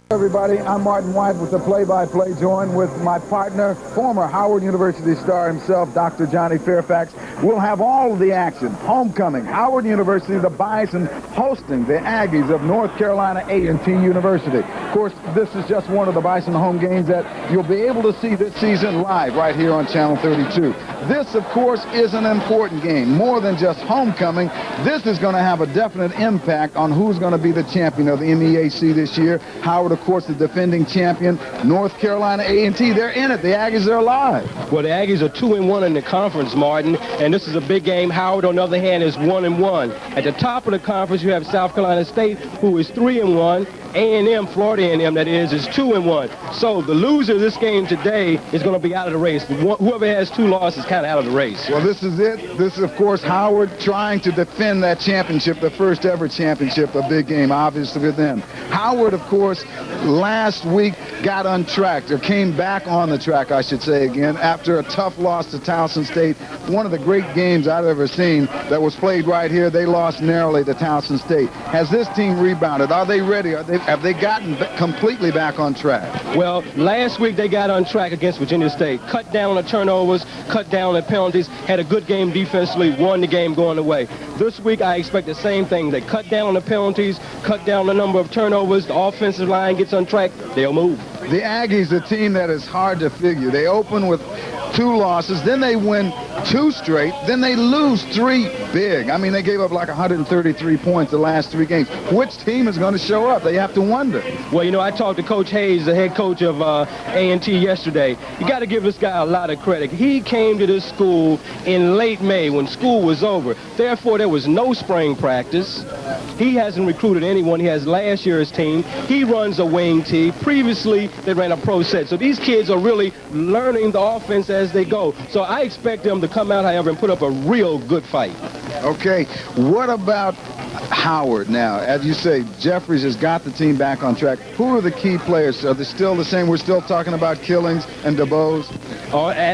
Everybody, I'm Martin White with the play-by-play, joined with my partner, former Howard University star himself, Dr. Johnny Fairfax. We'll have all of the action. Homecoming, Howard University, the Bison hosting the Aggies of North Carolina A&T University. Of course, this is just one of the Bison home games that you'll be able to see this season live right here on Channel 32. This, of course, is an important game. More than just homecoming, this is going to have a definite impact on who's going to be the champion of the MEAC this year. Howard, of course, the defending champion. North Carolina A&T, they're in it. The Aggies are alive. Well, the Aggies are 2-1 in the conference, Martin, and this is a big game. Howard, on the other hand, is 1-1. At the top of the conference, you have South Carolina State, who is 3-1. A&M, Florida A&M, that is 2-1. So the loser of this game today is going to be out of the race. Whoever has 2 losses is kind of out of the race. Well, this is it. This is, of course, Howard trying to defend that championship, the first ever championship, a big game, obviously, for them. Howard, of course, last week got untracked, or came back on the track, I should say again, after a tough loss to Towson State. One of the great games I've ever seen that was played right here. They lost narrowly to Towson State. Has this team rebounded? Are they ready? Have they gotten completely back on track? Well, last week they got on track against Virginia State. Cut down the turnovers, cut down the penalties, had a good game defensively, won the game going away. This week I expect the same thing. They cut down the penalties, cut down the number of turnovers, the offensive line gets on track, they'll move. The Aggies, a team that is hard to figure. They open with 2 losses, then they win 2 straight, then they lose 3 big. I mean, they gave up like 133 points the last 3 games. Which team is going to show up? They have to wonder. Well, you know, I talked to Coach Hayes, the head coach of A&T yesterday. You got to give this guy a lot of credit. He came to this school in late May when school was over. Therefore, there was no spring practice. He hasn't recruited anyone. He has last year's team. He runs a wing tee. Previously, they ran a pro set. So these kids are really learning the offense as they go. So I expect them to come out, however, and put up a real good fight. Okay, what about Howard now? As you say, Jeffries has got the team back on track. Who are the key players? Are they still the same? We're still talking about Killings and DeBose.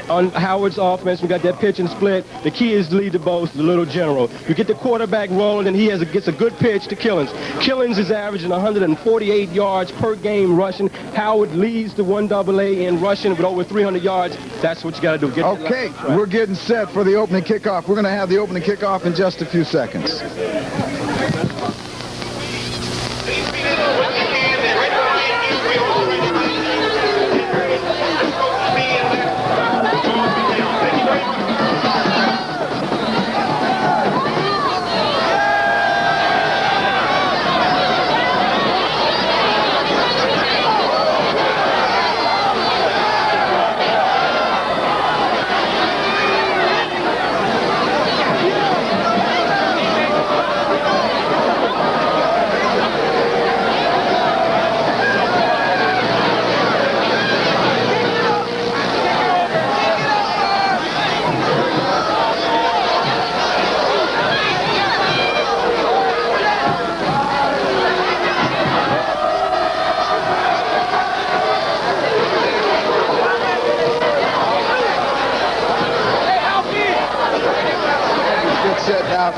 On Howard's offense, we got that pitch and split. The key is to lead DeBose, the little general. You get the quarterback rolling, and he gets a good pitch to Killings. Killings is averaging 148 yards per game rushing. Howard leads the 1AA in rushing with over 300 yards. That's what you got to do. Okay, we're getting set for the opening kickoff. We're going to have the opening kickoff in just a few seconds.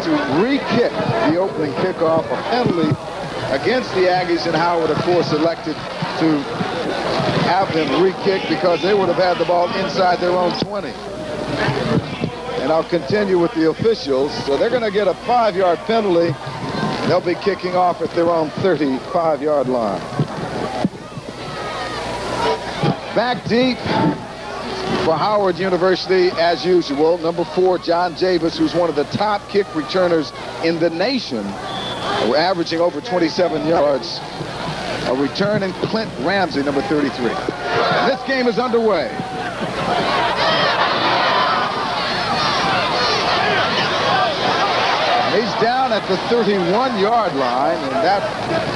To re-kick the opening kickoff, a penalty against the Aggies, and Howard, of course, elected to have them re-kick because they would have had the ball inside their own 20. And I'll continue with the officials. So they're going to get a 5-yard penalty. They'll be kicking off at their own 35-yard line. Back deep for Howard University, as usual, number 4, John Javis, who's one of the top kick returners in the nation, averaging over 27 yards. A return in Clint Ramsey, number 33. And this game is underway. And he's down at the 31-yard line, and that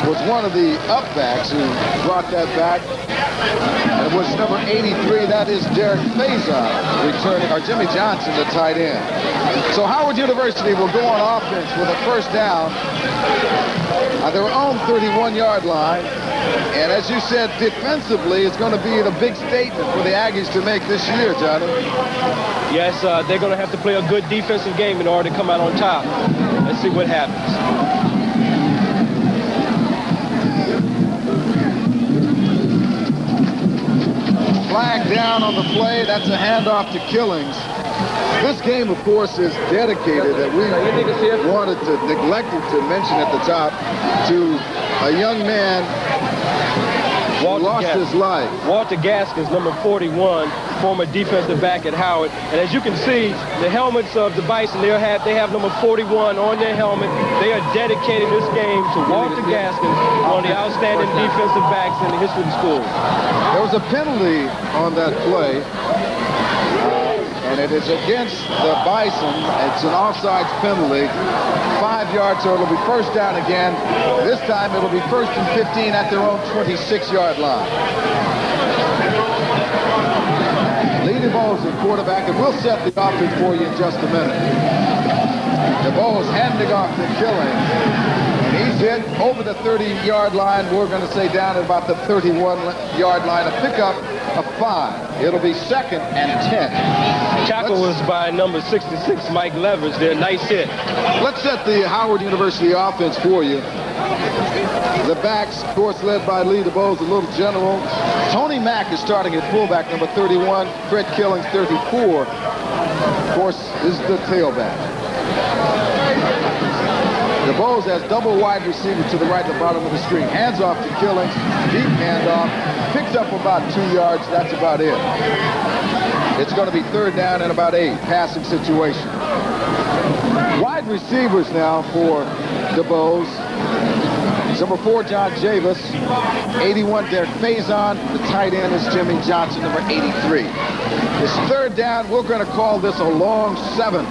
was one of the upbacks who brought that back. It was number 83. That is Derek Faison returning, or Jimmy Johnson, the tight end. So Howard University will go on offense with a first down on their own 31-yard line. And as you said, defensively, it's going to be a big statement for the Aggies to make this year, Johnny. Yes, they're going to have to play a good defensive game in order to come out on top. Let's see what happens. flag down on the play. That's a handoff to Killings. This game, of course, is dedicated, that we neglected to mention at the top, to a young man who lost his life. Walter Gaskins, number 41, former defensive back at Howard. And as you can see, the helmets of the Bison, they have number 41 on their helmet. They are dedicating this game to Walter Gaskins, one of the outstanding defensive backs in the history of the school. There was a penalty on that play. And it is against the Bison. It's an offsides penalty. 5 yards, so it'll be first down again. This time it'll be 1st and 15 at their own 26-yard line. Lee DeVos is quarterback, and we'll set the offense for you in just a minute. DeVos handing off to Killings. And he's hit over the 30-yard line. We're going to say down at about the 31-yard line. A pickup of 5. It'll be 2nd and 10. Tackle was by number 66, Mike Levers there. Nice hit. Let's set the Howard University offense for you. The backs, of course, led by Lee DeVos, a little general. Tony Mack is starting at fullback, number 31. Fred Killings, 34. Of course, this is the tailback. DeVos has double wide receiver to the right at the bottom of the screen. Hands off to Killings. Deep handoff. Picks up about 2 yards. That's about it. It's going to be 3rd down and about 8. Passing situation. Wide receivers now for DeVos. Number 4, John Javis. 81, Derek Faison. The tight end is Jimmy Johnson, number 83. It's 3rd down. We're going to call this a long 7.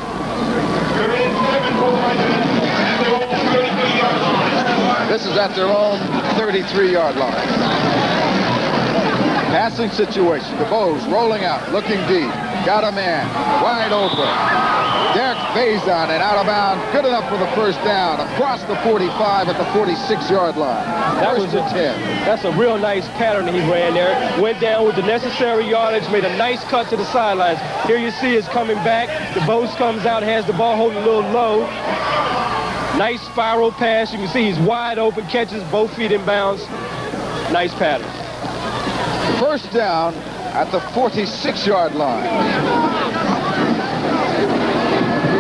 This is at their own 33-yard line. Passing situation. DeVos rolling out, looking deep. Got a man. Wide open. Derek Faison and out of bounds. Good enough for the first down. Across the 45 at the 46-yard line. That was a 10. That's a real nice pattern he ran there. Went down with the necessary yardage, made a nice cut to the sidelines. Here you see is coming back. DeVos comes out, has the ball holding a little low. Nice spiral pass. You can see he's wide open, catches both feet in bounds. Nice pattern. First down at the 46-yard line.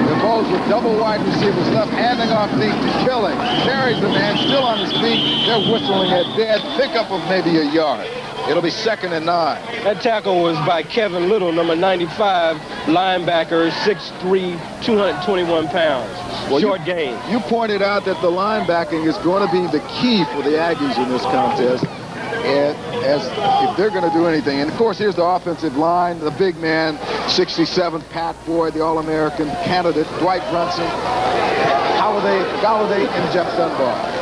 DeVos with double wide receivers left, handing off deep to Killings. Carries the man, still on his feet. They're whistling at dead. Pickup of maybe a yard. It'll be 2nd and 9. That tackle was by Kevin Little, number 95, linebacker, 6'3", 221 pounds. Well, short game. You pointed out that the linebacking is going to be the key for the Aggies in this contest. And if they're going to do anything. And, of course, here's the offensive line. The big man, 67, Pat Boyd, the All-American candidate, Dwight Brunson, Galladay, and Jeff Dunbar.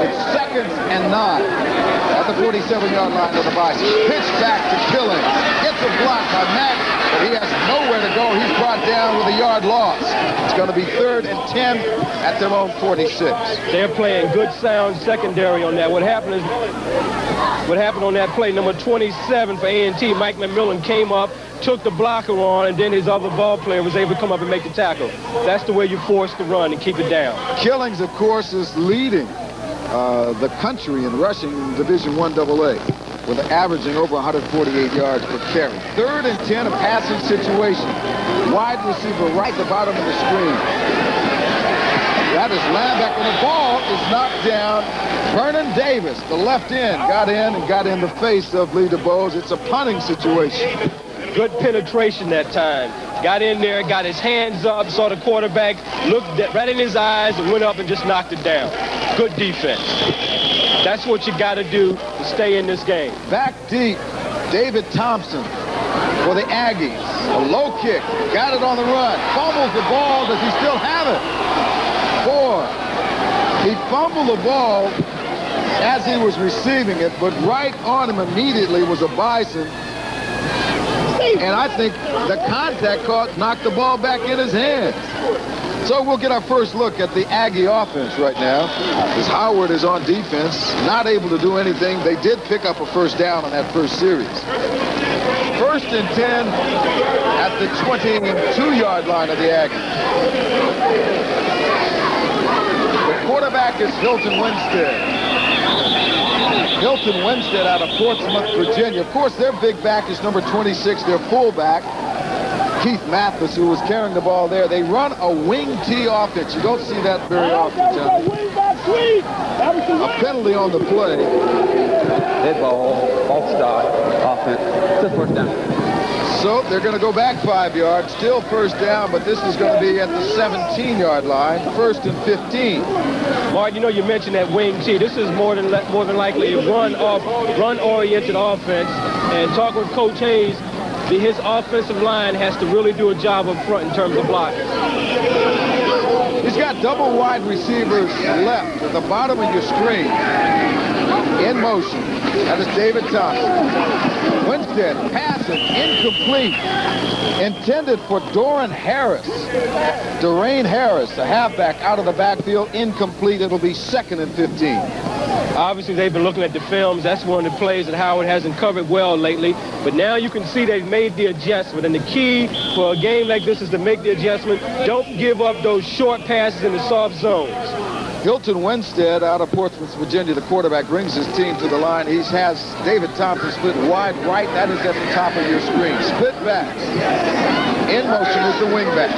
It's 2nd and 9 at the 47-yard line of the Bison. Pitch back to Killings. Gets a block by Mack, but he has nowhere to go. He's brought down with a yard loss. It's going to be 3rd and 10 at their own 46. They're playing good sound secondary on that. What happened on that play, number 27 for A&T, Mike McMillan came up, took the blocker on, and then his other ball player was able to come up and make the tackle. That's the way you force the run and keep it down. Killings, of course, is leading the country in rushing in Division I AA, with averaging over 148 yards per carry. 3rd and 10, a passing situation. Wide receiver right at the bottom of the screen. That is linebacker. The ball is knocked down. Vernon Davis, the left end, got in the face of Lee DeVos. It's a punting situation. Good penetration that time. Got in there, got his hands up, saw the quarterback, looked right in his eyes, and went up and just knocked it down. Good defense. That's what you got to do to stay in this game. Back deep, David Thompson for the Aggies. A low kick, got it on the run, fumbles the ball. Does he still have it? 4. He fumbled the ball as he was receiving it, but right on him immediately was a Bison. And I think the contact knocked the ball back in his hands. So we'll get our first look at the Aggie offense right now, as Howard is on defense, not able to do anything. They did pick up a first down on that first series. 1st and 10 at the 22-yard line of the Aggies. The quarterback is Hilton Winstead. Hilton Winstead out of Portsmouth, Virginia. Of course, their big back is number 26, their fullback, Keith Mathis, who was carrying the ball there. They run a wing T offense. You don't see that very often, John. A penalty on the play. Dead ball, off start, offense. Just first down. So they're going to go back 5 yards. Still first down, but this is going to be at the 17-yard line. 1st and 15. Mark, you know, you mentioned that wing T. This is more than likely a run-oriented offense. And talking with Coach Hayes, his offensive line has to really do a job up front in terms of blocking. He's got double wide receivers left at the bottom of your screen. In motion. That is David Thompson. Winstead, passing, incomplete. Intended for Dorian Harris. Dorian Harris, the halfback, out of the backfield, incomplete. It'll be 2nd and 15. Obviously, they've been looking at the films. That's one of the plays that Howard hasn't covered well lately. But now you can see they've made the adjustment. And the key for a game like this is to make the adjustment. Don't give up those short passes in the soft zones. Hilton Winstead out of Portsmouth, Virginia, the quarterback, brings his team to the line. He has David Thompson split wide right. That is at the top of your screen. Split backs. In motion is the wingback.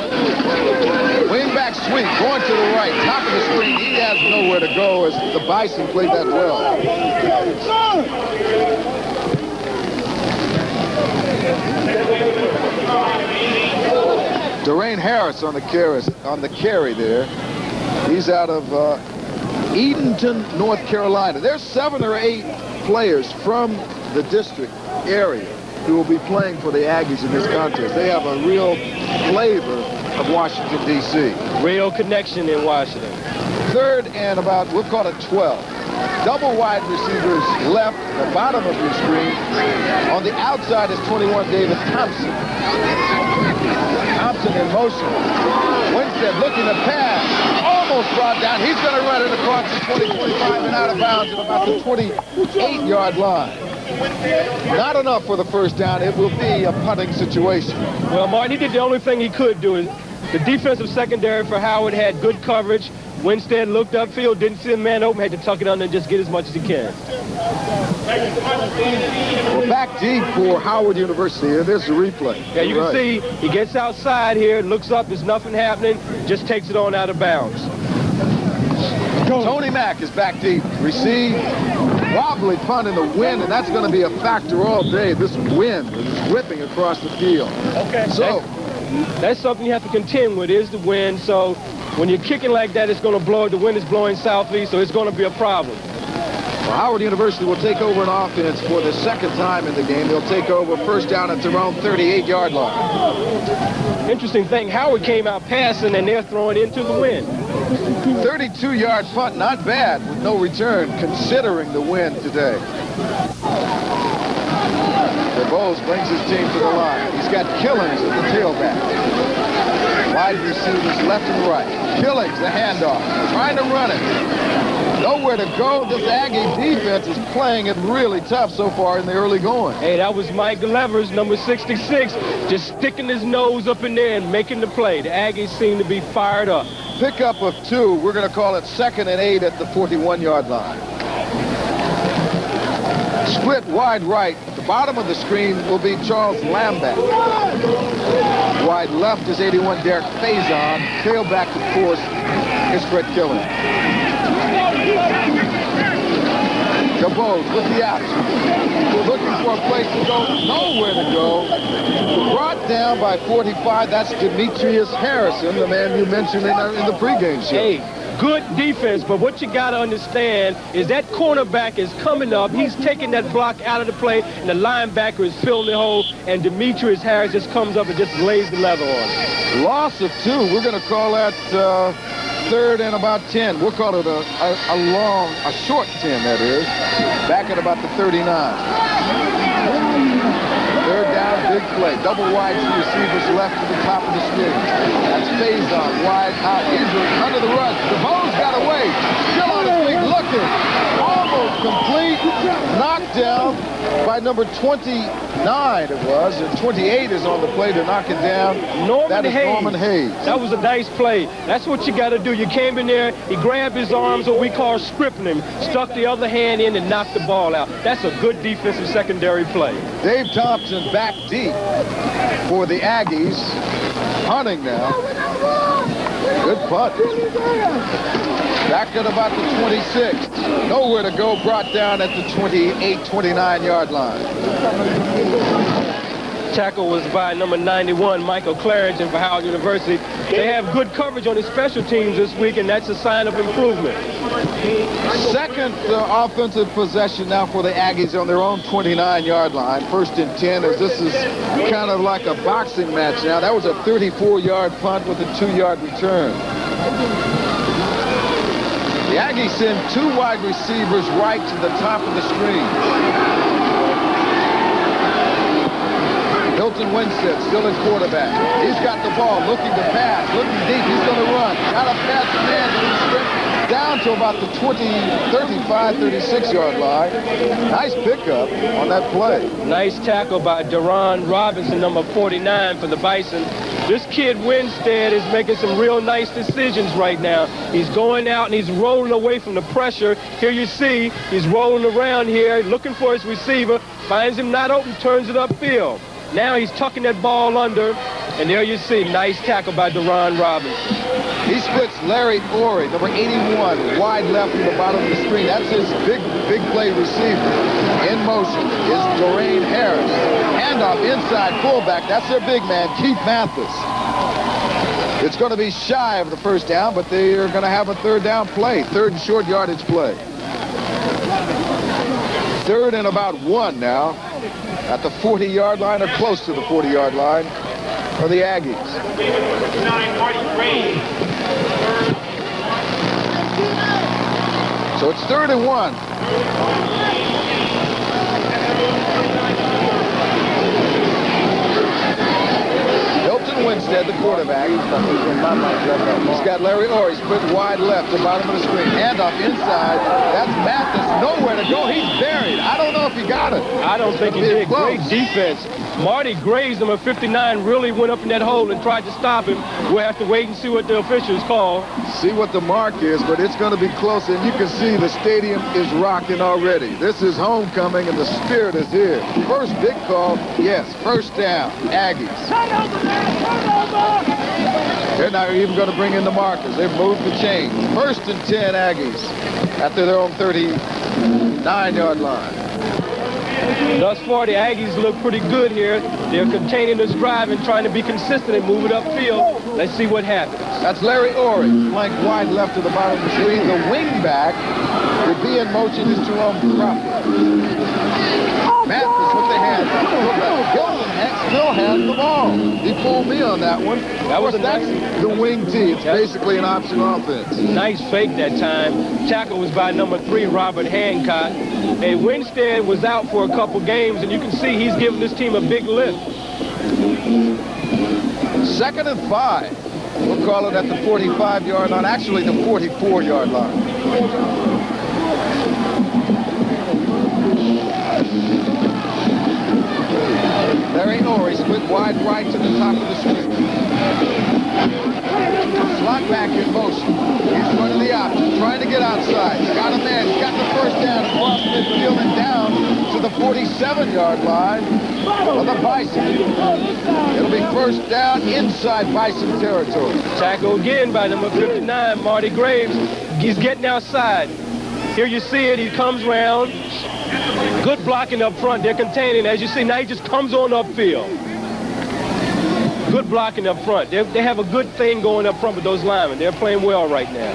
Wingback sweep going to the right, top of the screen. He has nowhere to go as the Bison played that well. Dorian Harris on the carry there. He's out of Edenton, North Carolina. There's 7 or 8 players from the district area who will be playing for the Aggies in this contest. They have a real flavor of Washington, D.C. Real connection in Washington. 3rd and about, we'll call it 12. Double wide receivers left, the bottom of your screen. On the outside is 21, David Thompson. Thompson in motion. Winstead looking to pass. Almost brought down. He's going to run it across the 20-25 and out of bounds at about the 28-yard line. Not enough for the first down. It will be a punting situation. Well, Martin, he did the only thing he could do. The defensive secondary for Howard had good coverage. Winstead looked upfield, didn't see a man open, had to tuck it under and just get as much as he can. Well, back deep for Howard University, and there's the replay. Yeah, you can see he gets outside here, looks up, there's nothing happening, just takes it on out of bounds. Tony Mack is back deep. Receive, wobbly punt in the wind, and that's going to be a factor all day. This wind is whipping across the field. Okay. So that's something you have to contend with, is the wind. So when you're kicking like that, it's going to blow. The wind is blowing southeast, so it's going to be a problem. Well, Howard University will take over an offense for the 2nd time in the game. They'll take over first down at their own 38-yard line. Interesting thing, Howard came out passing, and they're throwing into the wind. 32-yard punt, not bad, with no return, considering the wind today. DeBose brings his team to the line. He's got Killings at the tailback. Wide receivers left and right. Killings, the handoff, trying to run it. Nowhere to go. This Aggie defense is playing it really tough so far in the early going. Hey, that was Mike Levers, number 66, just sticking his nose up in there and making the play. The Aggies seem to be fired up. Pickup of 2. We're going to call it 2nd and 8 at the 41-yard line. Split wide right. The bottom of the screen will be Charles Lambeck. Wide left is 81 Derek Faison. Tailback, of course, is Fred Killen. DeBose with the option. Looking for a place to go. Nowhere to go. Brought down by 45. That's Demetrius Harrison, the man you mentioned in the pregame show. Hey, good defense, but what you got to understand is that cornerback is coming up. He's taking that block out of the play, and the linebacker is filling the hole, and Demetrius Harris just comes up and just lays the leather on it. Loss of 2. We're going to call that 3rd and about 10. We'll call it a short 10, that is. Back at about the 39. 3rd down, big play. Double wide receivers left to the top of the screen. That's Faison wide out, injured under the rush. DeBose got away. Still on his feet, looking. Almost complete. Knocked down by number 29 it was, and 28 is on the play to knock it down. Norman Hayes. That was a nice play. That's what you got to do. You came in there, he grabbed his arms, what we call scripting him, stuck the other hand in and knocked the ball out. That's a good defensive secondary play. Dave Thompson back deep for the Aggies. Hunting now. Good punt. Back at about the 26. Nowhere to go, brought down at the 28, 29-yard line. Tackle was by number 91, Michael Clarington for Howard University. They have good coverage on the special teams this week, and that's a sign of improvement. Second offensive possession now for the Aggies on their own 29-yard line. 1st and 10, as this is kind of like a boxing match now. That was a 34-yard punt with a 2-yard return. The Aggies send 2 wide receivers right to the top of the screen. Hilton Winstead still at quarterback. He's got the ball, looking to pass, looking deep. He's going to run. Got a pass the man to the script down to about the 35, 36-yard line. Nice pickup on that play. Nice tackle by Deron Robinson, number 49 for the Bison. This kid Winstead is making some real nice decisions right now. He's going out and he's rolling away from the pressure. Here you see he's rolling around here, looking for his receiver, finds him not open, turns it upfield. Now he's tucking that ball under, and there you see, nice tackle by Deron Robinson. He splits Larry Orey, number 81, wide left from the bottom of the screen. That's his big play receiver. In motion is Dorian Harris. Handoff inside fullback. That's their big man, Keith Mathis. It's going to be shy of the first down, but they are going to have a 3rd down play, 3rd and short yardage play. 3rd and about 1 now. At the 40-yard line or close to the 40-yard line for the Aggies. So it's 3rd and 1. Hilton Winstead, the quarterback. He's got Larry Orr. He's put wide left, the bottom of the screen. Handoff inside. That's Mathis. Nowhere to go. He's buried. I don't know if he got it. I don't think he did. Great defense. Marty Graves, number 59, really went up in that hole and tried to stop him. We'll have to wait and see what the officials call. See what the mark is, but it's going to be close, and you can see the stadium is rocking already. This is homecoming, and the spirit is here. First big call, yes, 1st down, Aggies. They're not even going to bring in the markers. They've moved the chains. 1st and 10, Aggies, after their own 39-yard line. Thus far, the Aggies look pretty good here. They're containing this drive and trying to be consistent and move it upfield. Let's see what happens. That's Larry Orey, flank wide left to the bottom of the screen. The wing back would be in motion is Jerome Crawford. Mathis with the hand. Hilton still has the ball. He pulled me on that one. That's the wing tee. It's basically an option offense. Nice fake that time. Tackle was by number 3, Robert Hancock. And Winstead was out for a couple games, and you can see he's giving this team a big lift. 2nd and 5. We'll call it at the 45-yard line. Actually, the 44-yard line. Larry Orey split wide right to the top of the screen. Slot back in motion. He's running the option, trying to get outside. He's got a man. He's got the 1st down across midfield and down to the 47-yard line of the Bison. It'll be 1st down inside Bison territory. Tackle again by number 59, Marty Graves. He's getting outside. Here you see it. He comes round. Good blocking up front. They're containing. As you see, now he just comes on upfield. Good blocking up front. They have a good thing going up front with those linemen. They're playing well right now.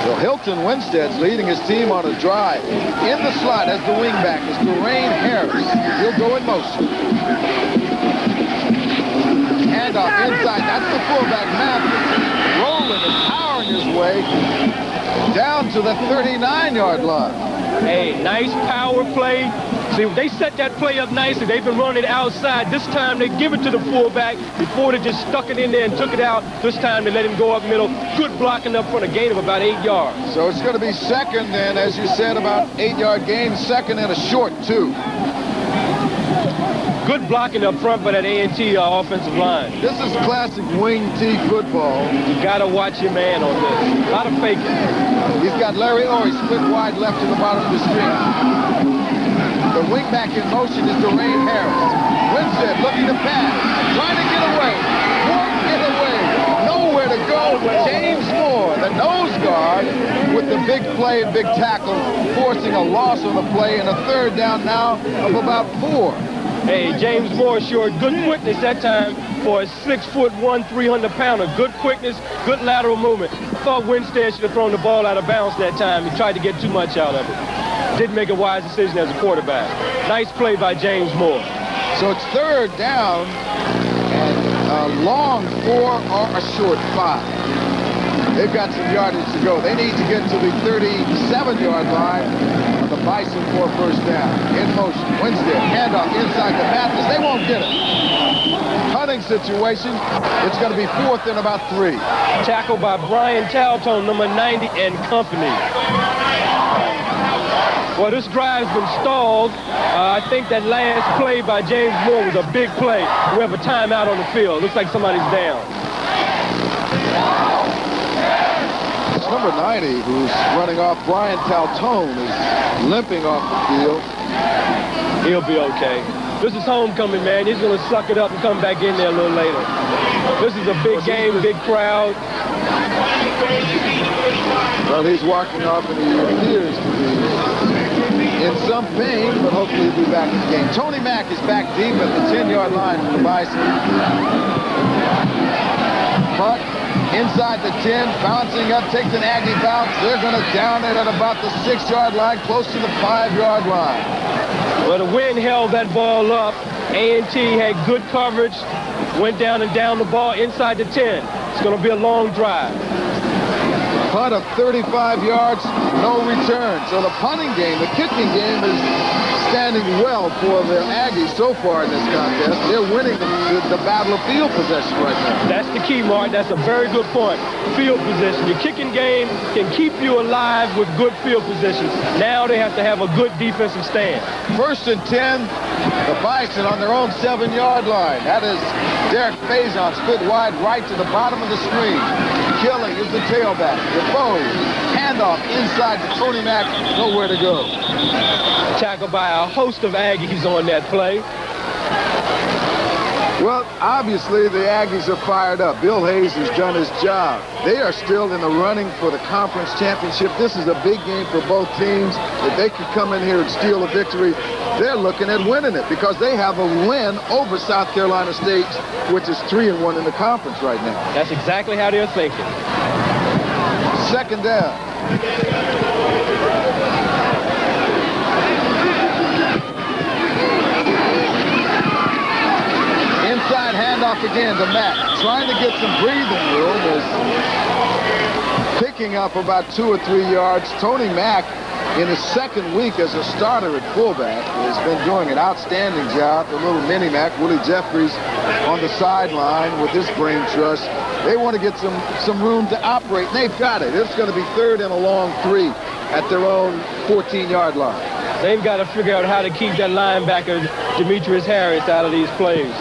Well, Hilton Winstead's leading his team on a drive. In the slot as the wingback is Dorian Harris. He'll go in motion. Handoff inside. That's the fullback, Mathis. Rolling and powering his way down to the 39-yard line. Hey, nice power play. See, they set that play up nicely. They've been running it outside. This time they give it to the fullback. Before they just stuck it in there and took it out. This time they let him go up middle. Good blocking up front, a gain of about 8 yards. So it's going to be second, and as you said, about 8-yard gain. Second and a short, too. Good blocking up front by that A&T offensive line. This is classic wing T football. You got to watch your man on this. A lot of faking. He's got Larry Orr split wide left to the bottom of the screen. The wingback in motion is Dwayne Harris. Winstead looking to pass. Trying to get away. Won't get away. Nowhere to go. James Moore, the nose guard, with the big play and big tackle, forcing a loss on the play and a third down now of about 4. Hey, James Moore showed good quickness that time for a 6'1", 300-pounder. Good quickness, good lateral movement. Thought Winstead should have thrown the ball out of bounds that time. He tried to get too much out of it. Didn't make a wise decision as a quarterback. Nice play by James Moore. So it's third down and a long 4 or a short 5. They've got some yardage to go. They need to get to the 37-yard line on the Bison for first down. In motion. Winstead, handoff inside to Mathis. They won't get it. Punting situation. It's going to be 4th and about 3. Tackle by Brian Taltone, number 90, and company. Well, this drive's been stalled. I think that last play by James Moore was a big play. We have a timeout on the field. Looks like somebody's down. Number 90, who's running off, Brian Taltone, is limping off the field. He'll be okay. This is homecoming, man. He's going to suck it up and come back in there a little later. This is a big game, big crowd. Well, he's walking off, and he appears to be in some pain, but hopefully he'll be back in the game. Tony Mack is back deep at the 10-yard line for the Bison. Punt. Inside the 10, bouncing up, takes an Aggie bounce. They're going to down it at about the 6-yard line, close to the 5-yard line. Well, the wind held that ball up. A&T had good coverage, went down and down the ball inside the 10. It's going to be a long drive. Punt of 35 yards, no return. So the punting game, the kicking game is standing well for the Aggies so far in this contest. They're winning the battle of field possession right now. That's the key, Mark. That's a very good point. Field position. Your kicking game can keep you alive with good field positions. Now they have to have a good defensive stand. 1st and 10, the Bison on their own 7-yard line. That is Derek Faison, split wide right to the bottom of the screen. Killing is the tailback. DeBose, handoff inside to Tony Mack, nowhere to go. Tackled by a host of Aggies on that play. Well, obviously the Aggies are fired up. Bill Hayes has done his job. They are still in the running for the conference championship. This is a big game for both teams. If they could come in here and steal a victory, they're looking at winning it because they have a win over South Carolina State, which is 3-1 in the conference right now. That's exactly how they're thinking. 2nd down. Inside handoff again to Mack. Trying to get some breathing room. Is picking up about 2 or 3 yards. Tony Mack, in his 2nd week as a starter at fullback, has been doing an outstanding job. The little mini-Mac, Willie Jeffries, on the sideline with his brain trust. They want to get some room to operate, and they've got it. It's going to be 3rd and a long 3 at their own 14-yard line. They've got to figure out how to keep that linebacker, Demetrius Harris, out of these plays.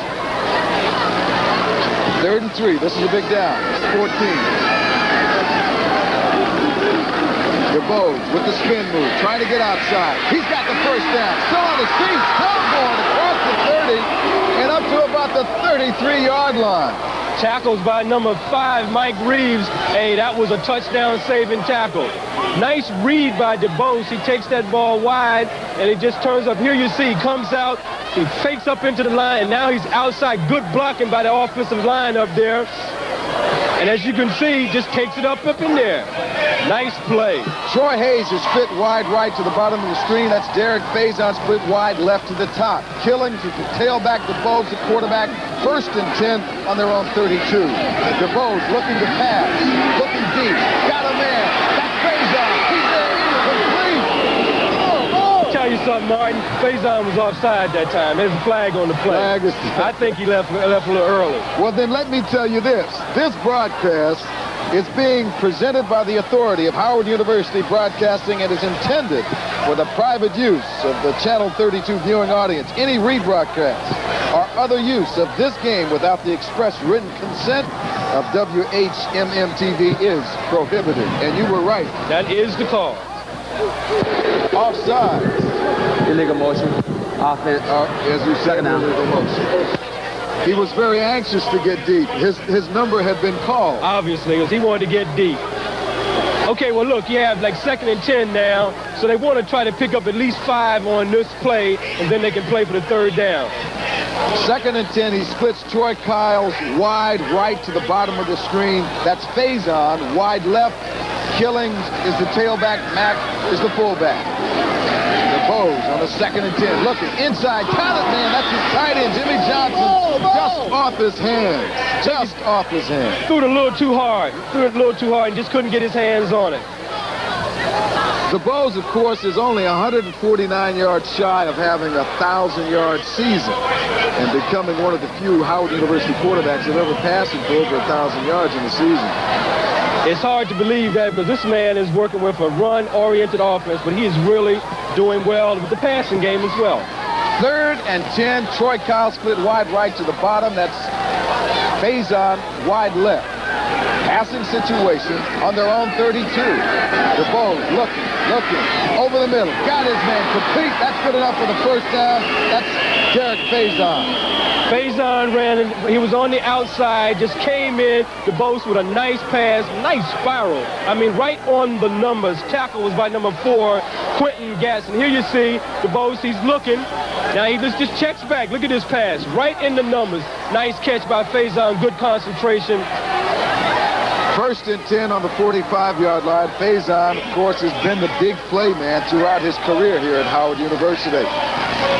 3rd and 3. This is a big down. It's 14. DeBose with the spin move, trying to get outside. He's got the first down. Still on his feet. Still going across the 30 and up to about the 33-yard line. Tackles by number 5, Mike Reeves. Hey, that was a touchdown-saving tackle. Nice read by DeBose. He takes that ball wide, and it just turns up. Here you see, he comes out, he fakes up into the line, and now he's outside. Good blocking by the offensive line up there. And as you can see, just takes it up in there. Nice play. Troy Hayes is split wide right to the bottom of the screen. That's Derek Faison split wide left to the top. Killing to the tailback, DeBose, the quarterback. 1st and 10 on their own 32. DeBose looking to pass. Looking deep. Got a man. That's Faison. He's there. Incomplete. Tell you something, Martin. Faison was offside that time. There's a flag on the play. I think he left a little early. Well, then let me tell you this. This broadcast is being presented by the authority of Howard University Broadcasting and is intended for the private use of the Channel 32 viewing audience. Any rebroadcast or other use of this game without the express written consent of WHMM-TV is prohibited. And you were right. That is the call. Offside. Illegal motion. Offense. As you said, illegal motion. He was very anxious to get deep. His number had been called. Obviously, because he wanted to get deep. Okay, well, look, you have like 2nd and 10 now, so they want to try to pick up at least 5 on this play, and then they can play for the 3rd down. 2nd and 10, he splits Troy Kyles wide right to the bottom of the screen. That's Faison, wide left. Killings is the tailback. Mack is the fullback. DeBose on the 2nd and 10. Looking inside. Count it, man. That's his tight end, Jimmy Johnson. Just off his hand. Just off his hand. Threw it a little too hard. And just couldn't get his hands on it. DeBose, of course, is only 149 yards shy of having a 1,000-yard season and becoming one of the few Howard University quarterbacks that ever passing for over 1,000 yards in the season. It's hard to believe that because this man is working with a run-oriented offense, but he is really doing well with the passing game as well. 3rd and 10. Troy Kyle split wide right to the bottom. That's Faison wide left. Passing situation on their own 32. DeBose looking, over the middle. Got his man complete. That's good enough for the 1st down. That's Derek Faison. Faison ran, and he was on the outside, just came in. DeBose with a nice pass, nice spiral. I mean, right on the numbers. Tackle was by number 4, Quentin Gasson. Here you see DeBose, he's looking. Now he just checks back. Look at this pass, right in the numbers. Nice catch by Faison, good concentration. 1st and 10 on the 45-yard line. Faison, of course, has been the big play man throughout his career here at Howard University.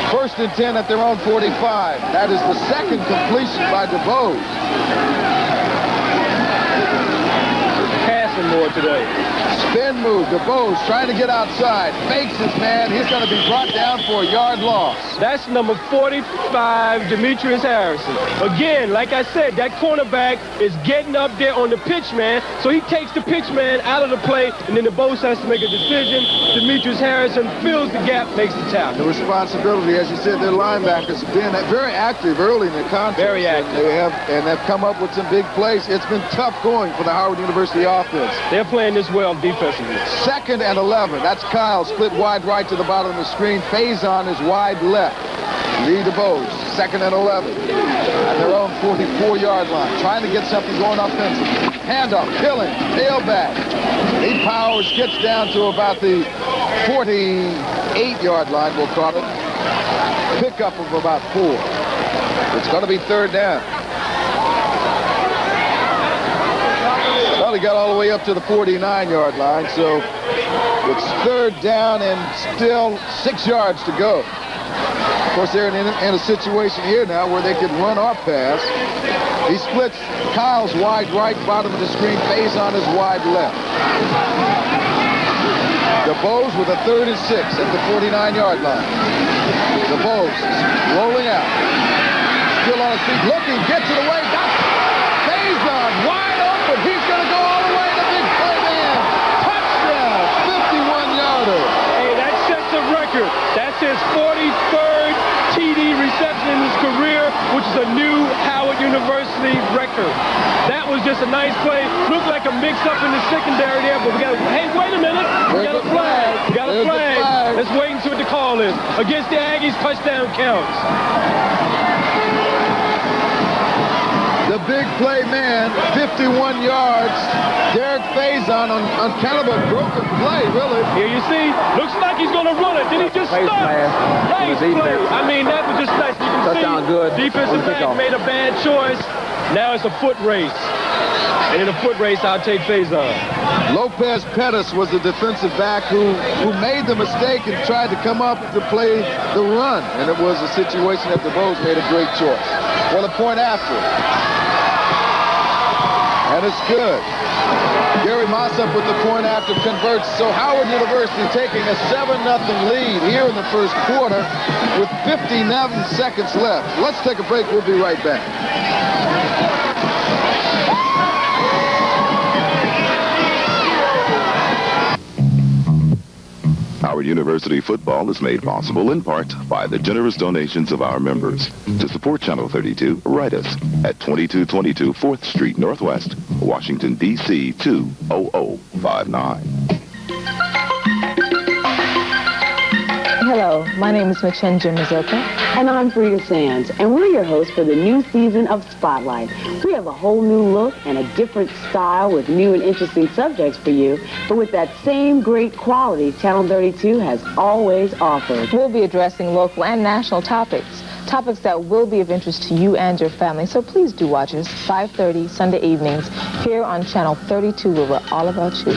1st and 10 at their own 45. That is the 2nd completion by DeBose. Passing more today. Spin move. DeBose trying to get outside. Fakes his man. He's going to be brought down for a yard loss. That's number 45, Demetrius Harrison. Again, like I said, that cornerback is getting up there on the pitch man. So he takes the pitch man out of the play, and then DeBose has to make a decision. Demetrius Harrison fills the gap, makes the tackle. The responsibility, as you said, their linebackers have been very active early in the contest. Very active. And they've come up with some big plays. It's been tough going for the Howard University offense. They're playing this well defensively. 2nd and 11. That's Kyle split wide right to the bottom of the screen. Faison is wide left. Lee DeBose, 2nd and 11. At their own 44-yard line. Trying to get something going offensively. Handoff, killing, tailback. Lee Powers gets down to about the 48-yard line, we'll call it. Pickup of about 4. It's going to be 3rd down. Well, he got all the way up to the 49-yard line, so it's 3rd down and still 6 yards to go. Of course, they're in a situation here now where they can run or pass. He splits Kyle's wide right, bottom of the screen. Faison is wide left. DeBose with a 3rd and 6 at the 49-yard line. DeBose rolling out. Still on his feet, looking, gets it away. Got Faison wide open. He's going to go all the way to big play man. Touchdown, 51-yarder. Hey, that sets a record. That's his 43rd TD reception in his career, which is a new Howard University record. That was just a nice play. Looked like a mix-up in the secondary there, but we got to, hey, wait a minute. We got a flag. We got a flag. Let's wait and see what the call is. Against the Aggies, touchdown counts. The big play man, 51 yards. Derek Faison on kind of a broken play, really. Here you see, looks like he's going to run it. Did he just stop? Nice play. I mean, that was just nice. You can Touchdown, see good. Defensive back made a bad choice. Now it's a foot race. And in a foot race, I'll take Faison. Lopez Pettis was the defensive back who made the mistake and tried to come up to play the run. And it was a situation that DeBose made a great choice. Well, a point after. And it's good. Gary Mossop with the point after converts. So Howard University taking a 7-0 lead here in the first quarter with 59 seconds left. Let's take a break. We'll be right back. Howard University football is made possible in part by the generous donations of our members. To support Channel 32, write us at 2222 4th Street Northwest, Washington, D.C. 20059. Hello, my name is Machenja Mazoka. And I'm Frida Sands, and we're your hosts for the new season of Spotlight. We have a whole new look and a different style with new and interesting subjects for you, but with that same great quality Channel 32 has always offered. We'll be addressing local and national topics that will be of interest to you and your family. So please do watch us 5:30 Sunday evenings here on Channel 32, where we're all about you.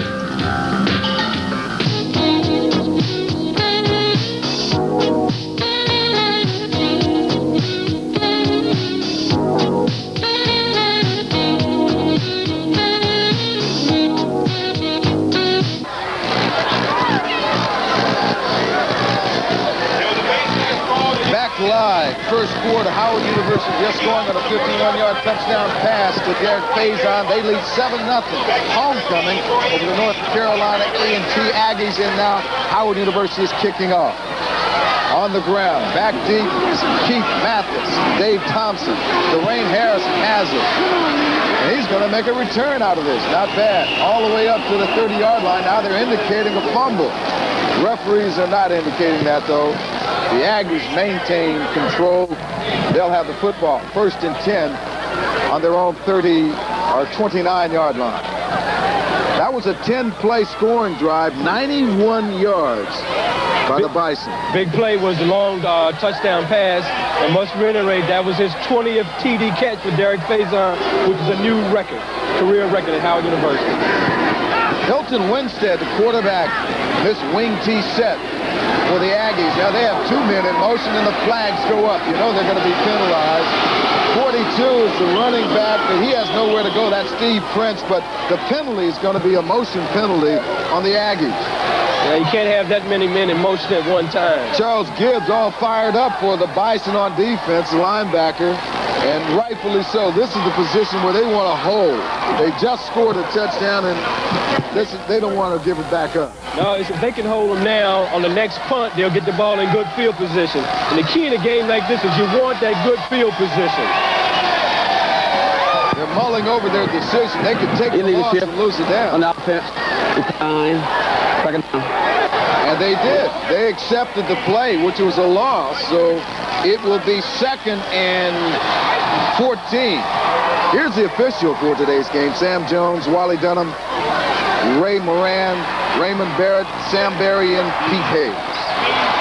Live, first quarter, Howard University just going on a 51-yard touchdown pass to Derek Faison. They lead 7-0. Homecoming over the North Carolina A&T Aggies, and now Howard University is kicking off. On the ground, back deep, Keith Mathis, Dave Thompson, Dwayne Harrison has it. And he's going to make a return out of this. Not bad. All the way up to the 30-yard line. Now they're indicating a fumble. Referees are not indicating that, though. The Aggies maintain control. They'll have the football first and 10 on their own 30 or 29-yard line. That was a 10-play scoring drive, 91 yards by the Bison. Big play was the long touchdown pass. I must reiterate, that was his 20th TD catch for Derek Faison, which is a new record, career record at Howard University. Hilton Winstead, the quarterback, this wing T set for the Aggies. Now they have 2 men in motion and the flags go up. You know they're going to be penalized. 42 is the running back, but he has nowhere to go. That's Steve Prince, but the penalty is going to be a motion penalty on the Aggies. Yeah, you can't have that many men in motion at one time. Charles Gibbs all fired up for the Bison on defense, the linebacker, and rightfully so. This is the position where they want to hold. They just scored a touchdown, and they don't want to give it back up. No, if they can hold them now, on the next punt, they'll get the ball in good field position. And the key in a game like this is you want that good field position. They're mulling over their decision. They could take the loss and lose it down. On offense, and they did. They accepted the play, which was a loss. So it will be 2nd and 14. Here's the official for today's game. Sam Jones, Wally Dunham, Ray Moran, Raymond Barrett, Sam Berry, and Pete Hayes.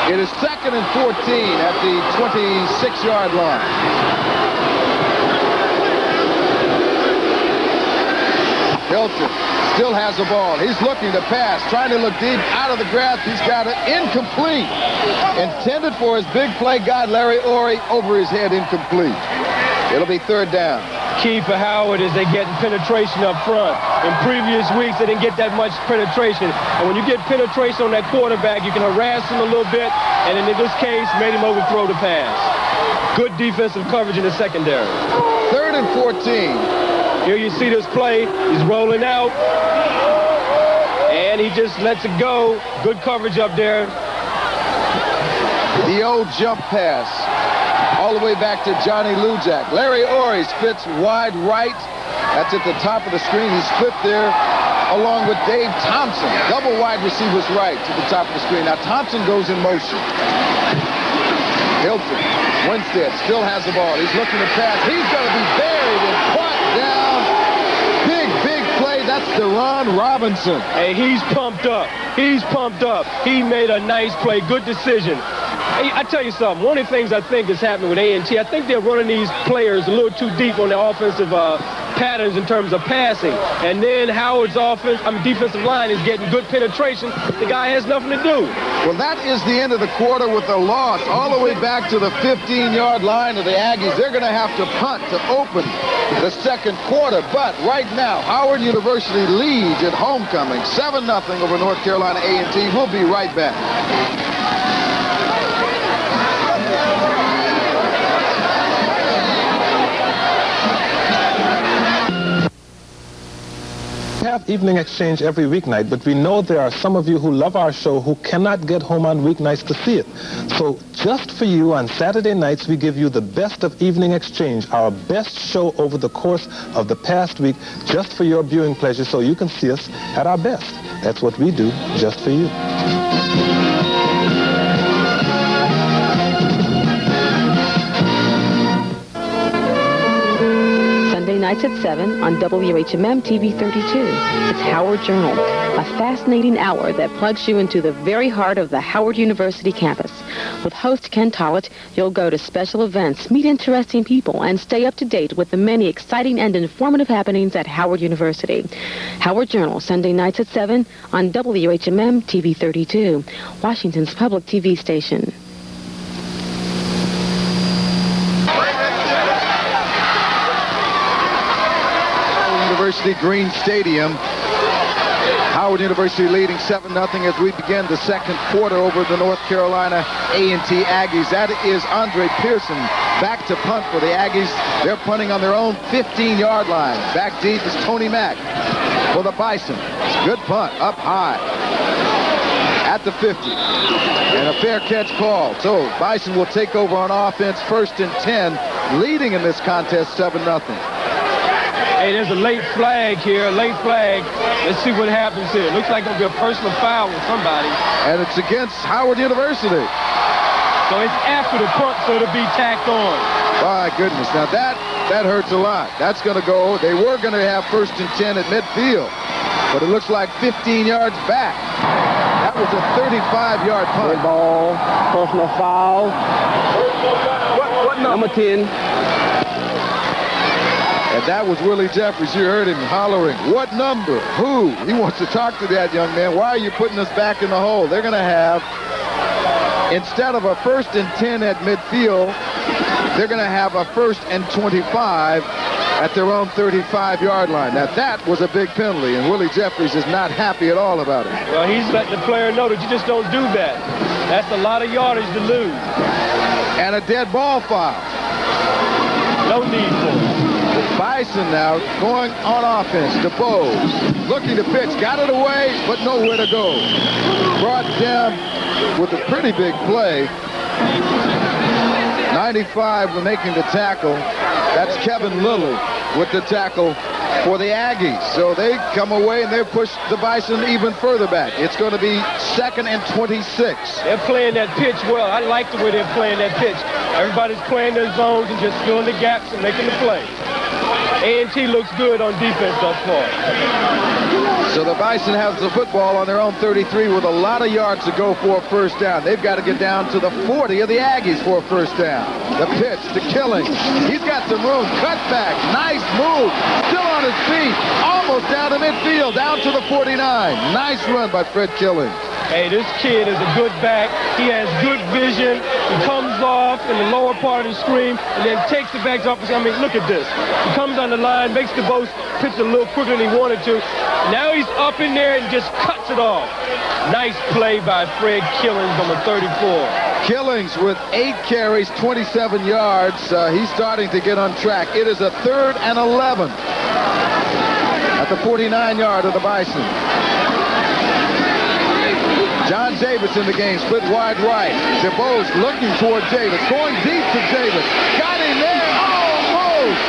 It is 2nd and 14 at the 26-yard line. Hilton still has the ball. He's looking to pass, trying to look deep, out of the grasp. He's got it incomplete. Intended for his big play guy, Larry Orey, over his head, incomplete. It'll be 3rd down. Key for Howard is they get penetration up front. In previous weeks, they didn't get that much penetration. And when you get penetration on that quarterback, you can harass him a little bit, and in this case, made him overthrow the pass. Good defensive coverage in the secondary. 3rd and 14. Here you see this play. He's rolling out, and he just lets it go. Good coverage up there. The old jump pass all the way back to Johnny Lujak. Larry Orey splits wide right. That's at the top of the screen. He split there along with Dave Thompson. Double wide receivers right to the top of the screen. Now Thompson goes in motion. Hilton, Winstead still has the ball. He's looking to pass. He's going to be buried and caught down. Big play. That's Deron Robinson. Hey, he's pumped up. He's pumped up. He made a nice play. Good decision. Hey, I tell you something. One of the things I think is happening with A&T, I think they're running these players a little too deep on the offensive patterns in terms of passing. And then Howard's defensive line is getting good penetration. The guy has nothing to do. Well, that is the end of the quarter with a loss all the way back to the 15-yard line of the Aggies. They're going to have to punt to open the second quarter. But right now, Howard University leads at homecoming 7-0 over North Carolina A&T. We'll be right back. We have Evening Exchange every weeknight, but we know there are some of you who love our show who cannot get home on weeknights to see it. So just for you, on Saturday nights, we give you the best of Evening Exchange, our best show over the course of the past week, just for your viewing pleasure, so you can see us at our best. That's what we do, just for you. Sunday nights at 7 on WHMM TV 32. It's Howard Journal, a fascinating hour that plugs you into the very heart of the Howard University campus. With host Ken Tollett, you'll go to special events, meet interesting people, and stay up to date with the many exciting and informative happenings at Howard University. Howard Journal, Sunday nights at 7 on WHMM TV 32, Washington's public TV station. University Green Stadium. Howard University leading 7-0 as we begin the second quarter over the North Carolina A&T Aggies. That is Andre Pearson back to punt for the Aggies. They're punting on their own 15-yard line. Back deep is Tony Mack for the Bison. Good punt up high at the 50. And a fair catch call. So Bison will take over on offense, 1st and 10, leading in this contest 7-0. Hey, there's a late flag here, late flag. Let's see what happens here. Looks like there'll be a personal foul with somebody. And it's against Howard University. So it's after the punt, so it'll be tacked on. My goodness, now that hurts a lot. That's going to go, they were going to have 1st and 10 at midfield, but it looks like 15 yards back. That was a 35-yard punt. Good ball, personal foul. What number 10. And that was Willie Jeffries. You heard him hollering, what number? Who? He wants to talk to that young man. Why are you putting us back in the hole? They're going to have, instead of a 1st and 10 at midfield, they're going to have a 1st and 25 at their own 35-yard line. Now, that was a big penalty, and Willie Jeffries is not happy at all about it. Well, he's letting the player know that you just don't do that. That's a lot of yardage to lose. And a dead ball foul. No need for it. Bison now going on offense. DeBose looking to pitch. Got it away, but nowhere to go. Brought down with a pretty big play. 95 when making the tackle. That's Kevin Lilly with the tackle for the Aggies. So they come away and they push the Bison even further back. It's going to be 2nd and 26. They're playing that pitch well. I like the way they're playing that pitch. Everybody's playing their zones and just filling the gaps and making the play. A&T looks good on defense thus far. So the Bison have the football on their own 33 with a lot of yards to go for a 1st down. They've got to get down to the 40 of the Aggies for a 1st down. The pitch to Killing. He's got some room. Cut back. Nice move. Still on his feet. Almost down to midfield. Down to the 49. Nice run by Fred Killing. Hey, this kid is a good back. He has good vision. He comes off in the lower part of the screen and then takes the backs off. I mean, look at this. He comes on the line, makes the DeBose pitch a little quicker than he wanted to. Now he's up in there and just cuts it off. Nice play by Fred Killings, number 34. Killings with 8 carries, 27 yards. He's starting to get on track. It is a 3rd and 11 at the 49-yard of the Bison. John Davis in the game, split wide right. DeBose looking toward Davis, going deep to Davis. Got him there, almost!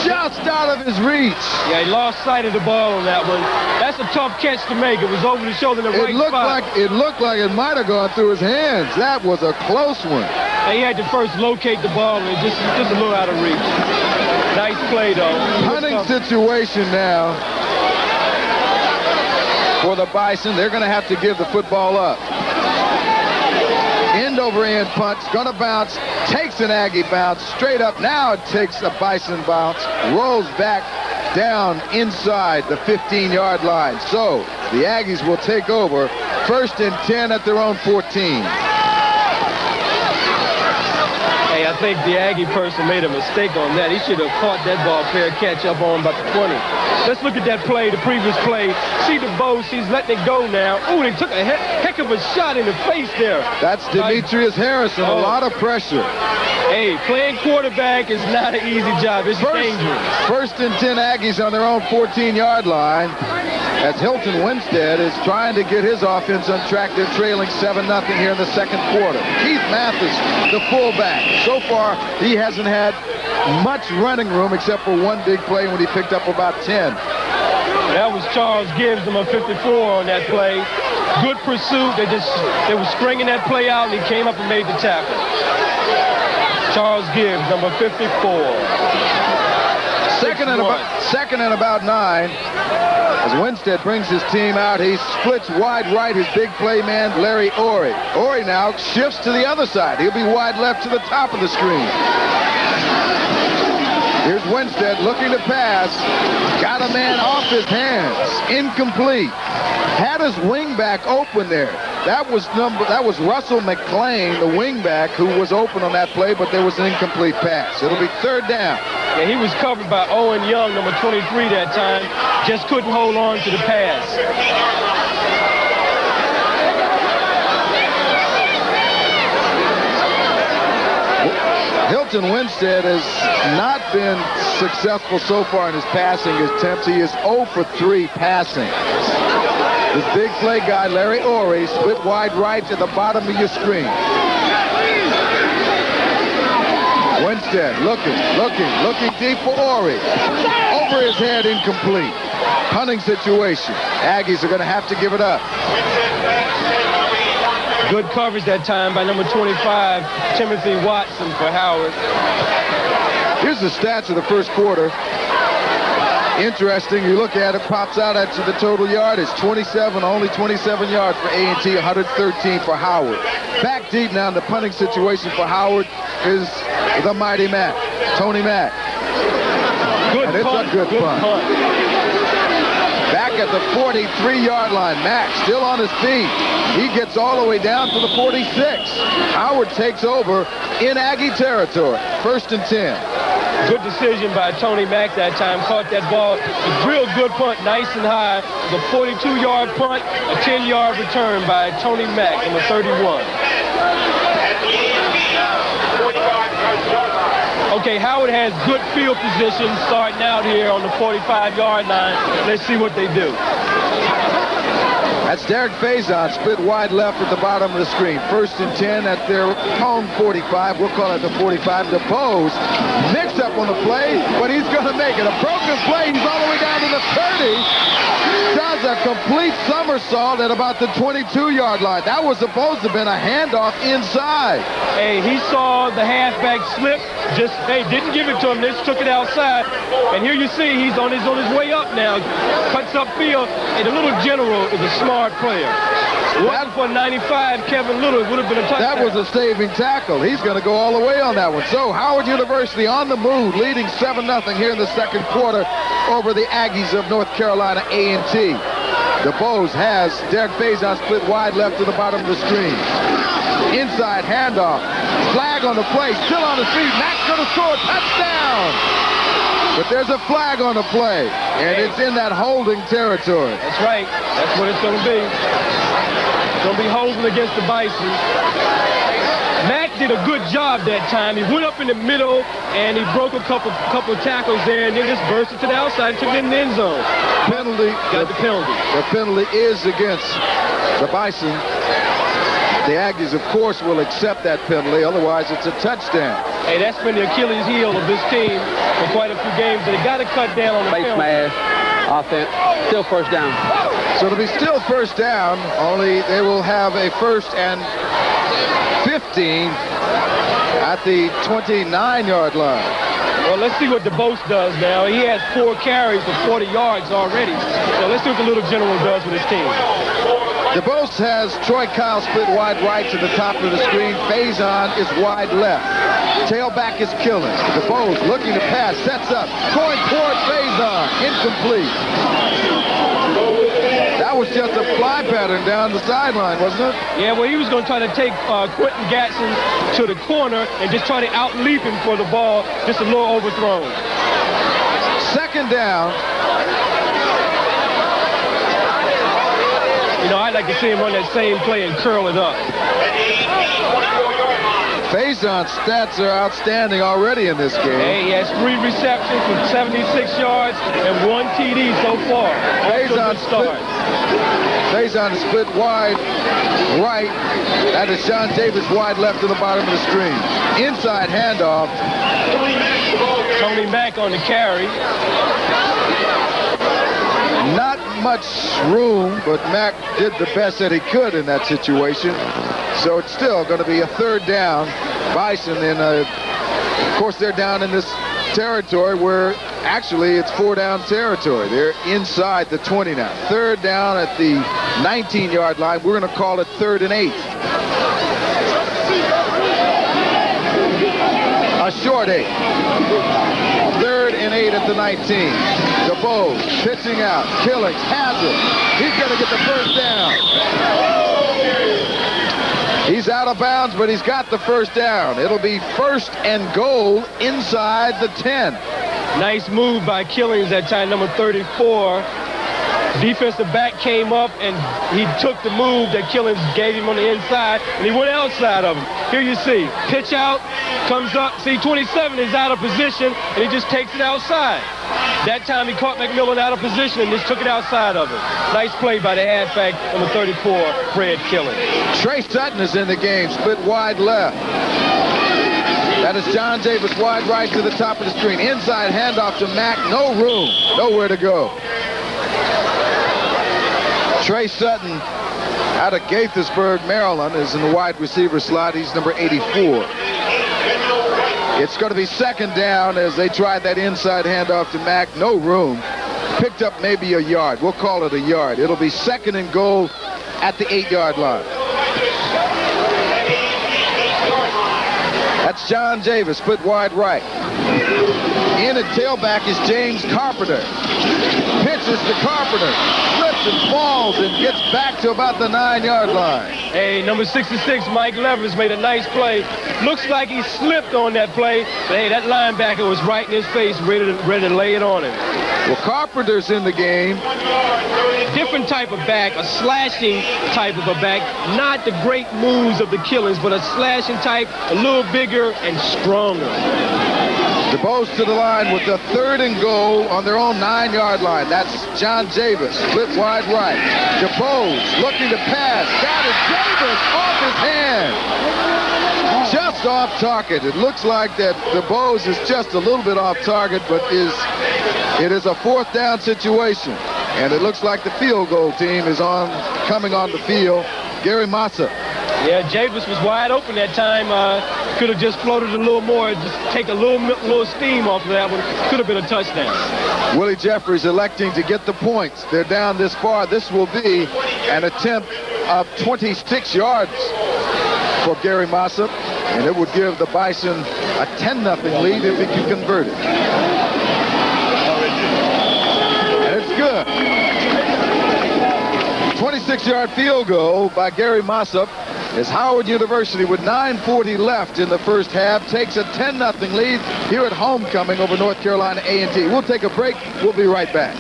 Just out of his reach. Yeah, he lost sight of the ball on that one. That's a tough catch to make. It was over the shoulder in the right spot. It looked like it might have gone through his hands. That was a close one. And he had to first locate the ball, and just a little out of reach. Nice play, though. Punting situation now for the Bison. They're going to have to give the football up. End-over-end punch, gonna bounce, takes an Aggie bounce, straight up. Now it takes a Bison bounce, rolls back down inside the 15-yard line. So the Aggies will take over, 1st and 10 at their own 14. Hey, I think the Aggie person made a mistake on that. He should have caught that ball, fair catch up on about the 20. Let's look at that play, the previous play. See DeBose, he's letting it go now. Ooh, they took a heck of a shot in the face there. That's Demetrius Harrison, a lot of pressure. Hey, playing quarterback is not an easy job. It's dangerous. 1st and 10 Aggies on their own 14-yard line, as Hilton Winstead is trying to get his offense on track. They're trailing 7-0 here in the second quarter. Keith Mathis, the fullback. So far, he hasn't had much running room except for one big play when he picked up about 10. That was Charles Gibbs, number 54 on that play. Good pursuit. They were stringing that play out, and he came up and made the tackle. Charles Gibbs, number 54. Second and about 9. As Winstead brings his team out, he splits wide right his big play man, Larry Orey. Orey now shifts to the other side. He'll be wide left to the top of the screen. Here's Winstead looking to pass. Got a man off his hands. Incomplete. Had his wingback open there. That was Russell McClain, the wingback, who was open on that play, but there was an incomplete pass. It'll be 3rd down. Yeah, he was covered by Owen Young, number 23 that time. Just couldn't hold on to the pass. Hilton Winstead has not been successful so far in his passing attempts. He is 0 for 3 passing. This big play guy, Larry Orey, split wide right to the bottom of your screen. Winstead looking deep for Orey. Over his head, incomplete. Punting situation. Aggies are going to have to give it up. Good coverage that time by number 25, Timothy Watson for Howard. Here's the stats of the first quarter. Interesting, you look at it, pops out at you the total yardage. 27, only 27 yards for A&T, 113 for Howard. Back deep now in the punting situation for Howard is the mighty Mack, Tony Mack. Good punt. It's a good punt. Back at the 43-yard line, Mack still on his feet. He gets all the way down to the 46. Howard takes over in Aggie territory. 1st and 10. Good decision by Tony Mack that time. Caught that ball. A real good punt, nice and high. The 42-yard punt, a 10-yard return by Tony Mack, number 31. Okay, Howard has good field position starting out here on the 45-yard line. Let's see what they do. That's Derek Faison, split wide left at the bottom of the screen. 1st and 10 at their home 45. We'll call it the 45. DeBose mixed up on the play, but he's going to make it. A broken play. He's all the way down to the 30. Does a complete somersault at about the 22-yard line. That was supposed to have been a handoff inside. Hey, he saw the halfback slip. Didn't give it to him. Just took it outside. And here you see he's on his way up now. Cuts upfield. And the little general is a smart player. That for 95, Kevin Little would have been a touchdown. That was a saving tackle. He's going to go all the way on that one. So Howard University on the move, leading 7-0 here in the second quarter over the Aggies of North Carolina A&T. DeBose has Derek Faison split wide left to the bottom of the screen. Inside handoff. Flag on the play. Still on his feet. Mack's going to score a touchdown. But there's a flag on the play, and it's in that holding territory. That's right. That's what it's going to be. It's going to be holding against the Bison. Mack did a good job that time. He went up in the middle, and he broke a couple tackles there, and then just burst it to the outside, took it in the end zone. Penalty. Got the penalty. The penalty is against the Bison. The Aggies, of course, will accept that penalty. Otherwise, it's a touchdown. Hey, that's been the Achilles heel of this team for quite a few games. They got to cut down on the Face penalty. mask, offense, still 1st down. So it'll be still 1st down, only they will have a 1st and 15 at the 29-yard line. Well, let's see what DeBose does now. He has 4 carries for 40 yards already. So let's see what the little general does with his team. DeBose has Troy Kyle split wide right to the top of the screen. Faison is wide left. Tailback is Killings. DeBose looking to pass, sets up, going toward Faison. Incomplete. That was just a fly pattern down the sideline, wasn't it? Yeah, well, he was going to try to take Quentin Gatson to the corner and just try to out-leap him for the ball, just a little overthrown. Second down. You know, I'd like to see him run that same play and curl it up. Faison's stats are outstanding already in this game. Hey, he has 3 receptions for 76 yards and 1 TD so far. Faison is split wide right. That is Sean Davis wide left to the bottom of the screen. Inside handoff. Tony Mack on the carry. Not much room, but Mack did the best that he could in that situation. So it's still going to be a third down. Bison, and of course they're down in this territory where actually it's 4-down territory. They're inside the 20 now. Third down at the 19-yard line. We're going to call it 3rd and 8. A short 8. 3rd and 8 at the 19. DeBose pitching out. Killings has it. He's going to get the first down. He's out of bounds, but he's got the first down. It'll be 1st and goal inside the 10. Nice move by Killings at time number 34. Defensive back came up, and he took the move that Killings gave him on the inside, and he went outside of him. Here you see, pitch out, comes up. See, 27 is out of position, and he just takes it outside. That time he caught McMillan out of position and just took it outside of him. Nice play by the halfback, number 34, Fred Killings. Trey Sutton is in the game, split wide left. That is John Davis wide right to the top of the screen. Inside handoff to Mack. No room. Nowhere to go. Trey Sutton out of Gaithersburg, Maryland, is in the wide receiver slot. He's number 84. It's going to be 2nd down as they tried that inside handoff to Mack. No room. Picked up maybe a yard. We'll call it a yard. It'll be 2nd and goal at the 8-yard line. That's John Davis, split wide right. In at tailback is James Carpenter. Pitches to Carpenter. Slips and falls and gets back to about the 9-yard line. Hey, number 66, Mike Levers, made a nice play. Looks like he slipped on that play, but hey, that linebacker was right in his face, ready to lay it on him. Well, Carpenter's in the game. Different type of back, a slashing type of a back. Not the great moves of the Killings, but a slashing type, a little bigger and stronger. DeBose to the line with the 3rd and goal on their own 9-yard line. That's John Davis, split wide right. DeBose looking to pass. That is Davis off his hand. Just off target. It looks like that DeBose is just a little bit off target, but it is a 4th down situation. And it looks like the field goal team is coming on the field. Gary Massa. Yeah, Davis was wide open that time. Could have just floated a little more, just take a little steam off of that one. Could have been a touchdown. Willie Jeffries electing to get the points. They're down this far. This will be an attempt of 26 yards for Gary Massa, and it would give the Bison a 10-0 lead if he can convert it. And it's good. 26-yard field goal by Gary Massa as Howard University, with 9:40 left in the first half, takes a 10-0 lead here at homecoming over North Carolina A&T. We'll take a break. We'll be right back.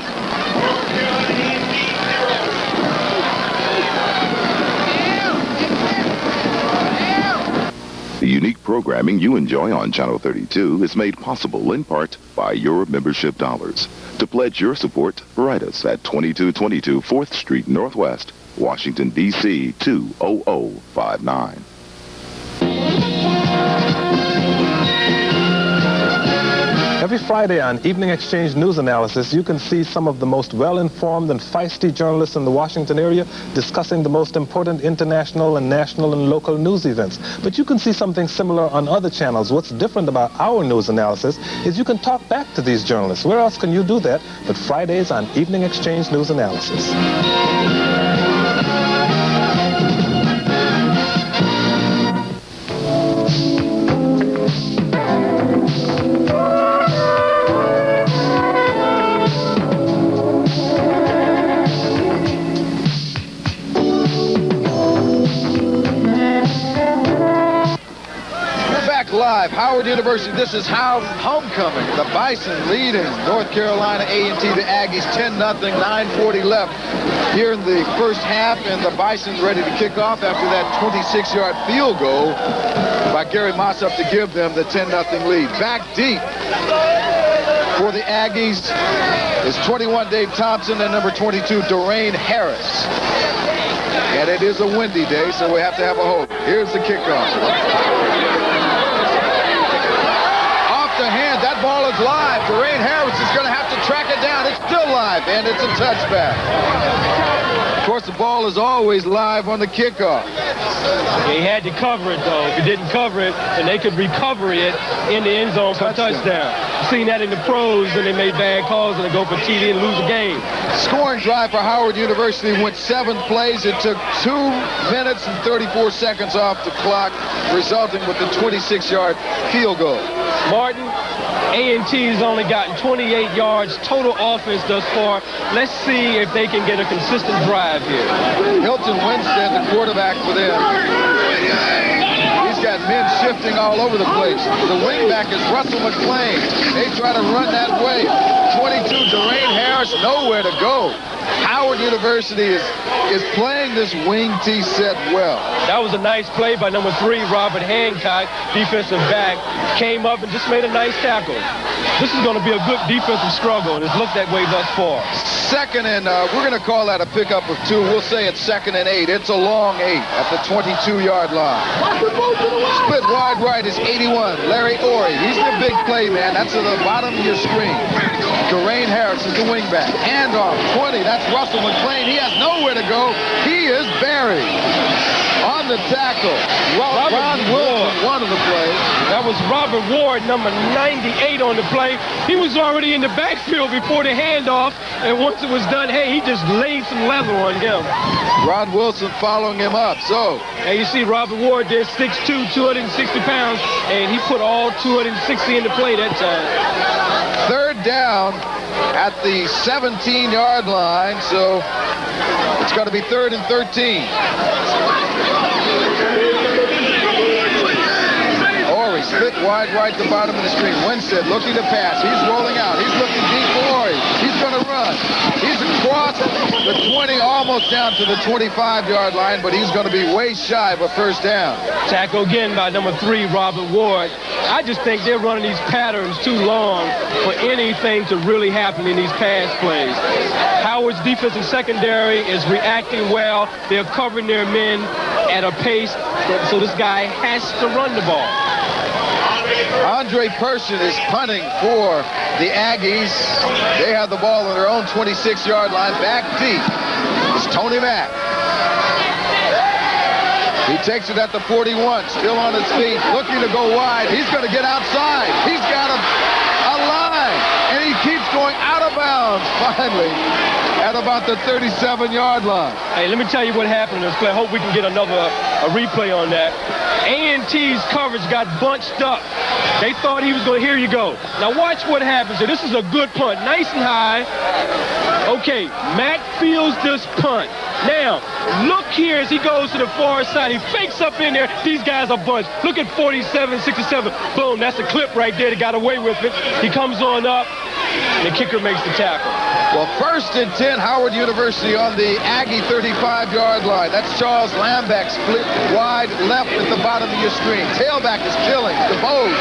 The unique programming you enjoy on Channel 32 is made possible in part by your membership dollars. To pledge your support, write us at 2222 4th Street Northwest, Washington, D.C. 20059. Every Friday on Evening Exchange News Analysis, you can see some of the most well-informed and feisty journalists in the Washington area discussing the most important international and national and local news events. But you can see something similar on other channels. What's different about our news analysis is you can talk back to these journalists. Where else can you do that but Fridays on Evening Exchange News Analysis? live. Howard University, this is homecoming. The Bison leading North Carolina A&T, the Aggies, 10-0, 9:40 left here in the first half, and the Bison ready to kick off after that 26-yard field goal by Gary Mossop to give them the 10-0 lead. Back deep for the Aggies is 21 Dave Thompson and number 22 Dorian Harris. And it is a windy day, so we have to have a hold. Here's the kickoff. Off the hand, that ball is live. Dorian Harris is going to have to track it down. It's still live, and it's a touchback. Of course, the ball is always live on the kickoff. He had to cover it, though. If he didn't cover it, and they could recover it in the end zone for a touchdown. I've seen that in the pros when they made bad calls and they go for TD and lose a game. Scoring drive for Howard University went 7 plays. It took 2 minutes and 34 seconds off the clock, resulting with the 26-yard field goal. Martin, A&T's only gotten 28 yards total offense thus far. Let's see if they can get a consistent drive here. Hilton Winstead, the quarterback for them. He's got men shifting all over the place. The wingback is Russell McClain. They try to run that way. 22, Dorian Harris, nowhere to go. Howard University is playing this wing T set well. That was a nice play by number 3, Robert Hancock, defensive back. Came up and just made a nice tackle. This is going to be a good defensive struggle, and it's looked that way thus far. Second and, we're going to call that a pickup of 2. We'll say it's 2nd and 8. It's a long 8 at the 22-yard line. Split wide right is 81, Larry Orey. He's the big play man. That's at the bottom of your screen. Dorian Harris is the wingback. Handoff, 20. That's Russell McClain. He has nowhere to go. He is buried. On the tackle, Ron Wilson, one of the plays. That was Robert Ward, number 98 on the play. He was already in the backfield before the handoff, and once it was done, hey, he just laid some leather on him. Ron Wilson following him up, so. And you see Robert Ward there, 6'2", 260 pounds, and he put all 260 into play that time. Third down at the 17-yard line, so it's going to be 3rd and 13. Orey split wide right to bottom of the screen. Winstead looking to pass. He's rolling out. He's looking deep for Orey. He's going to run. He's across the 20, almost down to the 25-yard line, but he's going to be way shy of a first down. Tackle again by number 3, Robert Ward. I just think they're running these patterns too long for anything to really happen in these pass plays. Howard's defensive secondary is reacting well. They're covering their men at a pace, so this guy has to run the ball. Andre Person is punting for the Aggies. They have the ball on their own 26-yard line. Back deep is Tony Mack. He takes it at the 41, still on his feet, looking to go wide. He's going to get outside. He's got a line, and he keeps going out of bounds, finally, at about the 37-yard line. Hey, let me tell you what happened in this play. I hope we can get a replay on that. A&T's coverage got bunched up. They thought he was going to, here you go. Now watch what happens here. This is a good punt, nice and high. Okay, Mack fields this punt. Now, look here as he goes to the far side. He fakes up in there. These guys are bunched. Look at 47, 67. Boom, that's a clip right there that got away with it. He comes on up, and the kicker makes the tackle. Well, 1st and 10, Howard University on the Aggie 35-yard line. That's Charles Lambeck split wide left at the bottom of your screen. Tailback is Billings. DeBose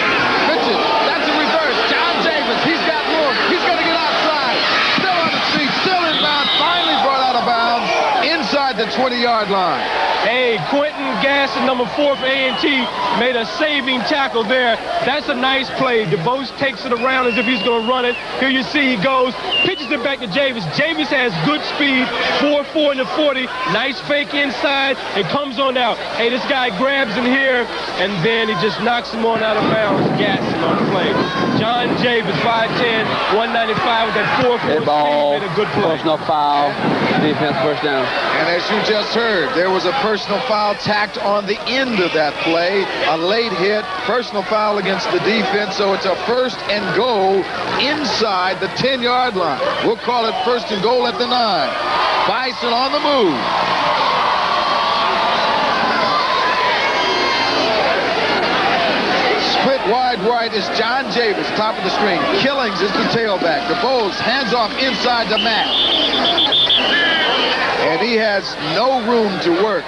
pitches. That's a reverse. John Davis, he's got room. He's going to get outside. Still on his feet, still in bounds. Finally brought out of bounds inside the 20-yard line. Hey, Quentin Gasson, number 4 for A&T, made a saving tackle there. That's a nice play. DeBose takes it around as if he's going to run it. Here you see he goes, pitches it back to Javis. Javis has good speed, 4.4 in the 40. Nice fake inside and comes on out. Hey, this guy grabs him here, and then he just knocks him on out of bounds. Gasson on the play. John Javis, 5'10", 195 with that 4.4 speed, made a good play. Personal foul, defense first down. And as you just heard, there was a personal foul tacked on the end of that play. A late hit, personal foul against the defense, so it's a 1st and goal inside the 10-yard line. We'll call it 1st and goal at the 9. Bison on the move. Split wide right is John Javis, top of the screen. Killings is the tailback. DeBose hands off inside to Matt. And he has no room to work.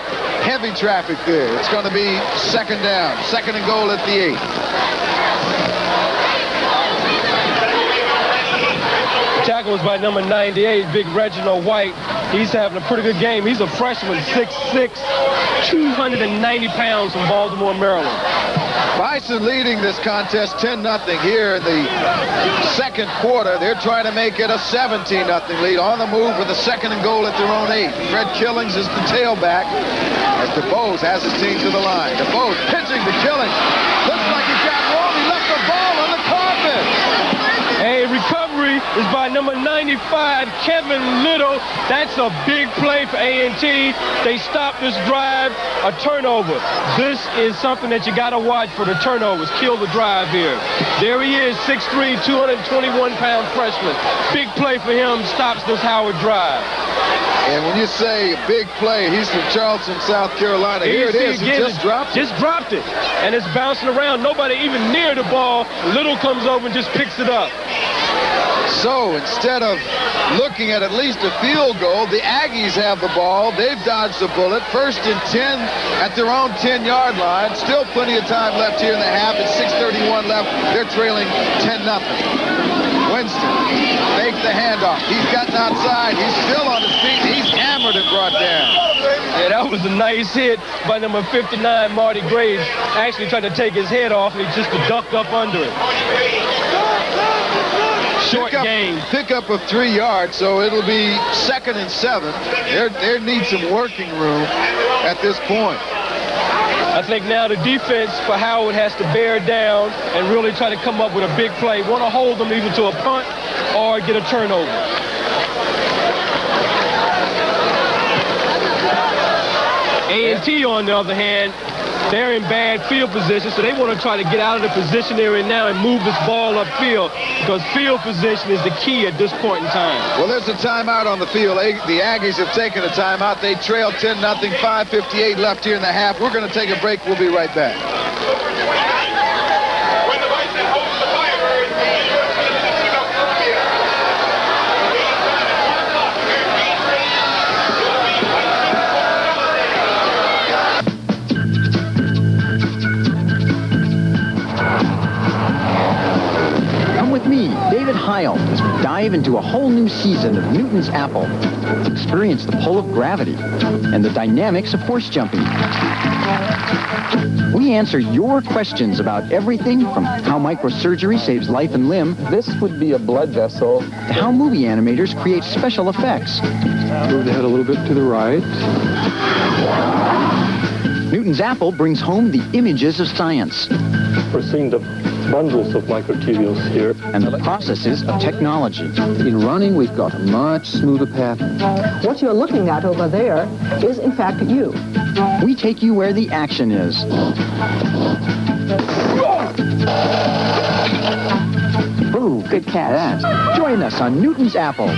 Heavy traffic there. It's going to be second down. Second and goal at the 8. Tackle was by number 98, big Reginald White. He's having a pretty good game. He's a freshman, 6'6", 290 pounds from Baltimore, Maryland. Bison leading this contest 10-0 here in the second quarter. They're trying to make it a 17-0 lead. On the move with a second and goal at their own 8. Fred Killings is the tailback as DeBose has his team to the line. DeBose pitching to Killings. Looks like he got wrong. He left the ball on the carpet. A recovery is by number 95, Kevin Little. That's a big play for A&T. They stopped this drive, a turnover. This is something that you got to watch for the turnovers. Kill the drive here. There he is, 6'3", 221-pound freshman. Big play for him, stops this Howard drive. And when you say big play, he's from Charleston, South Carolina. Here it is. He just dropped it. Just dropped it. And it's bouncing around. Nobody even near the ball. Little comes over and just picks it up. So instead of looking at least a field goal, the Aggies have the ball. They've dodged the bullet. First and 10 at their own 10-yard line. Still plenty of time left here in the half. It's 6:31 left. They're trailing 10-0. Winston faked the handoff. He's gotten outside. He's still on his feet. He's hammered and brought down. Yeah, that was a nice hit by number 59, Marty Graves. Actually tried to take his head off, and he just ducked up under it. Short game. Pickup of 3 yards, so it'll be 2nd and 7. There needs some working room at this point. I think now the defense for Howard has to bear down and really try to come up with a big play. Want to hold them either to a punt or get a turnover. A&T, on the other hand, they're in bad field position, so they want to try to get out of the position they're in now and move this ball upfield, because field position is the key at this point in time. Well, there's a timeout on the field. The Aggies have taken a timeout. They trail 10-0, 5:58 left here in the half. We're going to take a break. We'll be right back. David Heil as we dive into a whole new season of Newton's Apple. Experience the pull of gravity and the dynamics of horse jumping. We answer your questions about everything from how microsurgery saves life and limb. This would be a blood vessel. To how movie animators create special effects. Move the head a little bit to the right. Newton's Apple brings home the images of science. We're seeing the bundles of microtubules here. And the processes of technology. In running, we've got a much smoother path. What you're looking at over there is, in fact, you. We take you where the action is. Ooh, good catch. Join us on Newton's Apple.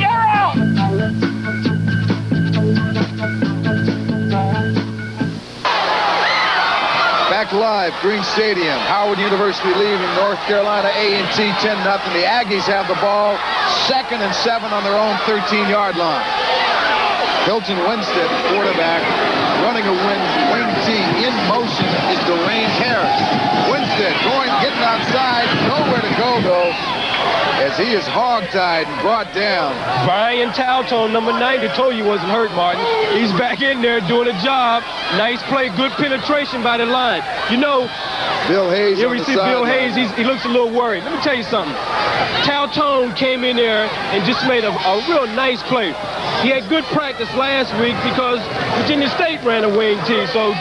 Back live, Green Stadium. Howard University leaving North Carolina A&T 10-0. The Aggies have the ball. 2nd and 7 on their own 13-yard line. Hilton Winstead, quarterback, running a wing T. In motion is Dwayne Harris. Winstead getting outside. Nowhere to go, though, as he is hog-tied and brought down. Brian Tautone, number 90, told you he wasn't hurt, Martin. He's back in there doing a job. Nice play, good penetration by the line. You know, Bill Hayes. Here we see Bill Hayes. He looks a little worried. Let me tell you something. Tautone came in there and just made a real nice play. He had good practice last week because Virginia State ran a wing T. So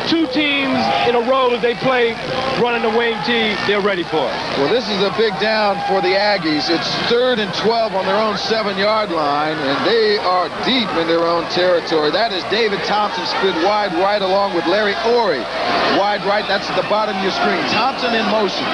2 teams in a row that they play running the wing T, they're ready for it. Well, this is a big down for the Aggies. It's 3rd and 12 on their own 7-yard line, and they are deep in their own territory. That is David Thompson split wide right along with Larry Orey. Wide right, that's at the bottom of your screen. Thompson in motion.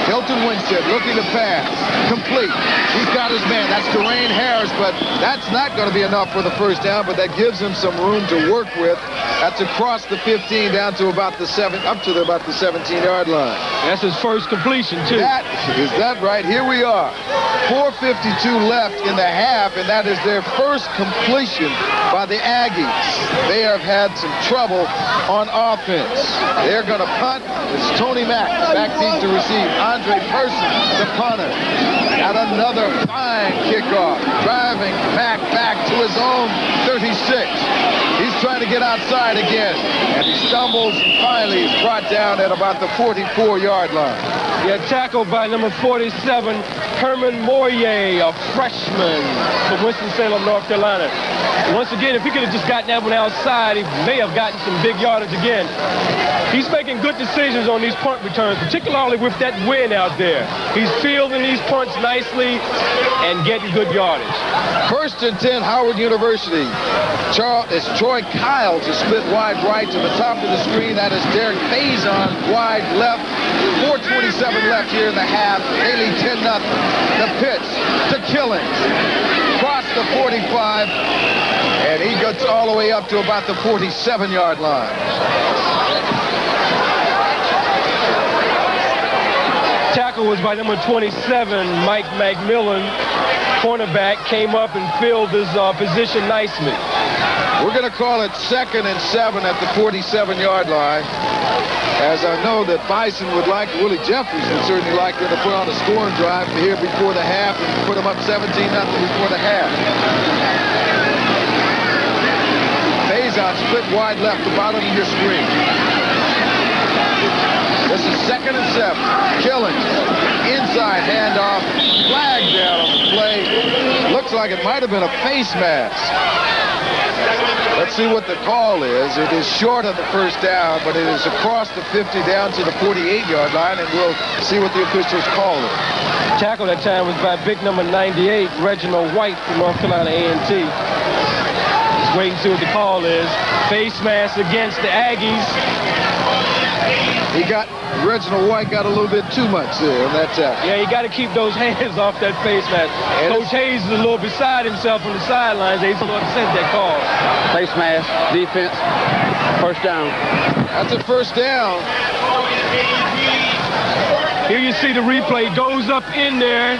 Hilton Winstead looking to pass. Complete. He's got his man. That's Dwayne Harris, but that's not going to be enough for the first down, but that gives him some room to work with. That's across the 15. down to about the up to about the 17-yard line. That's his first completion, too. Is that right? Here we are. 4:52 left in the half, and that is their first completion by the Aggies. They have had some trouble on offense. They're going to punt. It's Tony Mack, back deep to receive. Andre Person, the punter. At another fine kickoff, driving Mack back to his own 36. He's trying to get outside again, and he stumbles, and finally is brought down at about the 44-yard line. Yeah, tackled by number 47, Herman Moyer, a freshman from Winston-Salem, North Carolina. Once again, if he could have just gotten that one outside, he may have gotten some big yardage again. He's making good decisions on these punt returns, particularly with that wind out there. He's fielding these punts nicely and getting good yardage. 1st and 10, Howard University. It's Troy Kyle to split wide right to the top of the screen. That is Derek Faison wide left. 4:27 left here in the half. They lead 10-0. The pitch to Killings. Across the 45. And he gets all the way up to about the 47-yard line. Tackle was by number 27, Mike McMillan. Cornerback came up and filled his position nicely. We're going to call it 2nd and 7 at the 47-yard line. As I know that Bison would like, Willie Jeffries would certainly like them to put on a scoring drive here before the half and put them up 17-0 before the half. Faison split wide left, the bottom of your screen. This is 2nd and 7. Killings. Inside handoff. Flag down on the play. Looks like it might have been a face mask. Let's see what the call is. It is short of the first down, but it is across the 50 down to the 48-yard line, and we'll see what the officials call it. Tackle that time was by big number 98, Reginald White from North Carolina A&T. Just waiting to see what the call is. Face mask against the Aggies. Reginald White got a little bit too much there on that tackle. Yeah, you got to keep those hands off that face mask. Coach Hayes is a little beside himself on the sidelines. He's a little upset that call. Face mask, defense, first down. That's a first down. Here you see the replay. Goes up in there.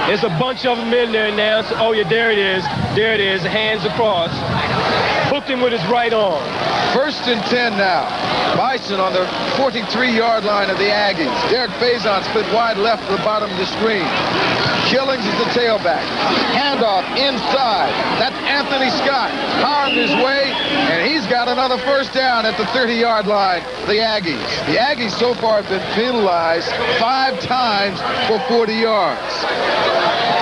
There's a bunch of them in there now. So, oh, yeah, there it is. There it is. Hands across. Hooked him with his right arm. 1st and 10 now. Bison on the 43-yard line of the Aggies. Derek Faison split wide left to the bottom of the screen. Killings is the tailback. Handoff inside. That's Anthony Scott. Pounding his way, and he's got another first down at the 30-yard line. The Aggies. The Aggies so far have been penalized 5 times for 40 yards.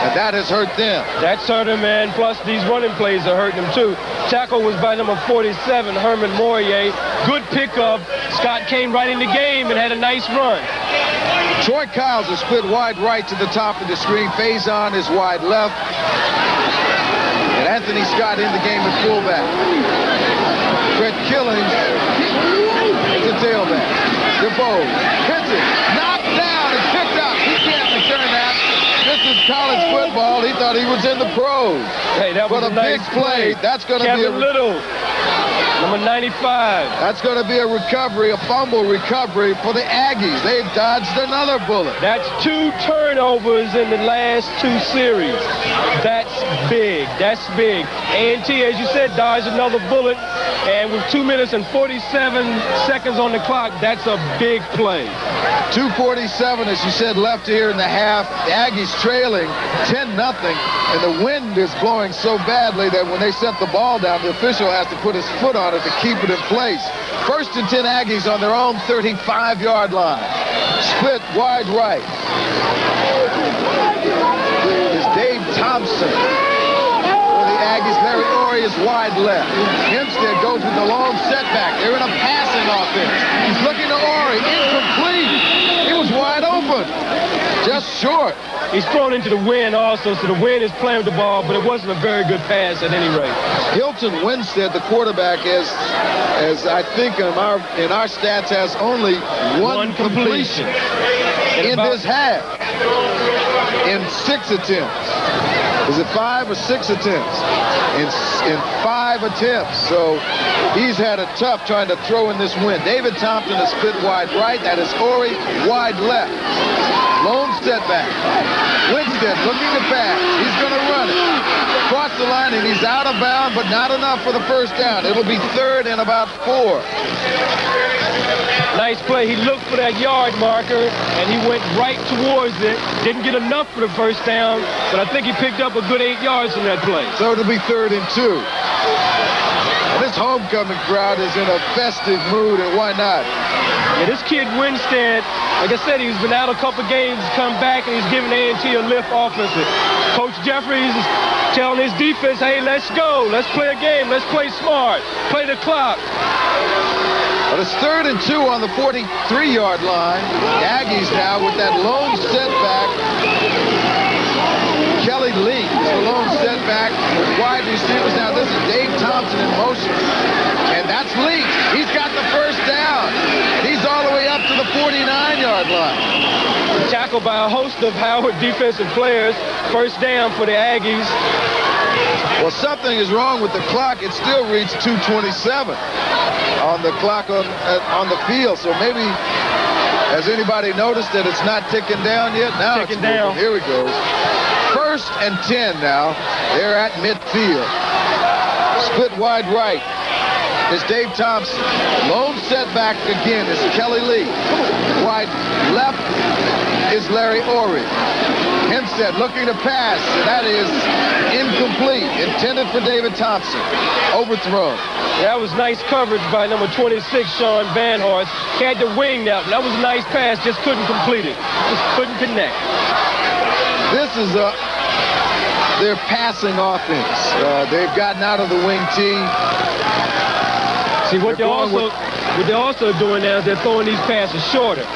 And that has hurt them. That's hurt him, man. Plus, these running plays are hurting him, too. Tackle was by number 47, Herman Moyer. Good pickup. Scott came right in the game and had a nice run. Troy Kyles is split wide right to the top of the screen. Faison is wide left. And Anthony Scott in the game at fullback. Fred Killings is the tailback. DeBose hits it. Knocked down and picked up. He can't return that. This is college football. He thought he was in the pros. Hey, that was a nice big play. That's going to be a Little. Number 95. That's going to be a recovery, a fumble recovery for the Aggies. They've dodged another bullet. That's 2 turnovers in the last 2 series. That's big. That's big. A&T, as you said, dodged another bullet. And with 2 minutes and 47 seconds on the clock, that's a big play. 2:47, as you said, left here in the half. The Aggies trailing 10-0, and the wind is blowing so badly that when they set the ball down, the official has to put his foot on it to keep it in place. 1st and 10 Aggies on their own 35-yard line. Split wide right. Is Dave Thompson. For the Aggies, Larry Ory is wide left. Hempstead goes with the long setback. They're in a passing offense. He's looking to Ory. Incomplete. He was wide open. Just short. He's thrown into the wind also, so the wind is playing with the ball, but it wasn't a very good pass at any rate. Hilton Winstead, the quarterback, as I think in our stats, has only one completion in this half in 6 attempts. Is it 5 or 6 attempts? In 5 attempts. So he's had it tough trying to throw in this wind. David Thompson is split wide right. That is Ori wide left. Lone setback. Winstead looking to pass. He's going to run it. Across the line, and he's out of bounds, but not enough for the first down. It'll be 3rd and about 4. Nice play. He looked for that yard marker, and he went right towards it. Didn't get enough for the first down, but I think he picked up a good 8 yards from that play. So it'll be 3rd and 2. This homecoming crowd is in a festive mood, and why not? Yeah, this kid Winstead, like I said, he's been out a couple games, come back, and he's giving A&T a lift offensively. Coach Jeffries is telling his defense, hey, let's go. Let's play a game. Let's play smart. Play the clock. But it's 3rd and 2 on the 43-yard line. The Aggies now with that lone setback. Kelly Lee is the lone setback with wide receivers. Now this is Dave Thompson in motion. And that's Lee. He's got the first down. And he's all the way up to the 49-yard line. Tackled by a host of Howard defensive players. First down for the Aggies. Well, something is wrong with the clock. It still reads 2:27 on the clock on the field. So maybe, has anybody noticed that it's not ticking down yet? Now Ticking it's moving. down. Here we go. 1st and 10 now. They're at midfield. Split wide right is Dave Thompson. Lone setback again is Kelly Lee. Wide left is Larry Ori. Hempstead looking to pass, and that is incomplete. Intended for David Thompson. Overthrown. That was nice coverage by number 26, Sean Van Horst. Had to wing that. That was a nice pass, just couldn't complete it. Just couldn't connect. This is their passing offense. They've gotten out of the wing tee. See, what they're also doing now is they're throwing these passes shorter.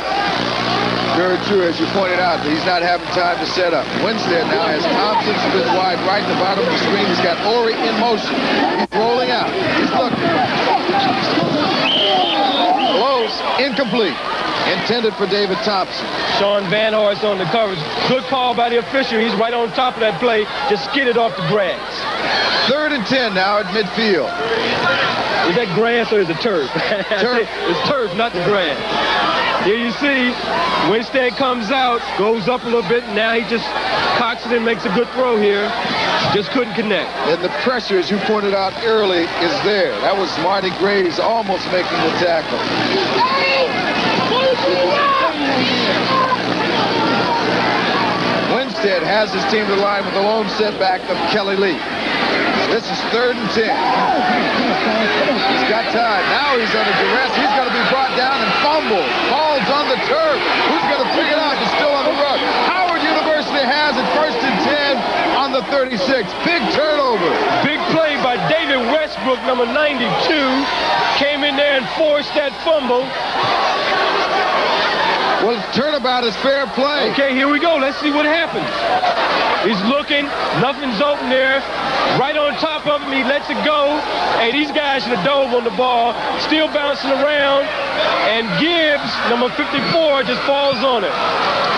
Very true, as you pointed out, but he's not having time to set up. Winstead now has Thompson split wide right at the bottom of the screen. He's got Ori in motion. He's rolling out. He's looking. Close. Incomplete. Intended for David Thompson. Sean Van Horst on the coverage. Good call by the official. He's right on top of that play. Just skid it off the grass. 3rd and 10 now at midfield. Is that grass or is it turf? Turf. It's turf, not the grass. Here you see, Winstead comes out, goes up a little bit, and now he just cocks it and makes a good throw here. Just couldn't connect. And the pressure, as you pointed out early, is there. That was Marty Graves almost making the tackle. Winstead has his team to the line with the lone setback of Kelly Lee. This is 3rd and 10. He's got time. Now he's under duress. He's going to be brought down and fumbled. Falls on the turf. Who's going to pick it up? It's still on the run. Howard University has it 1st and 10 on the 36. Big turnover. Big play by David Westbrook, number 92. Came in there and forced that fumble. Well, turnabout is fair play. Okay, here we go. Let's see what happens. He's looking. Nothing's open there. Right on top of him, he lets it go. Hey, these guys should have dove on the ball. Still bouncing around. And Gibbs, number 54, just falls on it.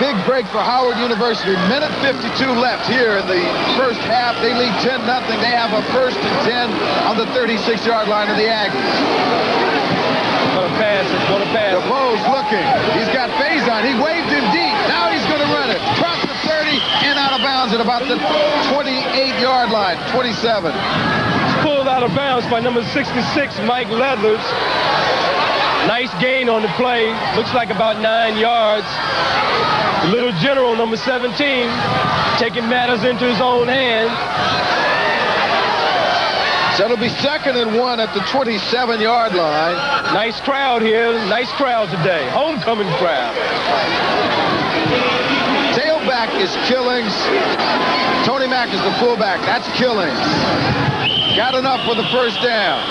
Big break for Howard University. Minute 52 left here in the first half. They lead 10-0. They have a 1st and 10 on the 36-yard line of the Aggies. What a pass. What a pass. DeVoe's looking. He's got Faison. He waved him deep. Now he's going to run it. Across the 30 and out of bounds at about the 28-yard line. 27. It's pulled out of bounds by number 66, Mike Ledlers. Nice gain on the play. Looks like about 9 yards. The little general, number 17, taking matters into his own hands. So it'll be 2nd and 1 at the 27-yard line. Nice crowd here. Nice crowd today. Homecoming crowd. Tailback is Killings. Tony Mack is the fullback. That's Killings. Got enough for the first down.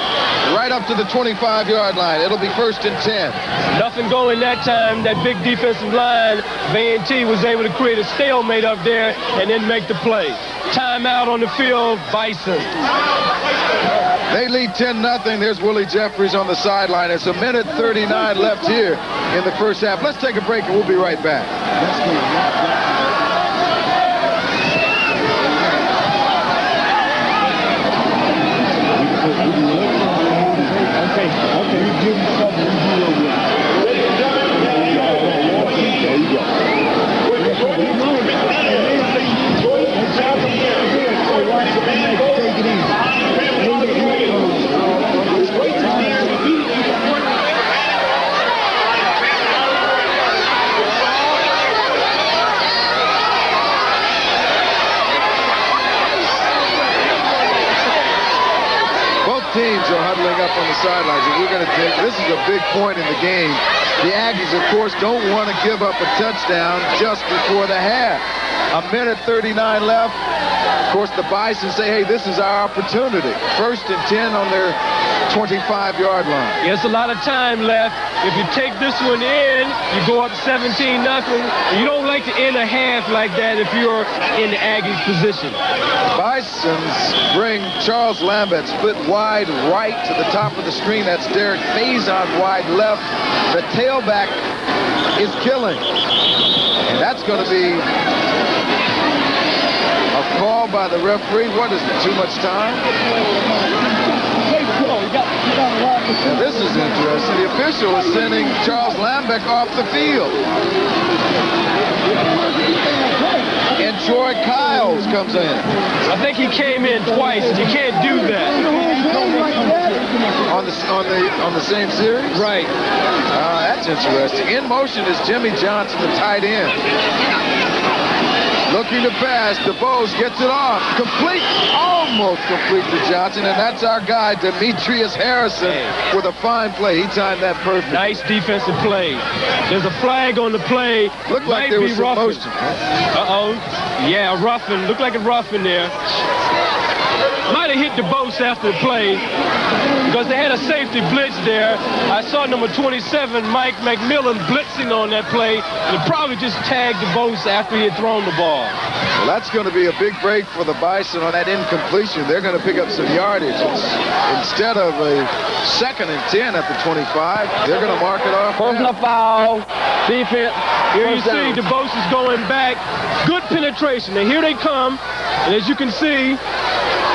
Right up to the 25-yard line. It'll be 1st and 10. Nothing going that time. That big defensive line of A&T was able to create a stalemate up there and then make the play. Timeout on the field, Bison. They lead 10-0. There's Willie Jeffries on the sideline. It's a minute 39 left here in the first half. Let's take a break and we'll be right back. teams are huddling up on the sidelines, and we're going to take, this is a big point in the game. The Aggies, of course, don't want to give up a touchdown just before the half. A minute 39 left. Of course, the Bison say, hey, this is our opportunity. 1st and 10 on their 25-yard line. There's a lot of time left. If you take this one in, you go up 17-0. You don't like to end a half like that if you're in the Aggies position. Bisons bring Charles Lambert split wide right to the top of the screen. That's Derek Faison wide left. The tailback is killing. And that's going to be a call by the referee. What is it, too much time? Now, this is interesting. The official is sending Charles Lambeck off the field. And Troy Kiles comes in. I think he came in twice. You can't do that. On the same series? Right. That's interesting. In motion is Jimmy Johnson, the tight end. Looking to pass. DeBose gets it off. Complete. Almost complete to Johnson. And that's our guy, Demetrius Harrison, with a fine play. He timed that perfect. Nice defensive play. There's a flag on the play. Looked like there was some motion. Uh-oh. Yeah, a roughing. Looked like a roughing there. Might have hit DeBose after the play because they had a safety blitz there. I saw number 27, Mike McMillan, blitzing on that play. And it probably just tagged DeBose after he had thrown the ball. Well, that's going to be a big break for the Bison on that incompletion. They're going to pick up some yardage. Instead of a 2nd and 10 at the 25, they're going to mark it off. Personal foul. Defense. Here you see DeBose is going back. Good penetration. And here they come. And as you can see,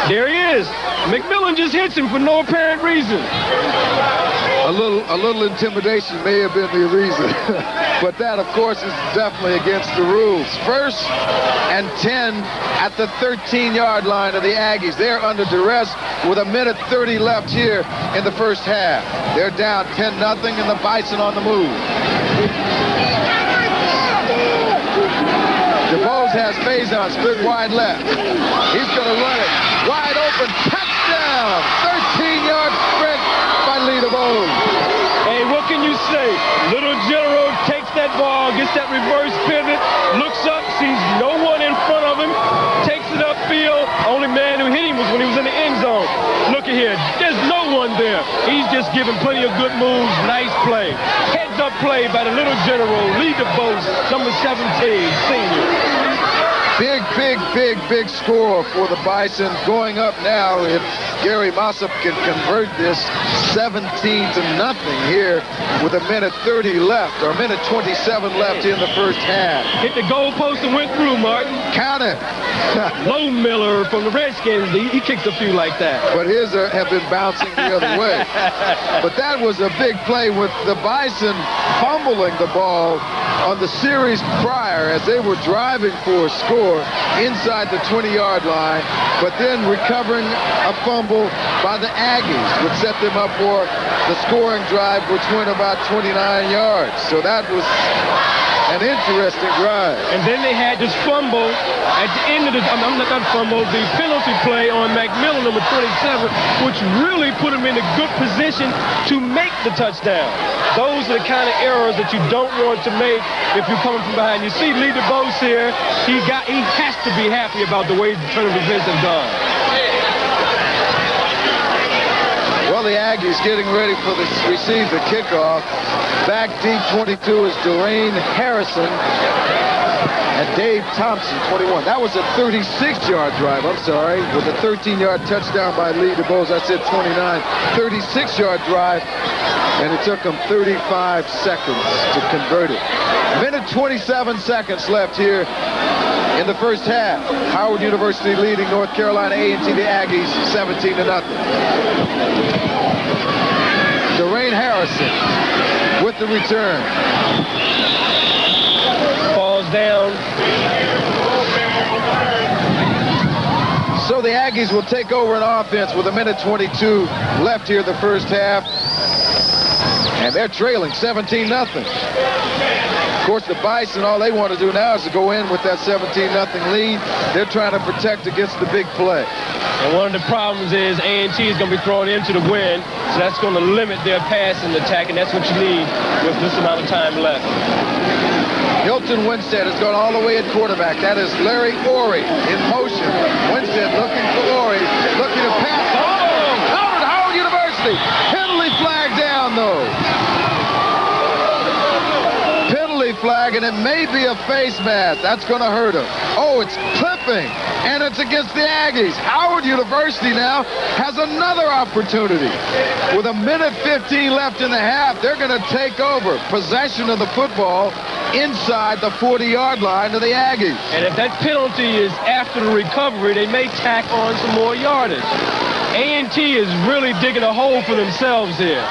there he is. McMillan just hits him for no apparent reason. A little intimidation may have been the reason. But that, of course, is definitely against the rules. 1st and 10 at the 13-yard line of the Aggies. They're under duress with a minute 30 left here in the first half. They're down 10-0 and the Bison on the move. DeBose has Faison split wide left. He's going to run it. Wide open. Touchdown. 13-yard sprint by Lee DeBose. Hey, what can you say? Little General takes that ball, gets that reverse pivot, looks up, sees no one in front of him, takes it upfield. Only man who hit him was when he was in the end zone. Look at here. There's no one there. He's just giving plenty of good moves. Nice play. Heads up play by the Little General, Lee DeBose, number 17, senior. Big score for the Bison. Going up now, if Gary Mossop can convert this 17-0 here with a minute 30 left, or a minute 27 left in the first half. Hit the goalpost and went through, Martin. Count it. Low Miller from the Redskins, he kicked a few like that. But his have been bouncing the other way. But that was a big play with the Bison fumbling the ball on the series prior as they were driving for a score inside the 20-yard line, but then recovering a fumble by the Aggies, which set them up for the scoring drive, which went about 29 yards. So that was an interesting drive. And then they had this fumble at the end of the, the penalty play on McMillan, number 27, which really put him in a good position to make the touchdown. Those are the kind of errors that you don't want to make if you're coming from behind. You see Lee DeBose here, he has to be happy about the way the turn of events have gone. Well, the Aggies getting ready for the receive the kickoff. Back deep 22 is Dwayne Harrison and Dave Thompson, 21. That was a 36-yard drive, I'm sorry, with a 13-yard touchdown by Lee DeBose. I said 29. 36-yard drive, and it took them 35 seconds to convert it. Minute 27 seconds left here in the first half. Howard University leading North Carolina A&T, the Aggies, 17-0. Dwayne Harrison with the return. Falls down. So the Aggies will take over an offense with a minute 22 left here in the first half. And they're trailing 17-0. Of course, the Bison, all they want to do now is to go in with that 17-0 lead. They're trying to protect against the big play. And one of the problems is A&T is going to be thrown into the wind, so that's going to limit their passing attack, and that's what you need with this amount of time left. Hilton Winstead has gone all the way at quarterback. That is Larry Orey in motion. Winstead looking for Orey, looking to pass. Oh! Out at Howard University. Penalty flag down, though. Penalty flag, and it may be a face mask. That's going to hurt him. Oh, it's clipping, and it's against the Aggies. Howard University now has another opportunity. With 1:15 left in the half, they're going to take over possession of the football inside the 40-yard line of the Aggies. And if that penalty is after the recovery, they may tack on some more yardage. A&T is really digging a hole for themselves here.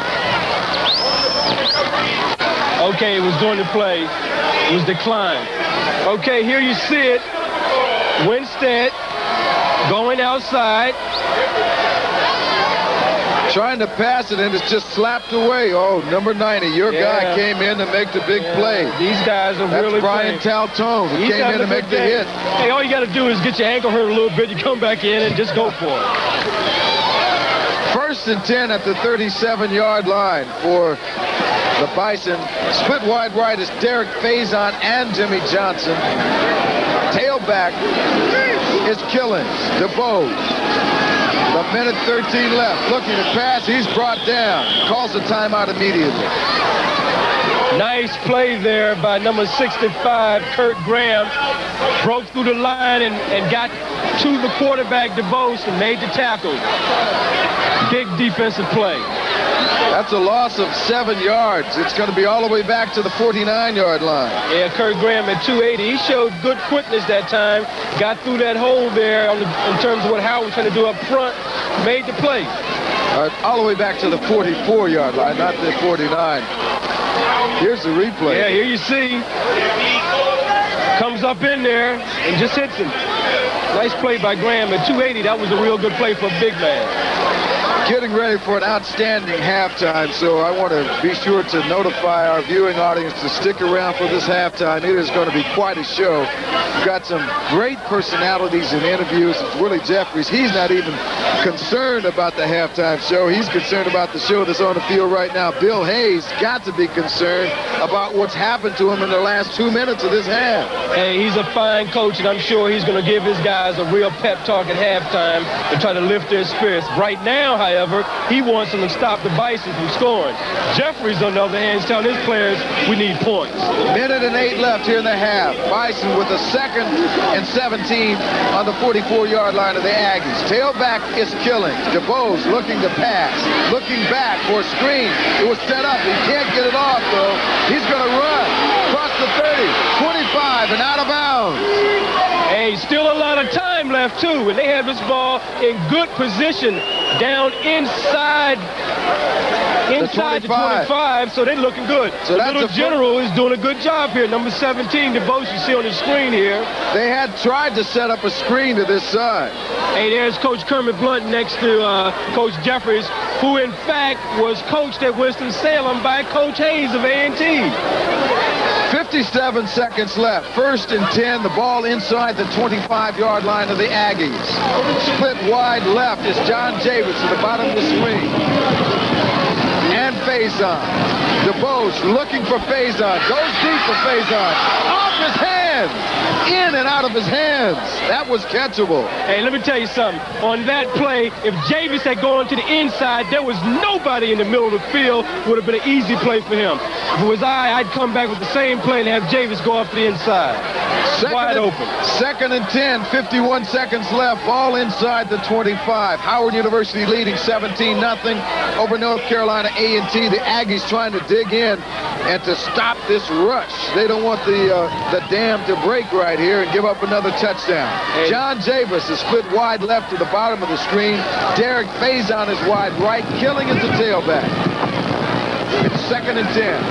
Okay, it was during the play. It was declined. Okay, here you see it. Winstead going outside. Trying to pass it, and it's just slapped away. Oh, number 90, your guy came in to make the big play. These guys are really Brian Taltone, who came in to make the hit. Hey, all you got to do is get your ankle hurt a little bit. You come back in and just go for it. 1st and 10 at the 37-yard line for the Bison. Split wide right is Derek Faison and Jimmy Johnson. Tailback is Killings. DeBose. The 1:13 left. Looking to pass. He's brought down. Calls a timeout immediately. Nice play there by number 65, Kurt Graham. Broke through the line and got to the quarterback, DeBose, and made the tackle. Big defensive play. That's a loss of 7 yards. It's going to be all the way back to the 49-yard line. Yeah, Kurt Graham at 280. He showed good quickness that time. Got through that hole there in terms of what Howard was trying to do up front. Made the play. All the way back to the 44-yard line, not the 49. Here's the replay. Yeah, here you see. Comes up in there and just hits him. Nice play by Graham at 280. That was a real good play for a big man. Getting ready for an outstanding halftime, so I want to be sure to notify our viewing audience to stick around for this halftime. It is going to be quite a show. We've got some great personalities in interviews. It's Willie Jeffries. He's not even concerned about the halftime show. He's concerned about the show that's on the field right now. Bill Hayes got to be concerned about what's happened to him in the last 2 minutes of this half. Hey, he's a fine coach, and I'm sure he's going to give his guys a real pep talk at halftime to try to lift their spirits. Right now, however, he wants them to stop the Bison from scoring. Jeffries, on the other hand, is telling his players, we need points. 1:08 left here in the half. Bison with a 2nd and 17 on the 44-yard line of the Aggies. Tailback is Killings. DeBose looking to pass. Looking back for a screen. It was set up. He can't get it off, though. He's going to run. Across the 30, 25, and out of bounds. Hey, still a lot of time left, too. And they have this ball in good position down inside the 25, so they're looking good. So the little general is doing a good job here. Number 17, DeBose, you see on the screen here. They had tried to set up a screen to this side. Hey, there's Coach Kermit Blunt next to Coach Jeffries, who in fact was coached at Winston-Salem by Coach Hayes of A&T. 57 seconds left. 1st and 10. The ball inside the 25-yard line of the Aggies. Split wide left is John Javis at the bottom of the screen. And Faison. DeBose looking for Faison. Goes deep for Faison. Off his hands. In and out of his hands. That was catchable. Hey, let me tell you something. On that play, if Javis had gone to the inside, there was nobody in the middle of the field. Would have been an easy play for him. If it was I'd come back with the same play and have Javis go off to the inside. Wide open. 2nd and 10, 51 seconds left. Ball inside the 25. Howard University leading 17-0 over North Carolina A&T. The Aggies trying to dig in and to stop this rush. They don't want the dam to break right here and give up another touchdown. Hey. John Javis is split wide left to the bottom of the screen. Derek Faison is wide right. Killing is the tailback. It's 2nd and 10.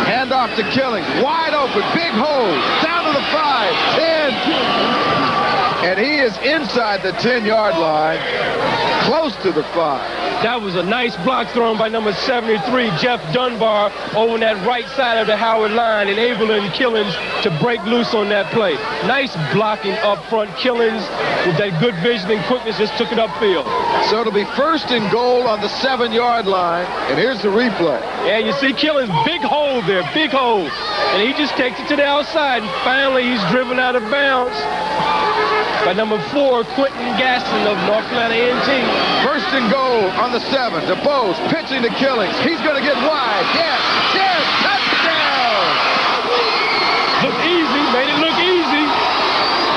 Hand off to Killings. Wide open. Big hole. Down to the 5. 10. And he is inside the 10-yard line, close to the 5. That was a nice block thrown by number 73, Jeff Dunbar, over on that right side of the Howard line, enabling Killings to break loose on that play. Nice blocking up front. Killings, with that good vision and quickness, just took it upfield. So it'll be 1st and goal on the 7-yard line, and here's the replay. Yeah, you see Killings, big hole there, big hole. And he just takes it to the outside, and finally he's driven out of bounds by number 4, Quentin Gaston of North Carolina A&T. 1st and goal on the 7. DeBose pitching to Killings. He's going to get wide. Yes, touchdown! Look easy, made it look easy.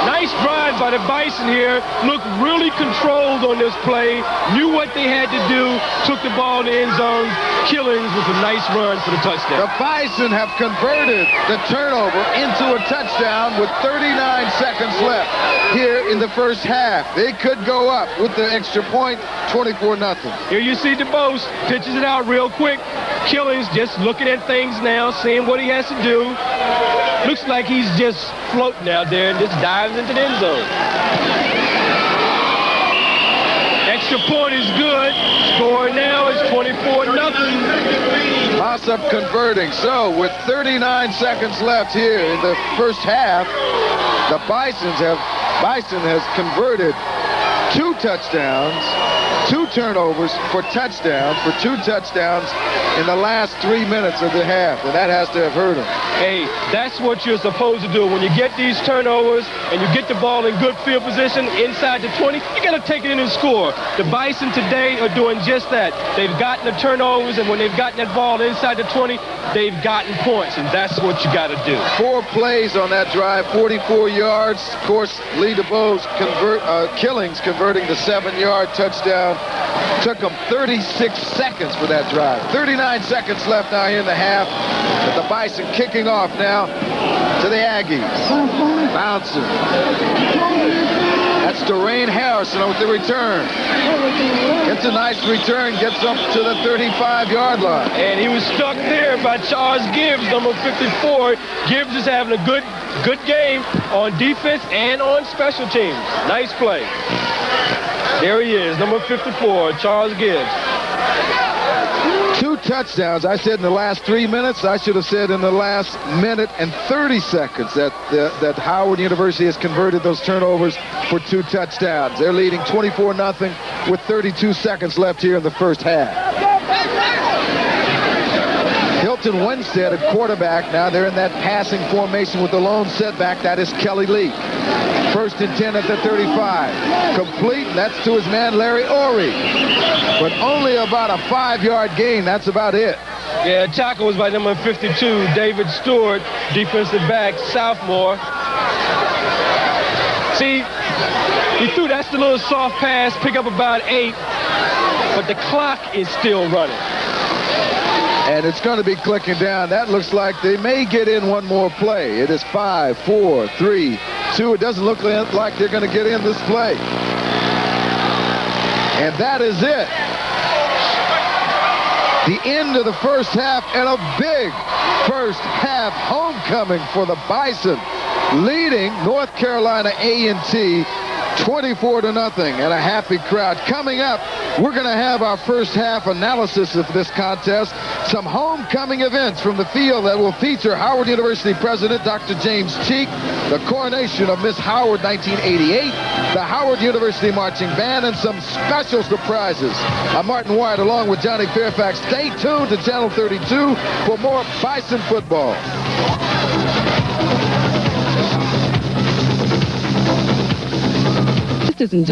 Nice drive by the Bison here. Looked really controlled on this play. Knew what they had to do. Took the ball in the end zone. Killings with a nice run for the touchdown. The Bison have converted the turnover into a touchdown with 39 seconds left here in the first half. They could go up with the extra point, 24-0. Here you see DeBose pitches it out real quick. Killings just looking at things now, seeing what he has to do. Looks like he's just floating out there and just dives into the end zone. Extra point is good. Score now is 24-0. Toss-up converting. So with 39 seconds left here in the first half, the Bison has converted 2 touchdowns, 2 turnovers for touchdowns, for 2 touchdowns in the last 3 minutes of the half, and that has to have hurt him. Hey, that's what you're supposed to do. When you get these turnovers and you get the ball in good field position inside the 20, you got to take it in and score. The Bison today are doing just that. They've gotten the turnovers, and when they've gotten that ball inside the 20, they've gotten points, and that's what you got to do. 4 plays on that drive, 44 yards. Of course, Lee DeBose Killings converting the 7-yard touchdown. Took them 36 seconds for that drive. 39 seconds left now here in the half. But the Bison kicking off now to the Aggies. Bouncing. That's Dorian Harrison with the return. Gets a nice return, gets up to the 35-yard line. And he was stuck there by Charles Gibbs, number 54. Gibbs is having a good game on defense and on special teams. Nice play. There he is, number 54, Charles Gibbs. 2 touchdowns. I said in the last 3 minutes. I should have said in the last minute and 30 seconds that Howard University has converted those turnovers for 2 touchdowns. They're leading 24-0 with 32 seconds left here in the first half. Hilton Winstead at quarterback. Now they're in that passing formation with the lone setback. That is Kelly Lee. 1st and 10 at the 35. Complete, and that's to his man Larry Orey. But only about a 5-yard gain. That's about it. Yeah, tackle was by number 52, David Stewart, defensive back, sophomore. See, he threw that's the little soft pass, pick up about 8, but the clock is still running. And it's going to be clicking down. That looks like they may get in one more play. It is 5, 4, 3, 2. It doesn't look like they're going to get in this play. And that is it. The end of the first half, and a big first half homecoming for the Bison, leading North Carolina A&T 24-0, and a happy crowd. Coming up, we're going to have our first half analysis of this contest. Some homecoming events from the field that will feature Howard University President Dr. James Cheek, the coronation of Miss Howard 1988, the Howard University Marching Band, and some special surprises. I'm Martin Wyatt along with Johnny Fairfax. Stay tuned to Channel 32 for more Bison football. Isn't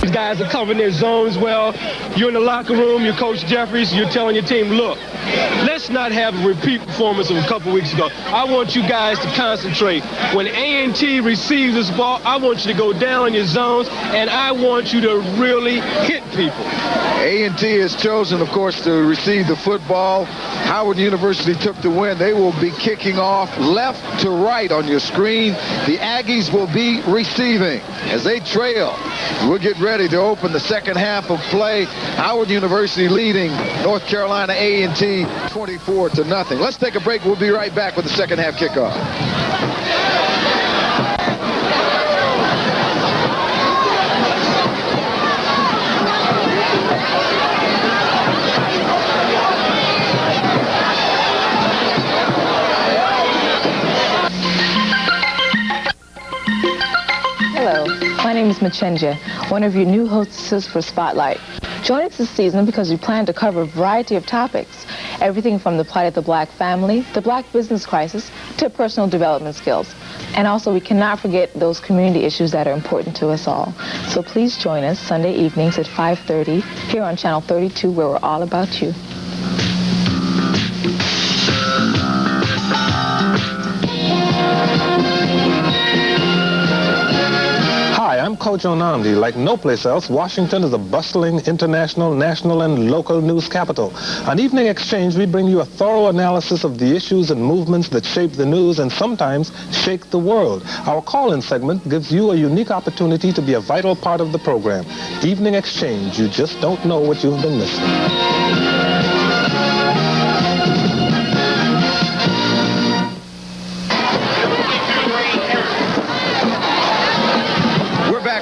These guys are covering their zones well. You're in the locker room, you're Coach Jeffries, you're telling your team, look, let's not have a repeat performance of a couple weeks ago. I want you guys to concentrate. When A&T receives this ball, I want you to go down in your zones, and I want you to really hit people. A&T has chosen, of course, to receive the football Howard University took the win. They will be kicking off left to right on your screen. The Aggies will be receiving as they trail. We'll get ready to open the second half of play. Howard University leading North Carolina A&T 24-0. Let's take a break. We'll be right back with the second half kickoff. Hello, my name is Machenja, one of your new hostesses for Spotlight. Join us this season because we plan to cover a variety of topics, everything from the plight of the black family, the black business crisis, to personal development skills. And also, we cannot forget those community issues that are important to us all. So please join us Sunday evenings at 5:30 here on Channel 32, where we're all about you. Hi, I'm Coach Onamdi. Like no place else, Washington is a bustling international, national, and local news capital. On Evening Exchange, we bring you a thorough analysis of the issues and movements that shape the news and sometimes shake the world. Our call-in segment gives you a unique opportunity to be a vital part of the program. Evening Exchange, you just don't know what you've been missing.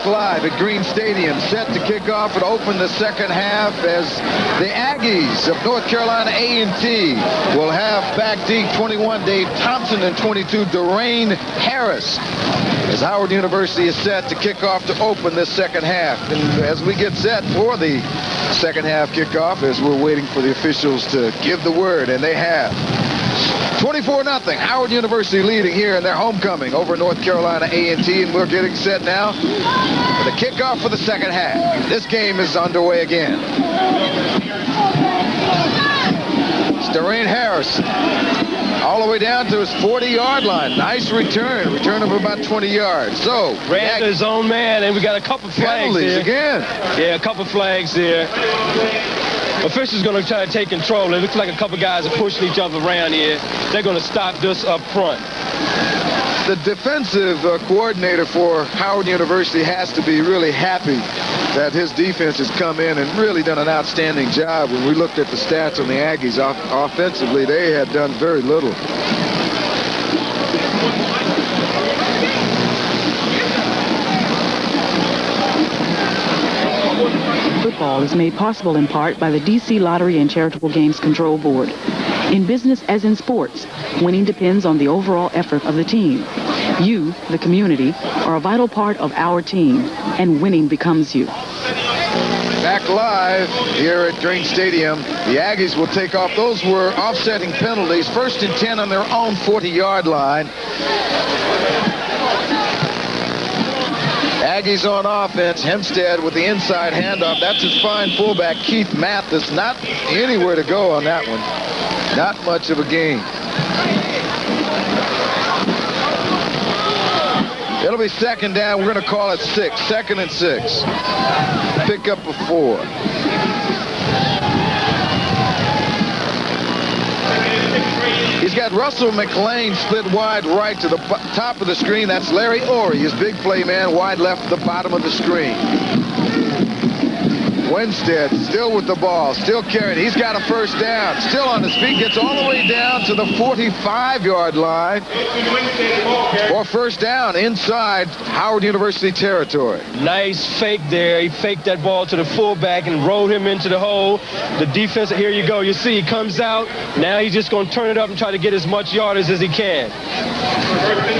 Live at Green Stadium, set to kick off and open the second half as the Aggies of North Carolina A&T will have back deep 21 Dave Thompson and 22 Dorian Harris as Howard University is set to kick off to open this second half. And as we get set for the second half kickoff, as we're waiting for the officials to give the word, and they have. 24-0, Howard University leading here in their homecoming over North Carolina A&T, and we're getting set now for the kickoff for the second half. This game is underway again. It's Dorian Harris all the way down to his 40-yard line. Nice return of about 20 yards. So, ran to his own man, and we got a couple flags here. Again. Yeah, a couple flags here. Officials going to try to take control. It looks like a couple guys are pushing each other around here. They're going to stop this up front. The defensive coordinator for Howard University has to be really happy that his defense has come in and really done an outstanding job. When we looked at the stats on the Aggies offensively, they had done very little. Football is made possible in part by the D.C. Lottery and Charitable Games Control Board. In business as in sports, winning depends on the overall effort of the team. You, the community, are a vital part of our team, and winning becomes you. Back live here at Green Stadium, the Aggies will take off. Those were offsetting penalties. 1st and 10 on their own 40-yard line. Aggies on offense. Hempstead with the inside handoff. That's his fine fullback, Keith Mathis. Not anywhere to go on that one. Not much of a gain. It'll be second down. We're going to call it 6. 2nd and 6. Pick up a 4. He's got Russell McLean split wide right to the top of the screen. That's Larry Orey, his big play man, wide left to the bottom of the screen. Winstead still with the ball, still carrying. He's got a first down, still on his feet, gets all the way down to the 45-yard line for first down inside Howard University territory. Nice fake there. He faked that ball to the fullback and rolled him into the hole. The defense, here you go. You see he comes out. Now he's just going to turn it up and try to get as much yardage as he can.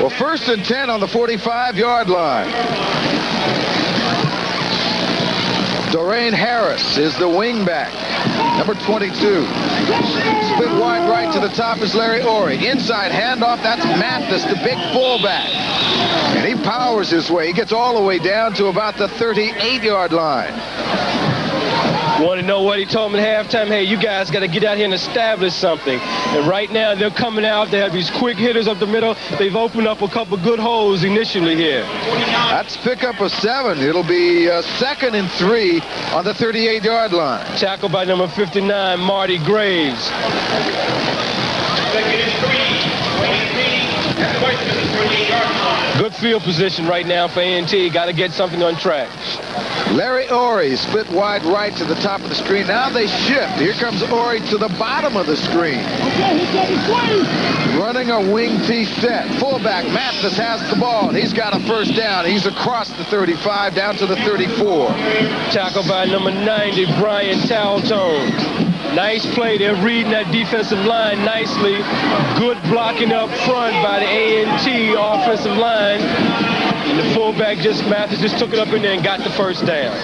Well, 1st and 10 on the 45-yard line. Dorian Harris is the wingback, number 22. Split wide right to the top is Larry Orey. Inside handoff, that's Mathis, the big fullback. And he powers his way. He gets all the way down to about the 38-yard line. Want to know what he told me at halftime? Hey, you guys got to get out here and establish something. And right now, they're coming out. They have these quick hitters up the middle. They've opened up a couple good holes initially here. That's pickup of 7. It'll be 2nd and 3 on the 38-yard line. Tackled by number 59, Marty Graves. Good field position right now for A&T. Got to get something on track. Larry Ory split wide right to the top of the screen. Now they shift. Here comes Ory to the bottom of the screen. Running a wing T set. Fullback Mathis has the ball. He's got a first down. He's across the 35 down to the 34. Tackled by number 90, Brian Taltone. Nice play. They're reading that defensive line nicely. Good blocking up front by the A&T offensive line. And the fullback Mathis just took it up in there and got the first down.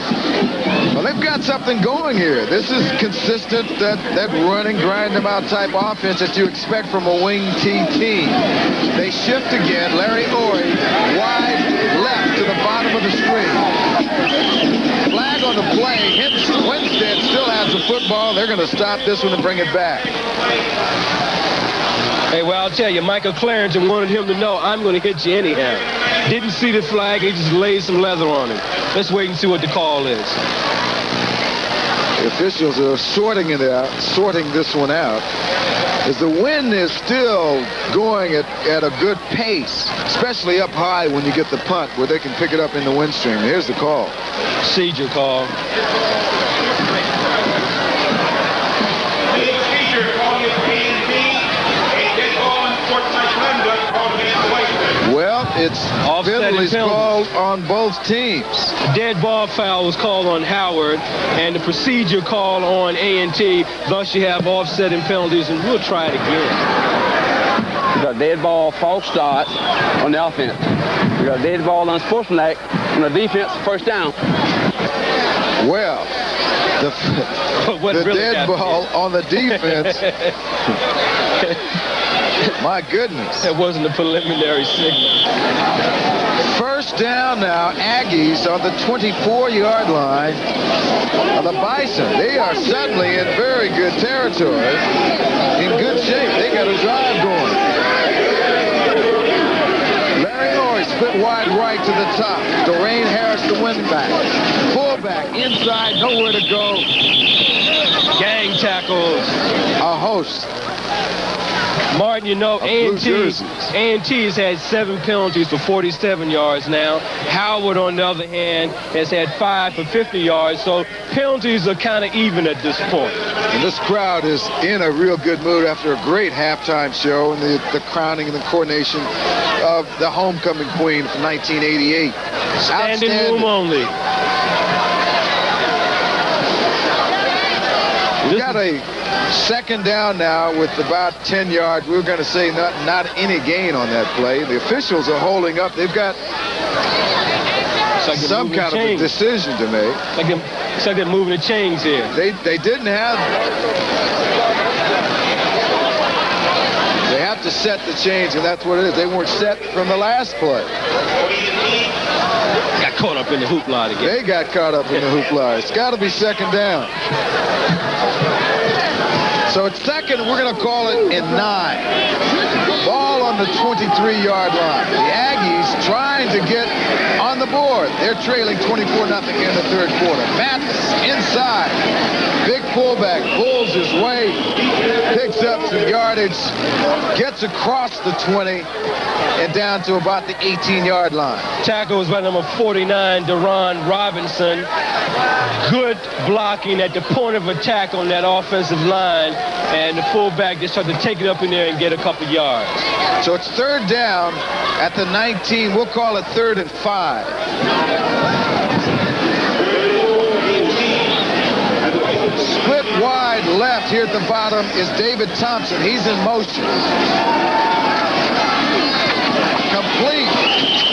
Well, they've got something going here. This is consistent, that running, grind them out type offense that you expect from a wing T team. They shift again. Larry Ory wide left to the bottom of the screen. Flag on the play. Winstead still has the football. They're going to stop this one and bring it back. Hey, well, I'll tell you, Michael Clarendon wanted him to know, I'm going to hit you anyhow. Didn't see the flag. He just laid some leather on him. Let's wait and see what the call is. The officials are sorting this one out, as the wind is still going at a good pace, especially up high when you get the punt where they can pick it up in the wind stream. Here's the call. Procedure call. Well, it's penalties called on both teams. A dead ball foul was called on Howard, and the procedure call on A&T. Thus, you have offsetting penalties, and we'll try it again. We got dead ball, false start on the offense. We got dead ball unsportsmanlike on the defense, first down. Well, the really dead ball on the defense. My goodness. That wasn't a preliminary signal. First down now, Aggies on the 24-yard line of the Bison. They are suddenly in very good territory, in good shape. They got a drive going. Larry Ory split wide right to the top. Dwayne Harris the wingback. Fullback inside, nowhere to go. Gang tackles. A host. Martin, you know, A&T has had 7 penalties for 47 yards now. Howard, on the other hand, has had 5 for 50 yards. So penalties are kind of even at this point. And this crowd is in a real good mood after a great halftime show and the crowning and the coronation of the homecoming queen from 1988. Standing room only. We got a second down now with about 10 yards. We were going to say not any gain on that play. The officials are holding up. They've got some kind of a decision to make. It's like they're moving the chains here. They didn't have... They have to set the chains, and that's what it is. They weren't set from the last play. Got caught up in the hoopla again. They got caught up in the hoopla. It's got to be second down. So it's second, we're going to call it in 9. Ball on the 23-yard line. The Aggies trying to get on the board. They're trailing 24-0 in the third quarter. Mathis inside. Big pullback, pulls his way, picks up some yardage, gets across the 20, and down to about the 18-yard line. Tackle was by number 49, Deron Robinson. Good blocking at the point of attack on that offensive line, and the fullback just tried to take it up in there and get a couple yards. So it's third down at the 19. We'll call it 3rd and 5. Split wide left here at the bottom is David Thompson. He's in motion. Complete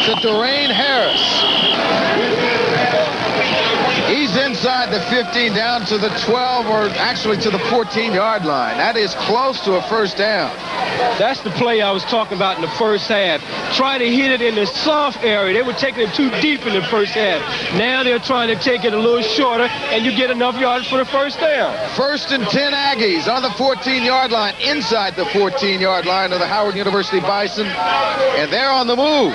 to Dwayne Harris. He's inside the 15 down to the 12, or actually to the 14-yard line. That is close to a first down. That's the play I was talking about in the first half. Try to hit it in the soft area. They were taking it too deep in the first half. Now they're trying to take it a little shorter, and you get enough yards for the first down. 1st and 10 Aggies on the 14-yard line, inside the 14-yard line of the Howard University Bison, and they're on the move.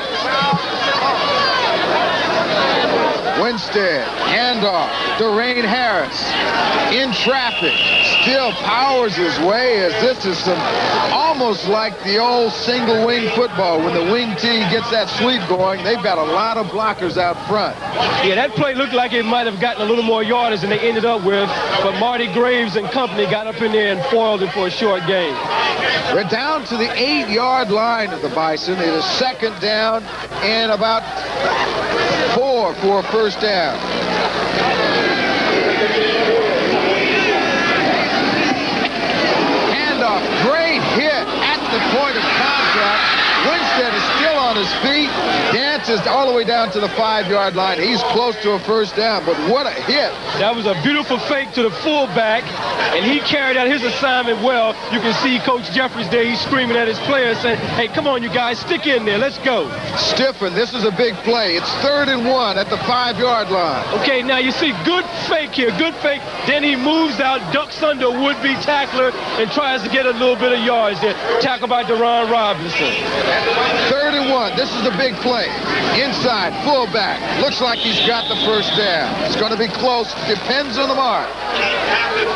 Winstead, handoff, Darain Harris in traffic, still powers his way as this is almost like the old single wing football. When the wing T gets that sweep going, they've got a lot of blockers out front. Yeah, that play looked like it might have gotten a little more yardage than they ended up with, but Marty Graves and company got up in there and foiled it for a short gain. We're down to the 8-yard line of the Bison. It is 2nd down and about 4 for a first down. Handoff, great hit at the point of contact. Winstead is still on his feet, dances all the way down to the 5-yard line. He's close to a first down, but what a hit. That was a beautiful fake to the fullback, and he carried out his assignment well. You can see Coach Jeffries there. He's screaming at his players saying, hey, come on, you guys, stick in there. Let's go. Stiffen, this is a big play. It's 3rd and 1 at the 5-yard line. Okay, now you see good fake here, good fake. Then he moves out, ducks under a would-be tackler, and tries to get a little bit of yards there. Tackled by Deron Robinson. 3rd and 1. This is a big play. Inside, fullback. Looks like he's got the first down. It's going to be close. Depends on the mark.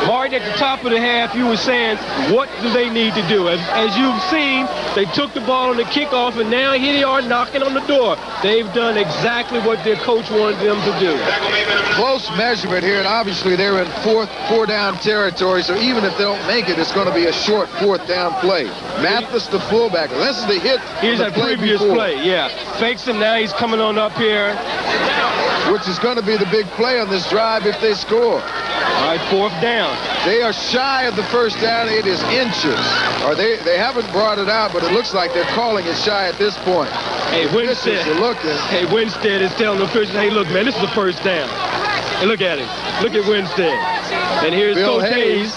Martin, at the top of the half, you were saying, what do they need to do? As you've seen, they took the ball on the kickoff, and now here they are knocking on the door. They've done exactly what their coach wanted them to do. Close measurement here, and obviously they're in 4-down territory, so even if they don't make it, it's going to be a short 4th down play. Mathis, the fullback. This is the hit. Here's that previous play, yeah. Fakes him, now he's coming on up here. Which is going to be the big play on this drive if they score. All right, 4th down. They are shy of the first down. It is inches. Or they haven't brought it out, but it looks like they're calling it shy at this point. Hey, Winstead. Hey, Winstead is telling the officials, hey, look, man, this is a first down. Hey, look at him. Look at Winstead. And here's Bill Coach Hayes.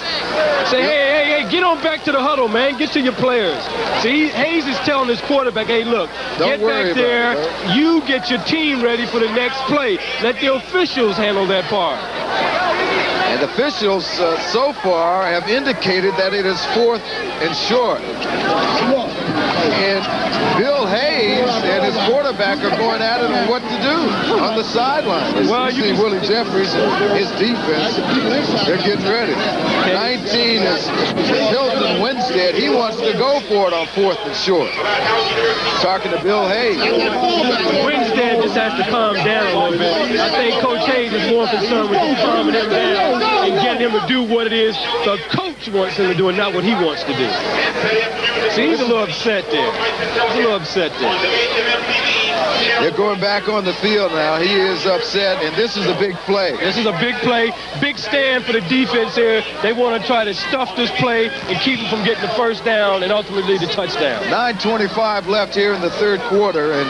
Say, hey, get on back to the huddle, man. Get to your players. See, Hayes is telling his quarterback, hey, look, get back there. You get your team ready for the next play. Let the officials handle that part. And officials so far have indicated that it is 4th and short. And Bill Hayes and his quarterback are going at it on what to do on the sideline. Well, you see Willie Jeffries and his defense, they're getting ready. 19 is Hilton Winstead. He wants to go for it on 4th and short. Talking to Bill Hayes. Winstead just has to calm down a little bit. I think Coach Hayes is more concerned with just calming him down and getting him to do what it is the coach wants him to do and not what he wants to do. See, he's a little upset there. He's a little upset there. They're going back on the field now. He is upset, and this is a big play. This is a big play. Big stand for the defense here. They want to try to stuff this play and keep them from getting the first down and ultimately the touchdown. 9:25 left here in the 3rd quarter, and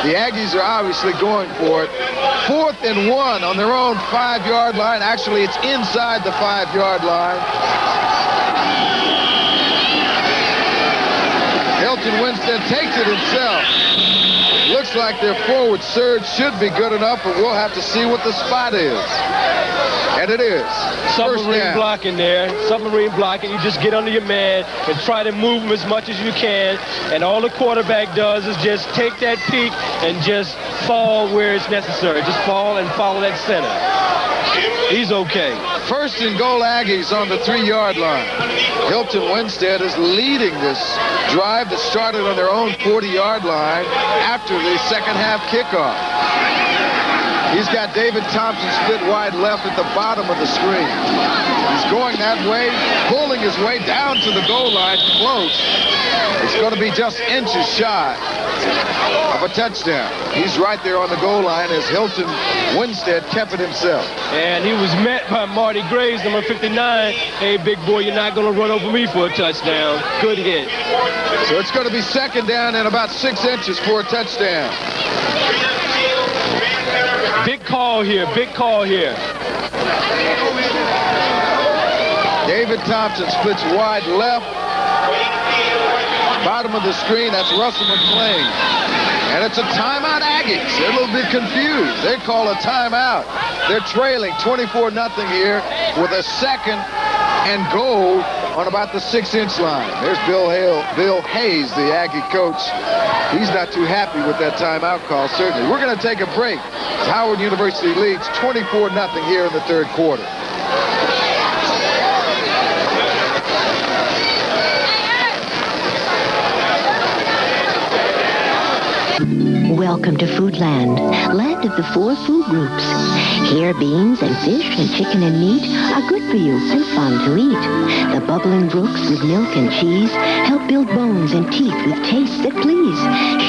the Aggies are obviously going for it. 4th and 1 on their own 5-yard line. Actually, it's inside the 5-yard line. Hilton Winstead takes it himself. Looks like their forward surge should be good enough, but we'll have to see what the spot is. And it is. Submarine blocking there. Submarine blocking. You just get under your man and try to move him as much as you can. And all the quarterback does is just take that peak and just fall where it's necessary. Just fall and follow that center. He's okay. 1st and goal Aggies on the 3-yard line. Hilton Winstead is leading this drive that started on their own 40-yard line after the second half kickoff. He's got David Thompson split wide left at the bottom of the screen. He's going that way, pulling his way down to the goal line close. It's going to be just inches shy of a touchdown. He's right there on the goal line as Hilton Winstead kept it himself. And he was met by Marty Graves, number 59. Hey, big boy, you're not going to run over me for a touchdown. Good hit. So it's going to be 2nd down and about 6 inches for a touchdown. Big call here, big call here. David Thompson splits wide left. Bottom of the screen, that's Russell McClain. And it's a timeout, Aggies. They're a little bit confused. They call a timeout. They're trailing 24-0 here with a second and goal on about the 6-inch line. There's Bill Hayes, the Aggie coach. He's not too happy with that timeout call, certainly. We're going to take a break. Howard University leads 24-0 here in the third quarter. Welcome to Foodland, land of the 4 food groups. Here, beans and fish and chicken and meat are good for you and fun to eat. The bubbling brooks with milk and cheese help build bones and teeth with tastes that please.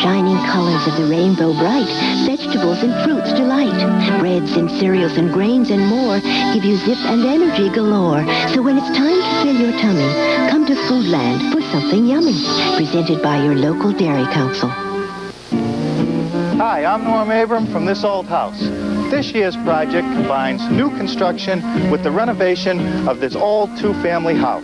Shining colors of the rainbow bright, vegetables and fruits delight. Breads and cereals and grains and more give you zip and energy galore. So when it's time to fill your tummy, come to Foodland for something yummy. Presented by your local Dairy Council. Hi, I'm Norm Abram from This Old House. This year's project combines new construction with the renovation of this old 2-family house.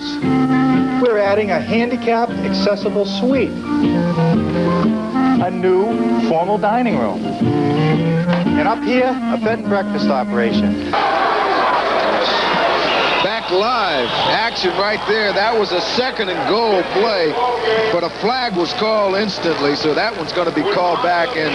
We're adding a handicapped accessible suite, a new formal dining room, and up here, a bed and breakfast operation. Back live, action right there. That was a second and goal play, but a flag was called instantly, so that one's going to be called back, and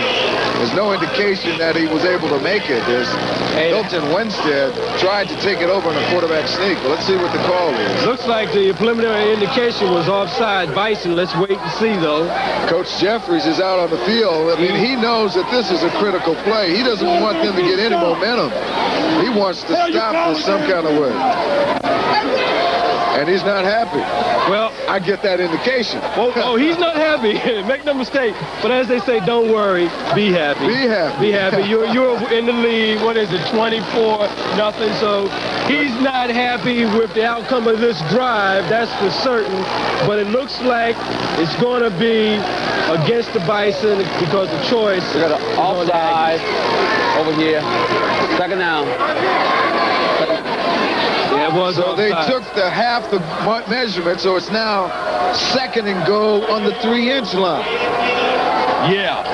there's no indication that he was able to make it. There's Hilton Winstead tried to take it over in a quarterback sneak, but let's see what the call is. Looks like the preliminary indication was offside Bison. Let's wait and see, though. Coach Jeffries is out on the field. I mean, he knows that this is a critical play. He doesn't want them to get any momentum. He wants to stop this some kind of way. And he's not happy. Well, I get that indication. Oh, he's not happy. Make no mistake. But as they say, don't worry. Be happy. Be happy. Be happy. You're in the lead. What is it? 24-0. So he's not happy with the outcome of this drive. That's for certain. But it looks like it's going to be against the Bison because the choice. We got an offside over here. Second down. Yeah, it was so offside. They took the half the measurement, so it's now second and goal on the 3-inch line. Yeah.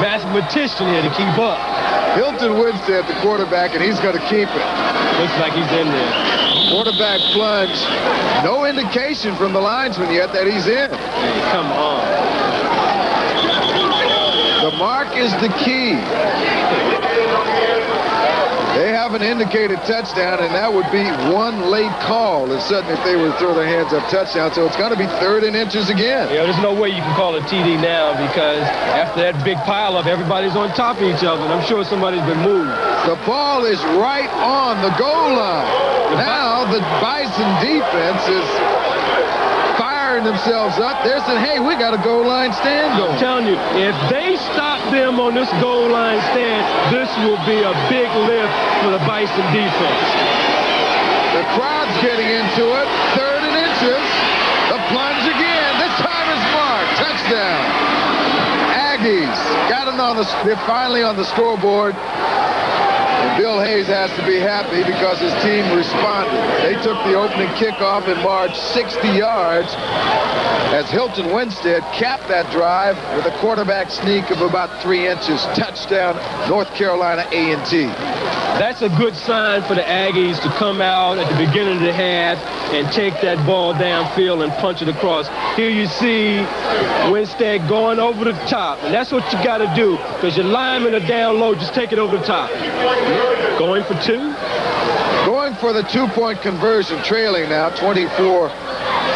Mathematician here to keep up. Hilton Winstead, the quarterback, and he's going to keep it. Looks like he's in there. Quarterback plunge. No indication from the linesman yet that he's in. Hey, come on. The mark is the key. They haven't indicated touchdown, and that would be one late call, and suddenly if they were to throw their hands up touchdown, so it's going to be 3rd and inches again. Yeah, there's no way you can call a TD now because after that big pileup, everybody's on top of each other, and I'm sure somebody's been moved. The ball is right on the goal line. Now the Bison defense is firing themselves up. They're saying, hey, we got a goal line stand going. I'm telling you, if they stop them on this goal line stand, this will be a big lift for the Bison defense. The crowd's getting into it. 3rd and inches. The plunge again. This time is marked. Touchdown. Aggies got it on they're finally on the scoreboard. And Bill Hayes has to be happy because his team responded. They took the opening kickoff and marched 60 yards as Hilton Winstead capped that drive with a quarterback sneak of about 3 inches. Touchdown, North Carolina A&T. That's a good sign for the Aggies to come out at the beginning of the half and take that ball downfield and punch it across. Here you see Winstead going over the top, and that's what you got to do because your linemen are down low. Just take it over the top. Going for 2? Going for the 2-point conversion, trailing now 24.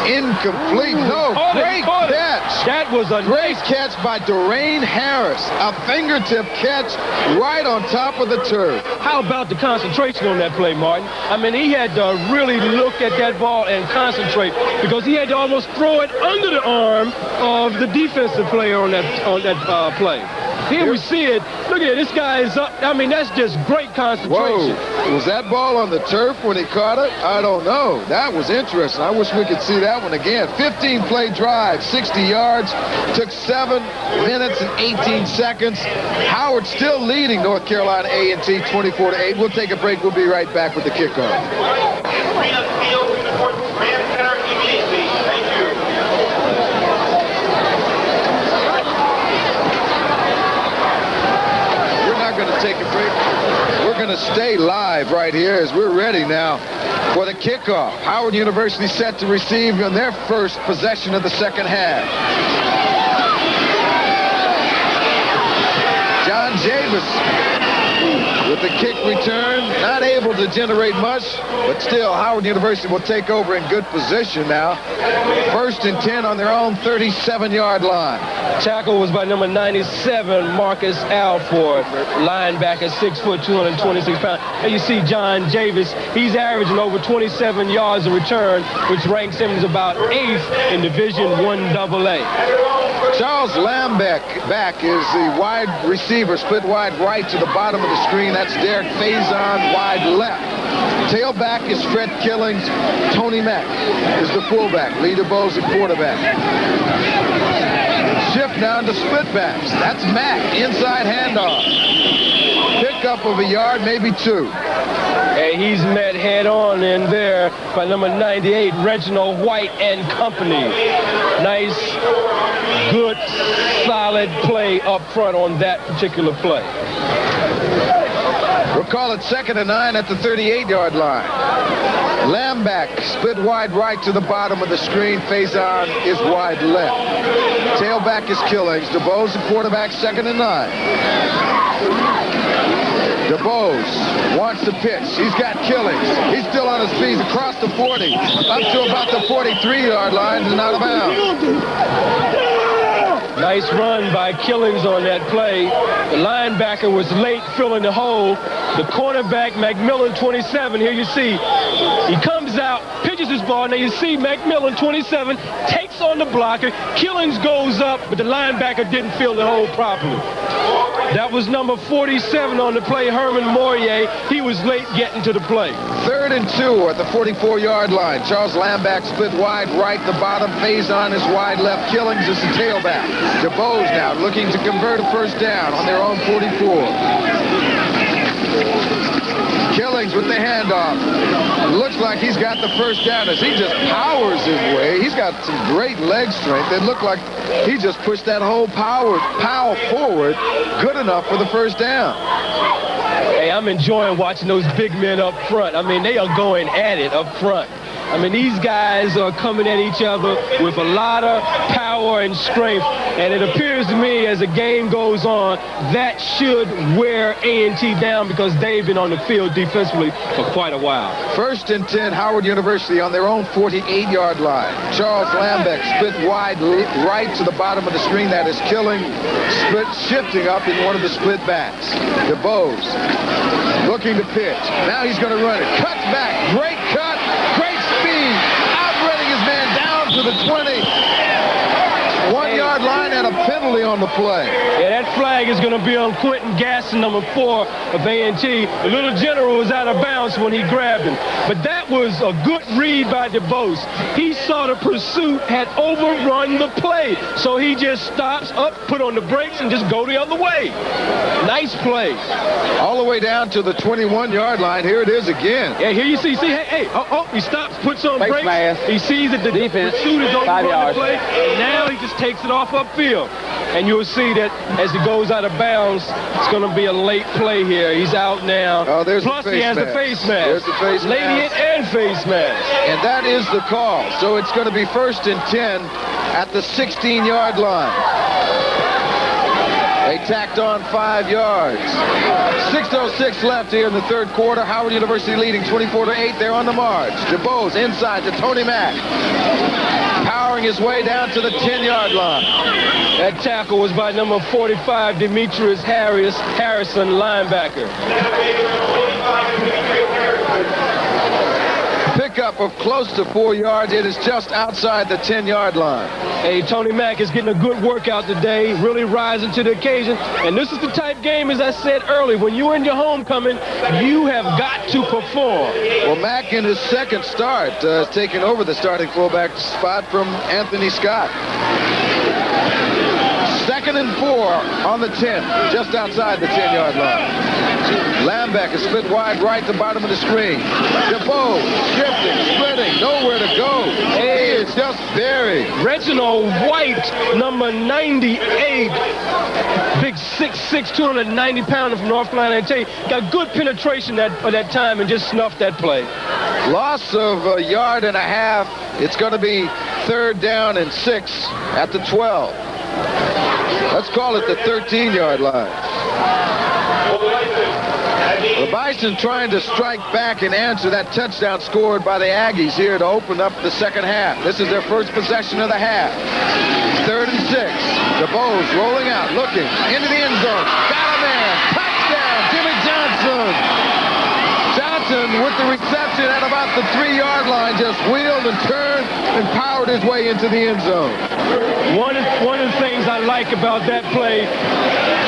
Incomplete. No, great catch. That was a great catch by Durain Harris. A fingertip catch right on top of the turf. How about the concentration on that play, Martin? I mean, he had to really look at that ball and concentrate because he had to almost throw it under the arm of the defensive player on that play. Here we see it. Look at it. This guy is up. I mean, that's just great concentration. Whoa. Was that ball on the turf when he caught it? I don't know. That was interesting. I wish we could see that one again. 15-play drive, 60 yards. Took 7 minutes and 18 seconds. Howard still leading North Carolina A&T 24-8. We'll take a break. We'll be right back with the kickoff. kickoff. Howard University set to receive in their first possession of the second half. John Javis with the kick return, not able to generate much, but still Howard University will take over in good position now. 1st and 10 on their own 37-yard line. Tackle was by number 97, Marcus Alford, linebacker, 6 foot, 226 pounds. And you see John Javis, he's averaging over 27 yards of return, which ranks him as about 8th in Division I AA. Charles Lambeck back is the wide receiver, split wide right to the bottom of the screen. That's Derek Faison, wide left. Tailback is Fred Killings. Tony Mack is the fullback. Lee DeBose, the quarterback. Shift now to split backs. That's Mack, inside handoff. Pickup of a yard, maybe 2. And he's met head-on in there by number 98, Reginald White and company. Nice, good, solid play up front on that particular play. We'll call it 2nd and 9 at the 38-yard line. Lambeck split wide right to the bottom of the screen. Faison is wide left. Tailback is Killings. DeBose, the quarterback, 2nd and 9. DeBose wants to pitch. He's got Killings. He's still on his feet across the 40, up to about the 43-yard line and out of bounds. Nice run by Killings on that play. The linebacker was late filling the hole. The cornerback, McMillan, 27, here you see, he comes out, pitches his ball. Now you see McMillan, 27, takes on the blocker. Killings goes up, but the linebacker didn't fill the hole properly. That was number 47 on the play, Herman Moyer. He was late getting to the play. 3rd and 2 at the 44-yard line. Charles Lambeck split wide right, the bottom. Faison is wide left. Killings is the tailback. DeBose now looking to convert a first down on their own 44. Killings with the handoff. Looks like he's got the first down as he just powers his way. He's got some great leg strength. It looked like he just pushed that whole power forward good enough for the first down. Hey, I'm enjoying watching those big men up front. I mean, they are going at it up front. I mean, these guys are coming at each other with a lot of power and strength. And it appears to me as the game goes on, that should wear A&T down because they've been on the field defensively for quite a while. 1st and 10, Howard University on their own 48-yard line. Charles Lambeck split wide right to the bottom of the screen. That is Killing, shifting up in one of the split backs. DeBose looking to pitch. Now he's going to run it. Cuts back. Great cut. Great speed. Outrunning his man down to the 20. 1-yard line and a penalty on the play. Yeah, that flag is going to be on Quentin Gasson, number 4 of A&T. The little general was out of bounds when he grabbed him. But that was a good read by DeBose. He saw the pursuit had overrun the play. So he just stops up, put on the brakes, and just go the other way. Nice play. All the way down to the 21-yard line. Here it is again. Yeah, here you see, he stops, puts on brakes. He sees that the pursuit is overrun the play. And now he just takes it off upfield. And you'll see that as he goes out of bounds, it's going to be a late play here. He's out now. Oh, there's Plus, the face he has mask. the face mask. There's the face mask. Lady hit and face mask. And that is the call. So it's going to be 1st and 10 at the 16-yard line. They tacked on 5 yards. 6:06 left here in the 3rd quarter. Howard University leading 24-8. They're on the march. DeBose inside to Tony Mack. Powering his way down to the 10-yard line. That tackle was by number 45, Demetrius Harrison, linebacker. Pickup of close to 4 yards. It is just outside the 10-yard line. Hey, Tony Mack is getting a good workout today, really rising to the occasion. And this is the type game, as I said earlier, when you're in your homecoming, you have got to perform. Well, Mack in his second start is taking over the starting fullback spot from Anthony Scott. 2nd and 4 on the 10, just outside the 10-yard line. Lambeck is split wide right to the bottom of the screen. DeBose shifting, splitting, nowhere to go. He is just buried. Reginald White, number 98. Big 6'6", 290-pounder from North Carolina A&T. Got good penetration at that time and just snuffed that play. Loss of a yard and a half. It's going to be 3rd down and 6 at the 12. Let's call it the 13-yard line. The Bison trying to strike back and answer that touchdown scored by the Aggies here to open up the second half. This is their first possession of the half. 3rd and 6. DeBose rolling out, looking into the end zone. Got a man. Touchdown, Jimmy Johnson. Johnson with the reception at about the 3-yard line, just wheeled and turned and powered his way into the end zone. One of the things I like about that play,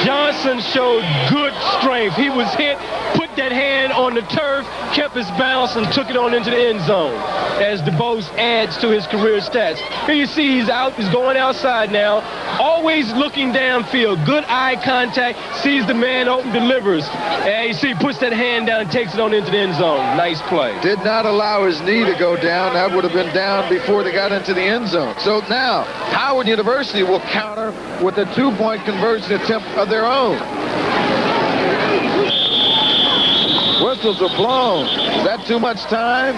Johnson showed good strength. He was hit, put that hand on the turf, kept his balance, and took it on into the end zone as DeBose adds to his career stats. Here you see he's going outside now, always looking downfield, good eye contact, sees the man open, delivers. And you see he puts that hand down and takes it on into the end zone. Nice play. Did not allow his knee to go down. That would have been down before they got into the end zone. So now Howard University will counter with a 2-point conversion attempt of their own. Whistles are blown. Is that too much time?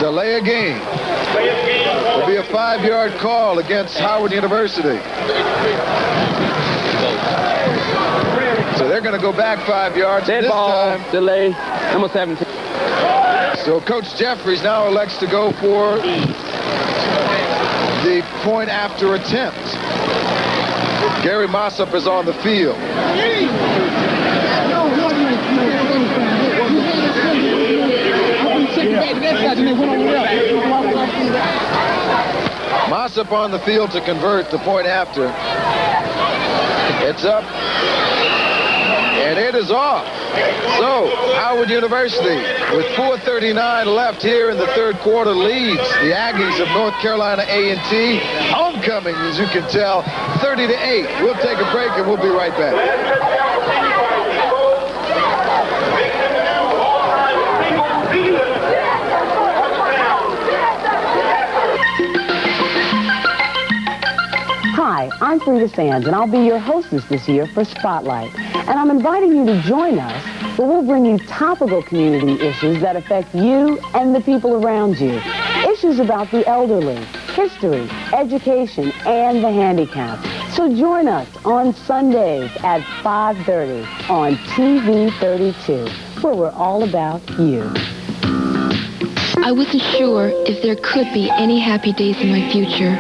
Delay a game. It'll be a 5-yard call against Howard University. So they're going to go back 5 yards. Dead ball, time. Delay, number 17. So Coach Jeffries now elects to go for the point after attempt. Gary Mossop is on the field. Mossop on the field to convert the point after. It's up. And it is off. So, Howard University, with 4:39 left here in the 3rd quarter, leads the Aggies of North Carolina A&T. Homecoming, as you can tell, 30-8. We'll take a break and we'll be right back. Hi, I'm Frida Sands, and I'll be your hostess this year for Spotlight. And I'm inviting you to join us, where we'll bring you topical community issues that affect you and the people around you. Issues about the elderly, history, education, and the handicapped. So join us on Sundays at 5:30 on TV 32, where we're all about you. I wasn't sure if there could be any happy days in my future.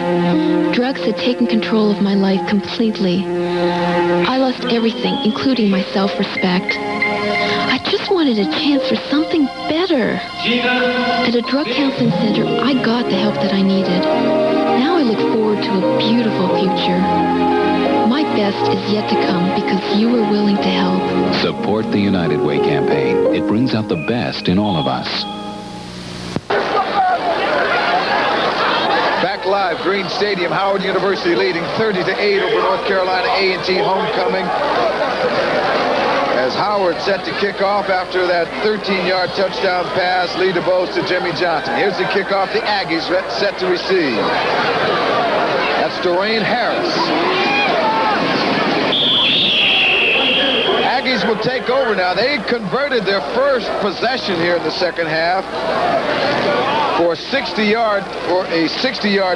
Drugs had taken control of my life completely. I lost everything, including my self-respect. I just wanted a chance for something better. At a drug counseling center, I got the help that I needed. Now I look forward to a beautiful future. My best is yet to come because you were willing to help. Support the United Way campaign. It brings out the best in all of us. Back live, Green Stadium, Howard University leading 30-8 over North Carolina A&T homecoming. As Howard set to kick off after that 13-yard touchdown pass, Lee DeBose to Jimmy Johnson. Here's the kickoff, the Aggies set to receive. That's Dorian Harris. Aggies will take over now. They converted their first possession here in the second half for a 60-yard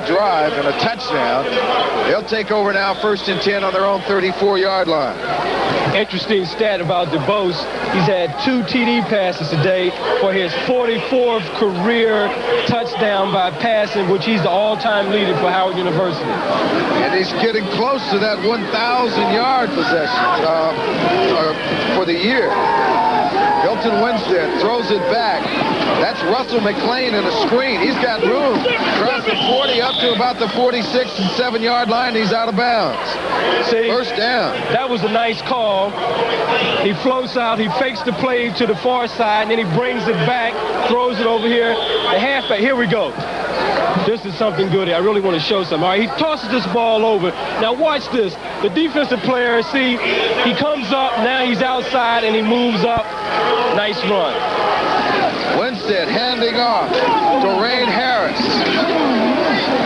drive and a touchdown. They'll take over now, 1st and 10 on their own 34-yard line. Interesting stat about DeBose. He's had 2 TD passes today for his 44th career touchdown by passing, which he's the all-time leader for Howard University. And he's getting close to that 1,000-yard possession for the year. Hilton Winstead throws it back. That's Russell McLean in a screen. He's got room. Across the 40 up to about the 46 and 7-yard line. He's out of bounds. See, 1st down. That was a nice call. He floats out. He fakes the play to the far side, and then he brings it back, throws it over here. The halfback. Here we go. This is something good. I really want to show something. All right, he tosses this ball over. Now watch this. The defensive player, see, he comes up. Now he's outside, and he moves up. Nice run. Winstead handing off to Dorian Harris.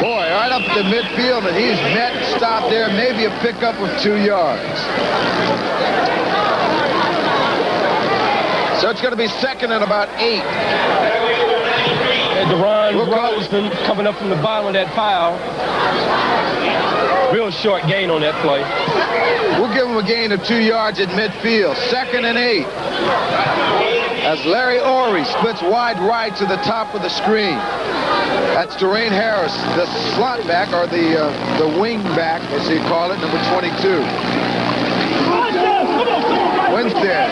Boy, right up the midfield, and he's met and stopped there. Maybe a pickup of 2 yards. So it's going to be second and about 8. And Deron Robinson coming up from the bottom of that pile. Real short gain on that play. We'll give him a gain of 2 yards at midfield. Second and 8. As Larry Orey splits wide right to the top of the screen. That's Durain Harris, the slot back, or the wing back, as they call it, number 22. Winstead.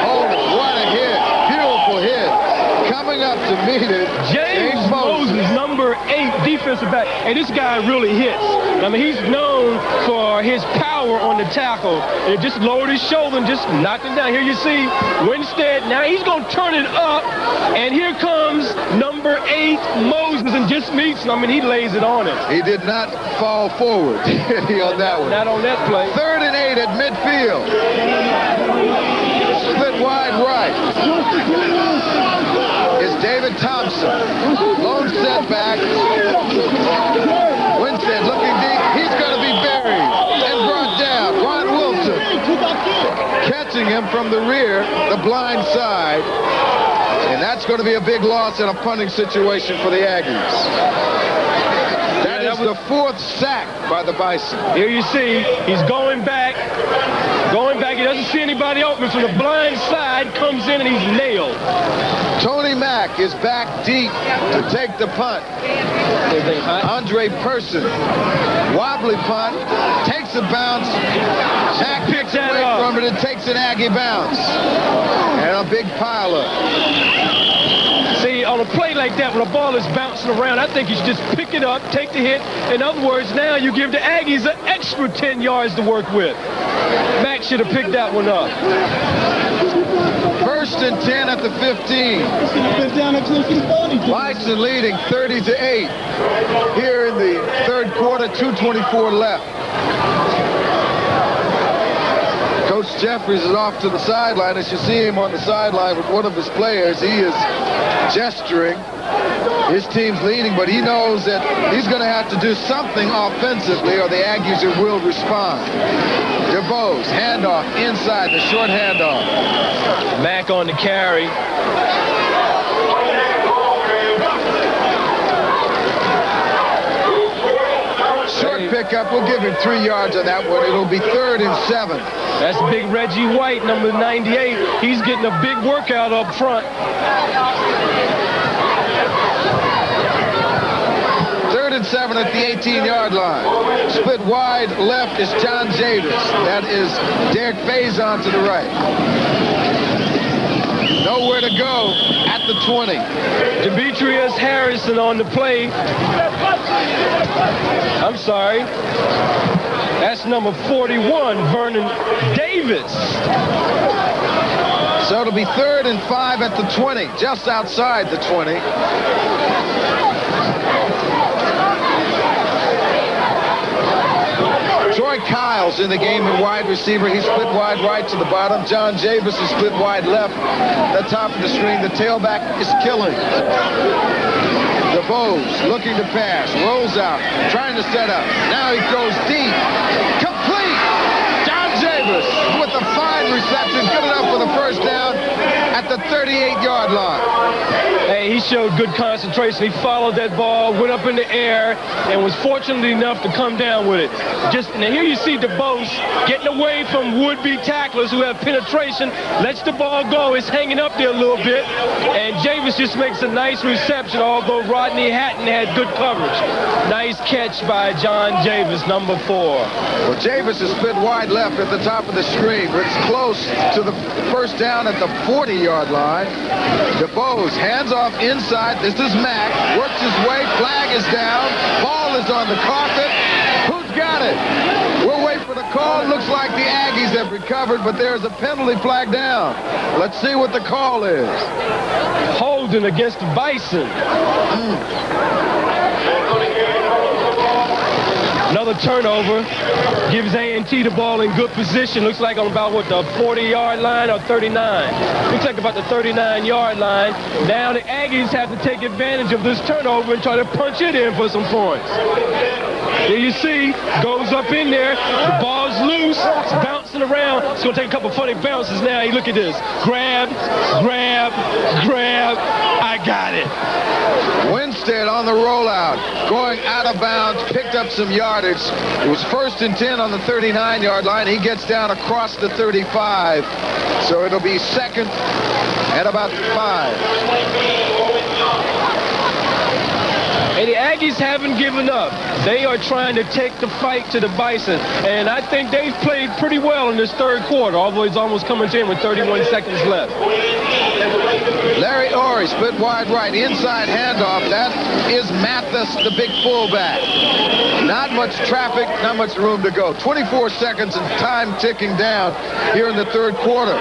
Oh, what a hit. Beautiful hit. Coming up to meet it, James Moses, number 8 defensive back. And this guy really hits. I mean, he's known for his power on the tackle. And just lowered his shoulder and just knocked him down. Here you see Winstead. Now he's going to turn it up. And here comes number 8, Moses, and just meets him. I mean, he lays it on him. He did not fall forward on that one. Not on that play. Third and 8 at midfield. Split wide right. Is David Thompson. Lone setback. Winstead looking deep. He's going to be buried and brought down. Ron Wilson catching him from the rear, the blind side. And that's going to be a big loss in a punting situation for the Aggies. That is the 4th sack by the Bison. Here you see, he's going back. He doesn't see anybody open. From the blind side, comes in and he's nailed. Tony Mack is back deep to take the punt. Andre Person, wobbly punt, takes a bounce. Mack picks away from it and takes an Aggie bounce. And a big pileup. See, on a play like that, when the ball is bouncing around, I think you should just pick it up, take the hit. In other words, now you give the Aggies an extra 10 yards to work with. Mack should have picked that one up. First and 10 at the 15. Bison leading 30-8. Here in the third quarter, 2:24 left. Coach Jeffries is off to the sideline. As you see him on the sideline with one of his players, he is gesturing. His team's leading, but he knows that he's going to have to do something offensively or the Aggies will respond. DeBose, handoff inside, the short handoff. Mack on the carry. Short pickup, we'll give him 3 yards on that one. It'll be 3rd and 7. That's big Reggie White, number 98. He's getting a big workout up front. 3rd and 7 at the 18-yard line. Split wide left is John Javis. That is Derek Faison to the right. Nowhere to go at the 20. Demetrius Harrison on the play. I'm sorry. That's number 41, Vernon Davis. So it'll be 3rd and 5 at the 20, just outside the 20. Troy Kyle's in the game at wide receiver. He's split wide right to the bottom. John Javis is split wide left. The top of the screen. The tailback is killing. DeBose looking to pass. Rolls out. Trying to set up. Now he goes deep. Complete. John Javis with a fine reception. Good enough for the first down at the 38-yard line. Hey, he showed good concentration. He followed that ball, went up in the air, and was fortunate enough to come down with it. Now here you see DeBose getting away from would-be tacklers who have penetration, lets the ball go, is hanging up there a little bit, and Javis just makes a nice reception, although Rodney Hatton had good coverage. Nice catch by John Javis, number 4. Well, Javis is split wide left at the top of the screen, but it's close to the first down at the 40-yard line. DeBose hands off inside. This is Mack. Works his way. Flag is down. Ball is on the carpet. Who's got it? We'll wait for the call. Looks like the Aggies have recovered, but there's a penalty flag down. Let's see what the call is. Holding against the Bison. Another turnover gives A&T the ball in good position. Looks like on about, what, the 40-yard line or 39? Looks like about the 39-yard line. Now the Aggies have to take advantage of this turnover and try to punch it in for some points. There you see, goes up in there. The ball's loose. It's bouncing around. It's going to take a couple funny bounces now. You look at this. Grab, grab, grab. I got it. Winstead on the rollout, going out of bounds, picked up some yardage. It was 1st and 10 on the 39-yard line. He gets down across the 35, so it'll be 2nd and about 5. And the Aggies haven't given up. They are trying to take the fight to the Bison. And I think they've played pretty well in this 3rd quarter, although it's almost coming to him with 31 seconds left. Larry Orey split wide right, inside handoff. That is Mathis, the big fullback. Not much traffic, not much room to go. 24 seconds and time ticking down here in the 3rd quarter.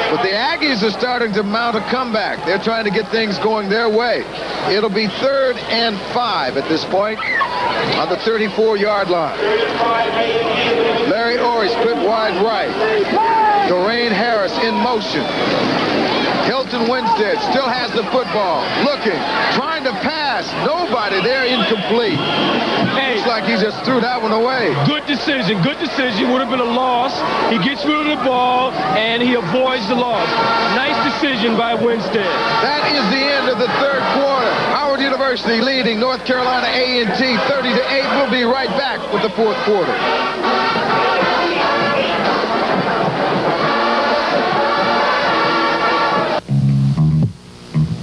But the Aggies are starting to mount a comeback. They're trying to get things going their way. It'll be 3rd and 5 at this point on the 34-yard line. Larry Orey split wide right. Dorian Harris in motion. Hilton Winstead still has the football. Looking, trying to pass. Nobody there, incomplete. Hey, looks like he just threw that one away. Good decision. Good decision. Would have been a loss. He gets rid of the ball, and he avoids the loss. Nice decision by Winstead. That is the end of the 3rd quarter. Howard University leading North Carolina A&T 30-8. We'll be right back with the 4th quarter.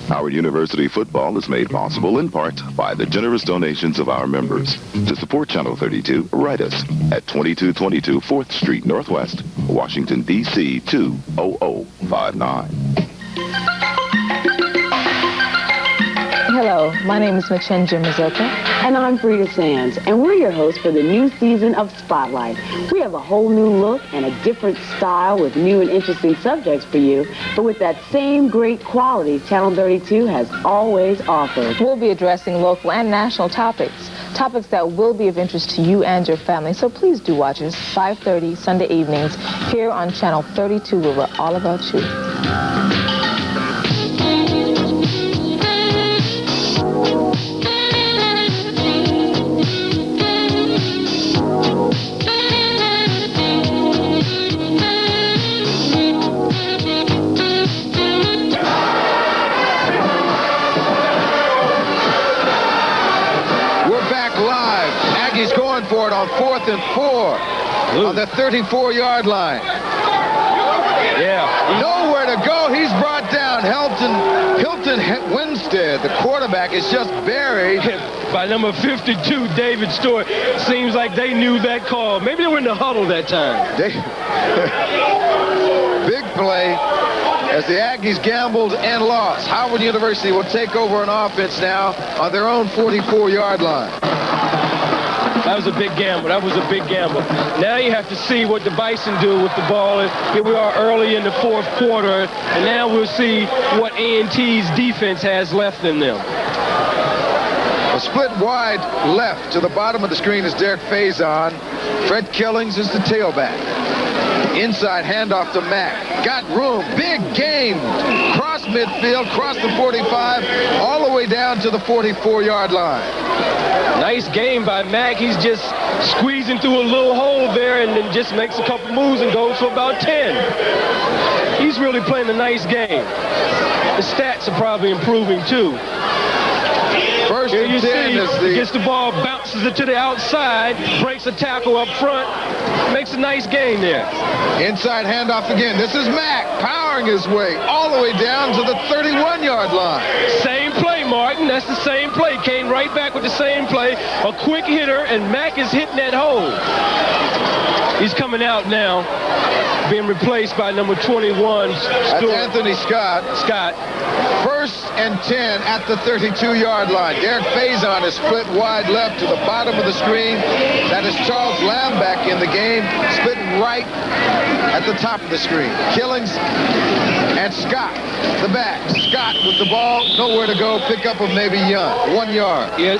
Howard University football is made possible in part by the generous donations of our members. To support Channel 32, write us at 2222 4th Street Northwest, Washington, D.C. 20059. Hello, my name is Machenja Mazoka. And I'm Frida Sands, and we're your hosts for the new season of Spotlight. We have a whole new look and a different style with new and interesting subjects for you, but with that same great quality Channel 32 has always offered. We'll be addressing local and national topics that will be of interest to you and your family. So please do watch us 5:30 Sunday evenings here on Channel 32, where we're all about you. For it on 4th and 4 on the 34-yard line. Yeah. Nowhere to go. He's brought down. Hilton Winstead, the quarterback, is just buried. By number 52, David Stewart. Seems like they knew that call. Maybe they were in the huddle that time. Big play as the Aggies gambled and lost. Howard University will take over an offense now on their own 44-yard line. That was a big gamble. That was a big gamble. Now you have to see what the Bison do with the ball. Here we are early in the 4th quarter, and now we'll see what A&T's defense has left in them. A split wide left to the bottom of the screen is Derek Faison. Fred Killings is the tailback. Inside handoff to Mack. Got room. Big gain. Cross midfield, cross the 45, all the way down to the 44-yard line. Nice game by Mack. He's just squeezing through a little hole there and then just makes a couple moves and goes for about 10. He's really playing a nice game. The stats are probably improving too. First Here and you 10 see, is the... gets the ball, bounces it to the outside, breaks a tackle up front, makes a nice gain there. Inside handoff again. This is Mack powering his way all the way down to the 31-yard line. Same play, Martin. That's the same play. Came right back with the same play. A quick hitter, and Mack is hitting that hole. He's coming out now, being replaced by number 21, That's Anthony Scott. First and 10 at the 32-yard line. Derek Faison is split wide left to the bottom of the screen. That is Charles Lamb back in the game, split right at the top of the screen. Killings and That's Scott, the back. Scott with the ball, nowhere to go. Pick up of maybe 1 yard. Yeah.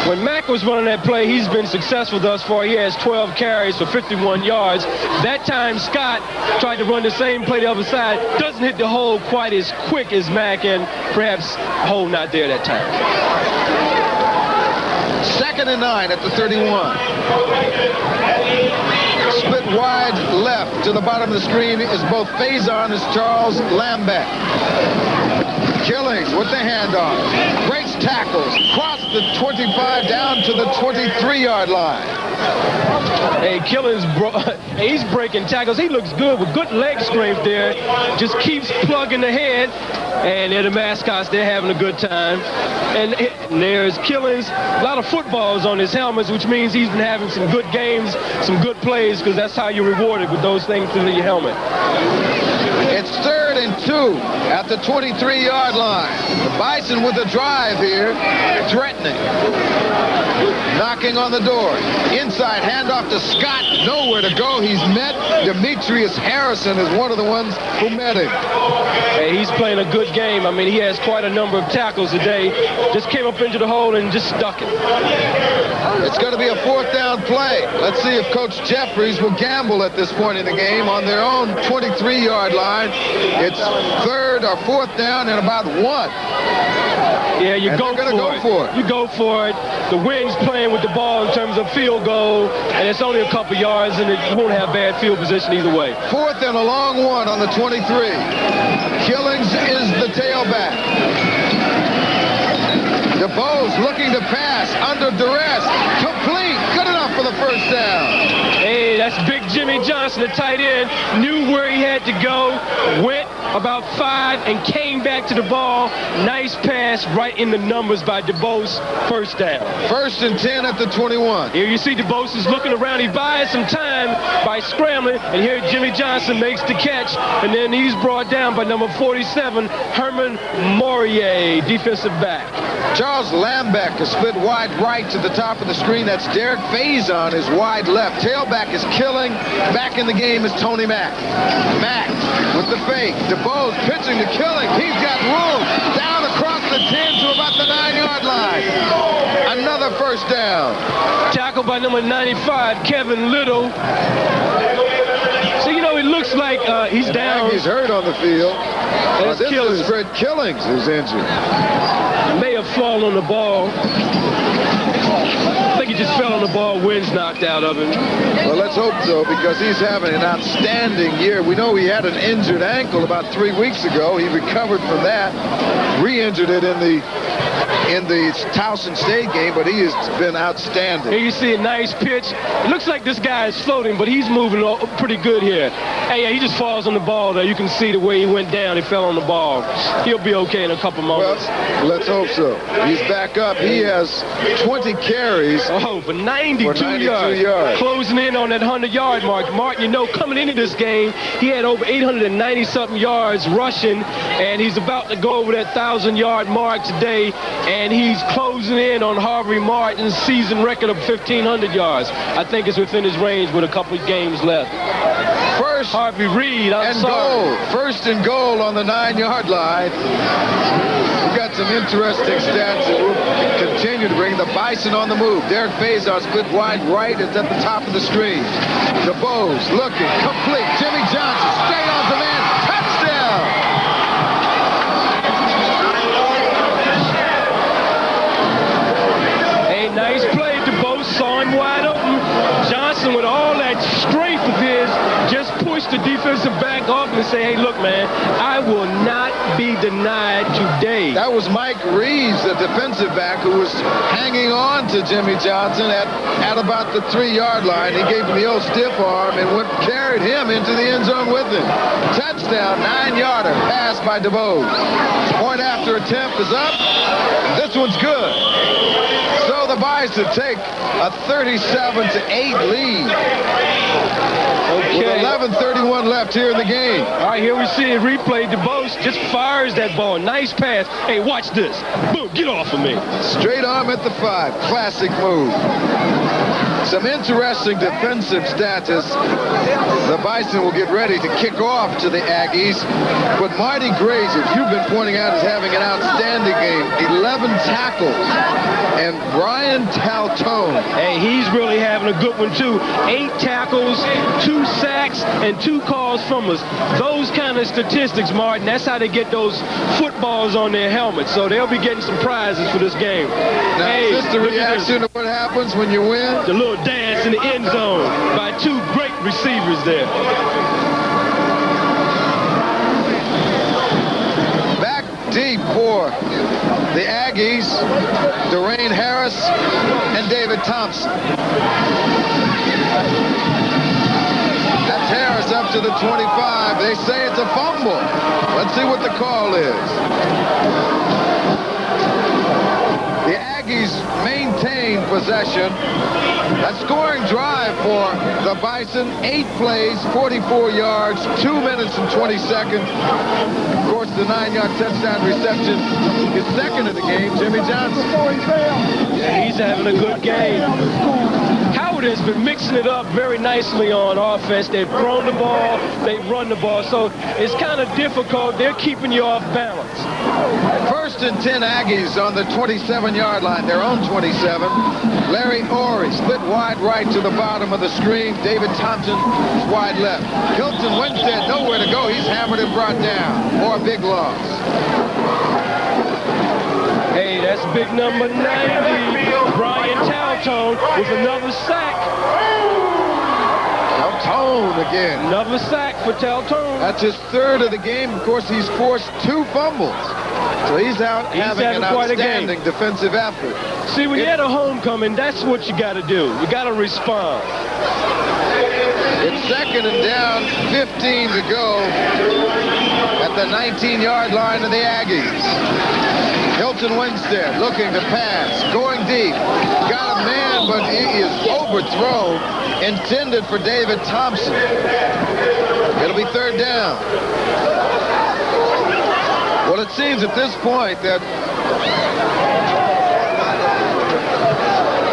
When Mac was running that play, he's been successful thus far. He has 12 carries for 51 yards. That time, Scott tried to run the same play the other side. Doesn't hit the hole quite as quick as Mac, and perhaps hole not there that time. 2nd and 9 at the 31. Split wide left to the bottom of the screen is both Faison as Charles Lambeck. Killings with the handoff. Breaks tackles. Cross the 25 down to the 23-yard line. Hey, Killings, he's breaking tackles. He looks good with good leg strength there. Just keeps plugging ahead. And they're the mascots. They're having a good time. And there's Killings. A lot of footballs on his helmets, which means he's been having some good games, some good plays, because that's how you're rewarded with those things through your helmet. It's 3rd and 2 at the 23-yard line. The Bison with a drive here, threatening. Knocking on the door. Inside handoff to Scott. Nowhere to go. He's met. Demetrius Harrison is one of the ones who met him. Hey, he's playing a good game. I mean, he has quite a number of tackles today. Just came up into the hole and just stuck it. It's going to be a 4th down play. Let's see if Coach Jeffries will gamble at this point in the game on their own 23-yard line. It's 3rd or 4th down and about 1. Yeah, you go for it. You go for it. The wind's playing with the ball in terms of field goal, and it's only a couple yards, and you won't have bad field position either way. 4th and a long 1 on the 23. Killings is the tailback. DeBose looking to pass under duress. Complete. Good enough for the 1st down. Hey, that's Big Jimmy Johnson, the tight end. Knew where he had to go. Went about 5 and came back to the ball. Nice pass right in the numbers by DeBose. 1st down. 1st and 10 at the 21. Here you see DeBose is looking around. He buys some time by scrambling. And here Jimmy Johnson makes the catch. And then he's brought down by number 47, Herman Morier, defensive back. Charles Lambeck is split wide right to the top of the screen. That's Derek Faison is wide left. Tailback is Killing. Back in the game is Tony Mack. Mack with the fake. DeBose pitching to Killing. He's got room. Down across the 10 to about the 9-yard line. Another 1st down. Tackled by number 95, Kevin Little. So, you know, it looks like he's down. He's hurt on the field. This is Fred Killings who's injured. May have fallen on the ball. I think he just fell on the ball. Wind's knocked out of him. Well, let's hope so, because he's having an outstanding year. We know he had an injured ankle about 3 weeks ago. He recovered from that, re-injured it in the Towson State game, but he has been outstanding. Here you see a nice pitch. It looks like this guy is floating, but he's moving pretty good here. Hey, yeah, he just falls on the ball there. You can see the way he went down. He fell on the ball. He'll be okay in a couple moments. Well, let's hope so. He's back up. He has 20 carries. Oh, for 92 yards. Closing in on that 100-yard mark. Mark, you know, coming into this game, he had over 890-something yards rushing, and he's about to go over that 1,000-yard mark today, and he's closing in on Harvey Martin's season record of 1,500 yards. I think it's within his range with a couple of games left. First Harvey Reed, goal. 1st and goal on the 9-yard line. We've got some interesting stats that will continue to bring the Bison on the move. Derek Faison split wide right. It's at the top of the screen. DeBose looking, complete. Jimmy Johnson straight off the man. Touchdown! A nice play. DeBose saw him wide open. Johnson, with all that strength of his, just pushed the defensive back off and say, hey, look, man, I will not be denied today. That was Mike Reeves, the defensive back, who was hanging on to Jimmy Johnson at about the 3-yard line. He gave him the old stiff arm and carried him into the end zone with him. Touchdown, 9-yarder, pass by DeBose. Point after attempt is up. This one's good. So the Bison take a 37-8 lead. Okay. With 11:31 left here in the game. All right, here we see a replay. DeBose just fires that ball. Nice pass. Hey, watch this. Boom, get off of me. Straight arm at the 5. Classic move. Some interesting defensive stats as the Bison will get ready to kick off to the Aggies. But Marty Graves, if you've been pointing out, is having an outstanding game. 11 tackles. And Brian Taltone. Hey, he's really having a good one, too. 8 tackles, 2 sacks, and 2 calls from us. Those kind of statistics, Martin, that's how they get those footballs on their helmets. So they'll be getting some prizes for this game. Now, hey, is this the reaction to what happens when you win? The little dance in the end zone by 2 great receivers there. Back deep for the Aggies, Daraine Harris and David Thompson. That's Harris up to the 25. They say it's a fumble. Let's see what the call is. The Aggies maintain possession. A scoring drive for the Bison. 8 plays, 44 yards, 2 minutes and 20 seconds. Of course, the 9-yard touchdown reception is second in the game. Jimmy Johnson. Yeah, he's having a good game. Howard has been mixing it up very nicely on offense. They've thrown the ball, they've run the ball, so it's kind of difficult. They're keeping you off balance. First and 10 Aggies on the 27-yard line, their own 27. Larry Orey split wide right to the bottom of the screen. David Thompson wide left. Hilton Winstead nowhere to go. He's hammered and brought down for a big loss. Hey, that's big number 90. Brian Taltone with another sack. Taltone again. Another sack for Taltone. That's his 3rd of the game. Of course, he's forced 2 fumbles. So he's out having an outstanding defensive effort. See, when you're at a homecoming, that's what you got to do. You got to respond. It's 2nd and down, 15 to go at the 19-yard line of the Aggies. Hilton Winstead looking to pass, going deep. Got a man, but he is overthrown, intended for David Thompson. It'll be 3rd down. Well, it seems at this point that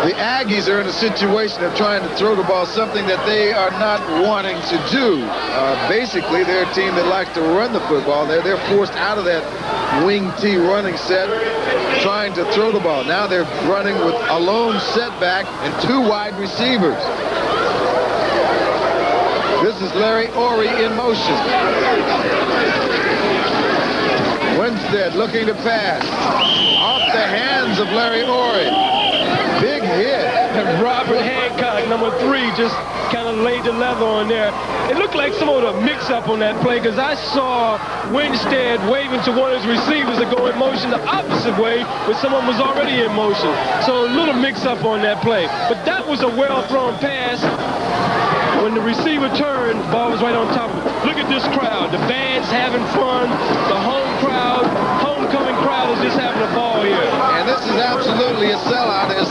the Aggies are in a situation of trying to throw the ball, something that they are not wanting to do. Basically, they're a team that likes to run the football. They're forced out of that wing T running set, trying to throw the ball. Now they're running with a lone setback and 2 wide receivers. This is Larry Orey in motion. Winstead looking to pass. Off the hands of Larry Orey. Big hit. And Robert Hancock, number 3, just kind of laid the leather on there. It looked like some of the mix-up on that play because I saw Winstead waving to one of his receivers to go in motion the opposite way, but someone was already in motion. So a little mix-up on that play. But that was a well-thrown pass. When the receiver turned, the ball was right on top of it. Look at this crowd. The band's having fun. The homecoming crowd is just having a ball here. And this is absolutely a sellout as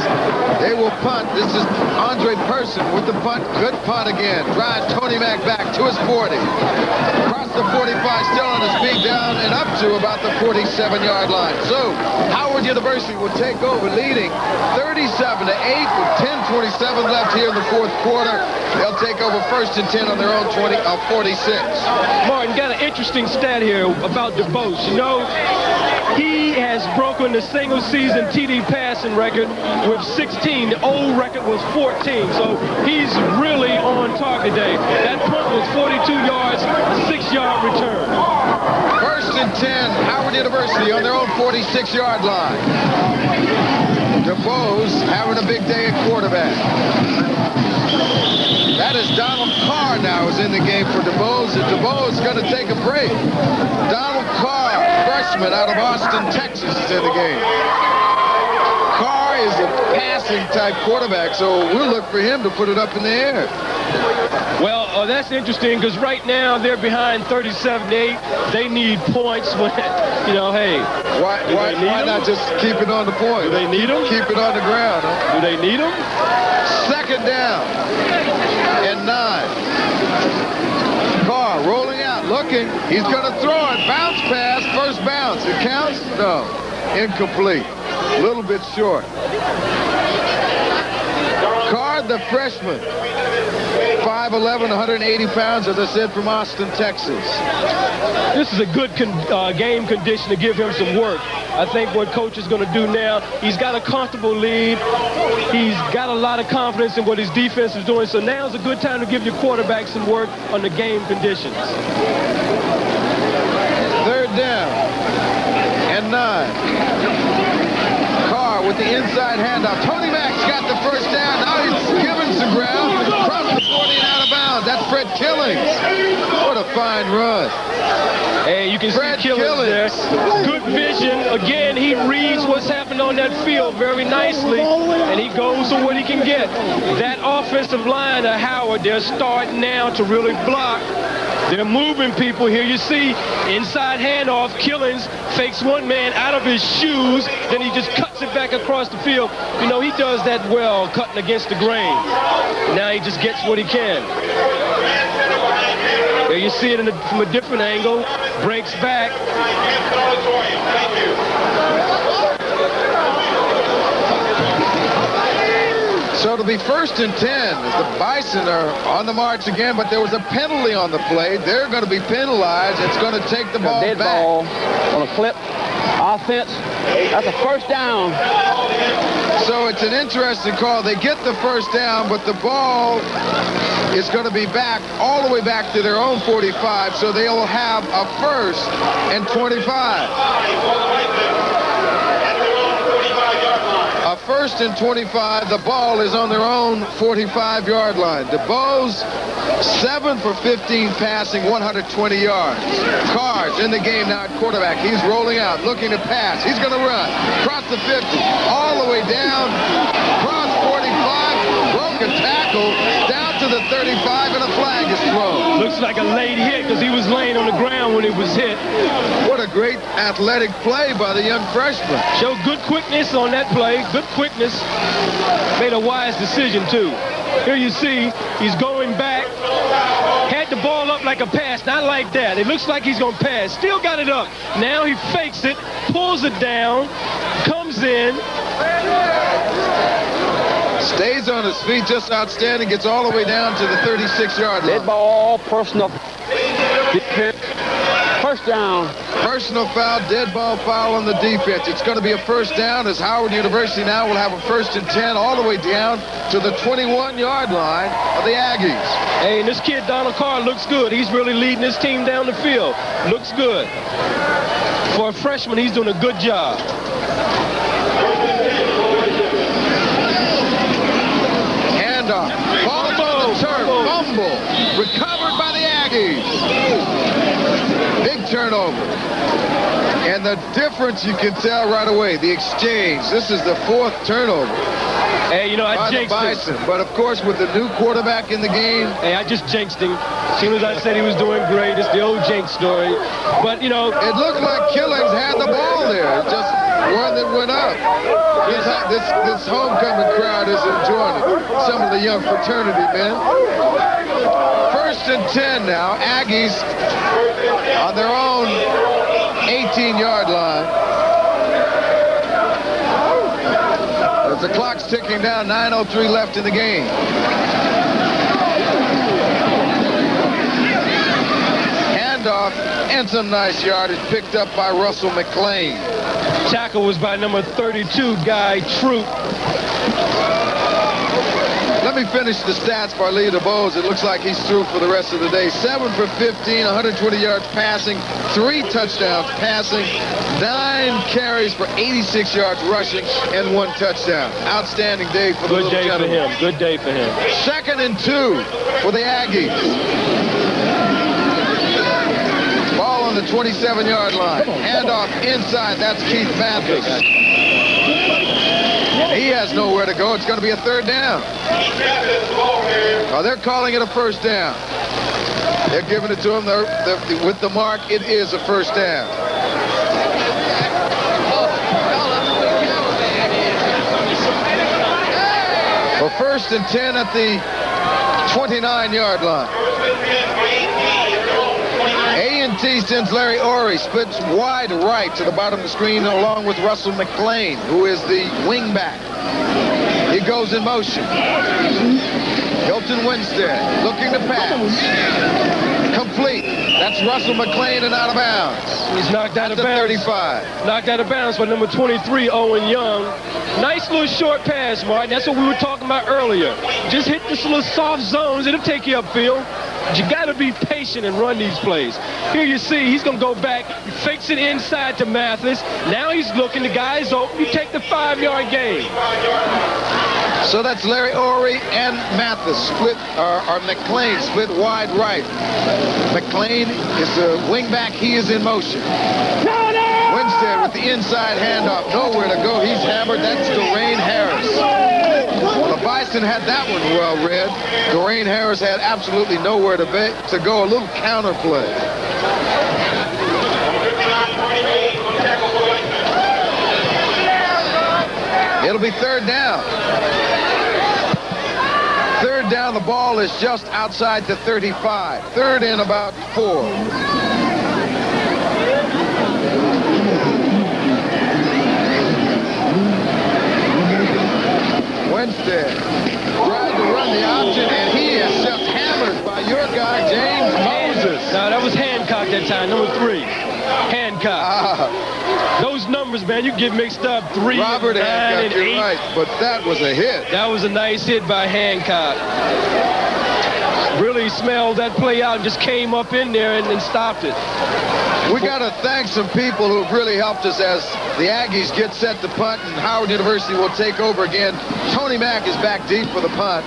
they will punt. This is Andre Person with the punt. Good punt again. Drives Tony Mack back to his 40. Across the 45, still on his feet, down and up to about the 47-yard line. So Howard University will take over, leading 37-8 with 10:27 left here in the 4th quarter. They'll take over 1st and 10 on their own 46. Martin, got an interesting stat here about DeBose. You know, he has broken the single-season TD passing record with 16. The old record was 14, so he's really on target today. That punt was 42 yards, a 6-yard return. 1st and 10, Howard University on their own 46-yard line. DeBose having a big day at quarterback. That is Donald Carr now is in the game for DeBose, and DeBose is going to take a break. Donald Carr, freshman out of Austin, Texas, is in the game. Carr is a passing-type quarterback, so we'll look for him to put it up in the air. Well, that's interesting because right now they're behind 37-8. They need points when, you know, hey. Why not just keep it on the point? Do they need them? Keep it on the ground. Huh? Do they need them? 2nd down and 9. Carr rolling out, looking. He's going to throw it. Bounce pass, first bounce. It counts? No. Incomplete. A little bit short. Carr Judd, the freshman. 5'11", 180 pounds, as I said, from Austin, Texas. This is a good game condition to give him some work. I think what coach is going to do now, he's got a comfortable lead. He's got a lot of confidence in what his defense is doing. So now's a good time to give your quarterback some work on the game conditions. 3rd down and 9. Carr with the inside handoff. Tony Mack's got the first down. Now he's given some ground. Across the 40 and out of bounds. That's Fred Killings. What a fine run. Hey, you can see Killings there. Good vision. Again, he reads what's happening on that field very nicely, and he goes for what he can get. That offensive line of Howard, they're starting now to really block. They're moving people here. You see, inside handoff, Killings fakes one man out of his shoes, then he just cuts it back across the field. You know, he does that well, cutting against the grain. Now he just gets what he can. There you see it from a different angle. Breaks back. So it'll be 1st and 10 as the Bison are on the march again, but there was a penalty on the play. They're going to be penalized. It's going to take the ball dead back. Ball on a clip. Offense. That's a first down. So it's an interesting call. They get the first down, but the ball is going to be back all the way back to their own 45, so they'll have a 1st and 25. A 1st and 25. The ball is on their own 45-yard line. DeBose, 7 for 15 passing, 120 yards. Carr's in the game now at quarterback. He's rolling out, looking to pass. He's going to run. Cross the 50, all the way down. Cross 45, broke a tackle, down to the 35, and a flag is thrown. Looks like a late hit because he was laying on the ground when it was hit. What a great athletic play by the young freshman. Showed good quickness on that play. Good quickness. Made a wise decision, too. Here you see he's going back. Had the ball up like a pass. Not like that. It looks like he's going to pass. Still got it up. Now he fakes it. Pulls it down. Comes in. Stays on his feet, just outstanding. Gets all the way down to the 36-yard line. Dead ball, personal. First down. Personal foul, dead ball foul on the defense. It's going to be a first down as Howard University now will have a 1st and 10 all the way down to the 21-yard line of the Aggies. Hey, and this kid, Donald Carr, looks good. He's really leading his team down the field. Looks good. For a freshman, he's doing a good job. Handoff. Ball on the turf. Fumble. Recovered by the Aggies. Big turnover. And the difference you can tell right away, the exchange. This is the 4th turnover. Hey, you know, I jinxed him. But, of course, with the new quarterback in the game. Hey, I just jinxed him. As soon as I said he was doing great, it's the old jinx story. But, you know. It looked like Killings had the ball there. Just one that went up. This homecoming crowd is enjoying it. Some of the young fraternity men. 1st and 10 now. Aggies on their own 18-yard line. As the clock's ticking down, 9:03 left in the game. Handoff and some nice yardage picked up by Russell McLean. Tackle was by number 32, Guy Troop. Let me finish the stats for Lee DeBose. It looks like he's through for the rest of the day. 7 for 15, 120 yards passing, 3 touchdowns passing, 9 carries for 86 yards rushing, and 1 touchdown. Outstanding day for the little gentleman. Good day for him. 2nd and 2 for the Aggies. Ball on the 27-yard line. Handoff inside. That's Keith Mathis. He has nowhere to go. It's going to be a 3rd down. Oh, they're calling it a 1st down. They're giving it to him with the mark. It is a 1st down. For 1st and 10 at the 29-yard line. A&T sends Larry Orey, splits wide right to the bottom of the screen along with Russell McLean, who is the wingback. He goes in motion. Hilton Winstead looking to pass. Complete. That's Russell McLean and out of bounds. He's knocked out of bounds. 35. Knocked out of bounds by number 23, Owen Young. Nice little short pass, Martin. That's what we were talking about earlier. Just hit this little soft zones. It'll take you upfield. But you got to be patient and run these plays. Here you see he's going to go back. He fakes it inside to Mathis. Now he's looking. The guy's open. You take the 5-yard gain. So that's Larry Orey and Mathis split, or McLean split wide right. McLean is the wingback. He is in motion. Winstead with the inside handoff. Nowhere to go. He's hammered. That's Dwayne Harris. Well, the Bison had that one well read. Dwayne Harris had absolutely nowhere to go. A little counter play. It'll be third down. Third down, the ball is just outside the 35. Third in about 4. Winstead tried to run the option, and he is just hammered by your guy, James Moses. No, that was Hancock that time, number 3. Hancock. Those numbers, man, you get mixed up. 3, Robert 9, Hancock, and 8. you're right, but that was a hit. That was a nice hit by Hancock. Really smelled that play out and just came up in there and stopped it. We got to thank some people who have really helped us as the Aggies get set to punt, and Howard University will take over again. Tony Mack is back deep for the punt.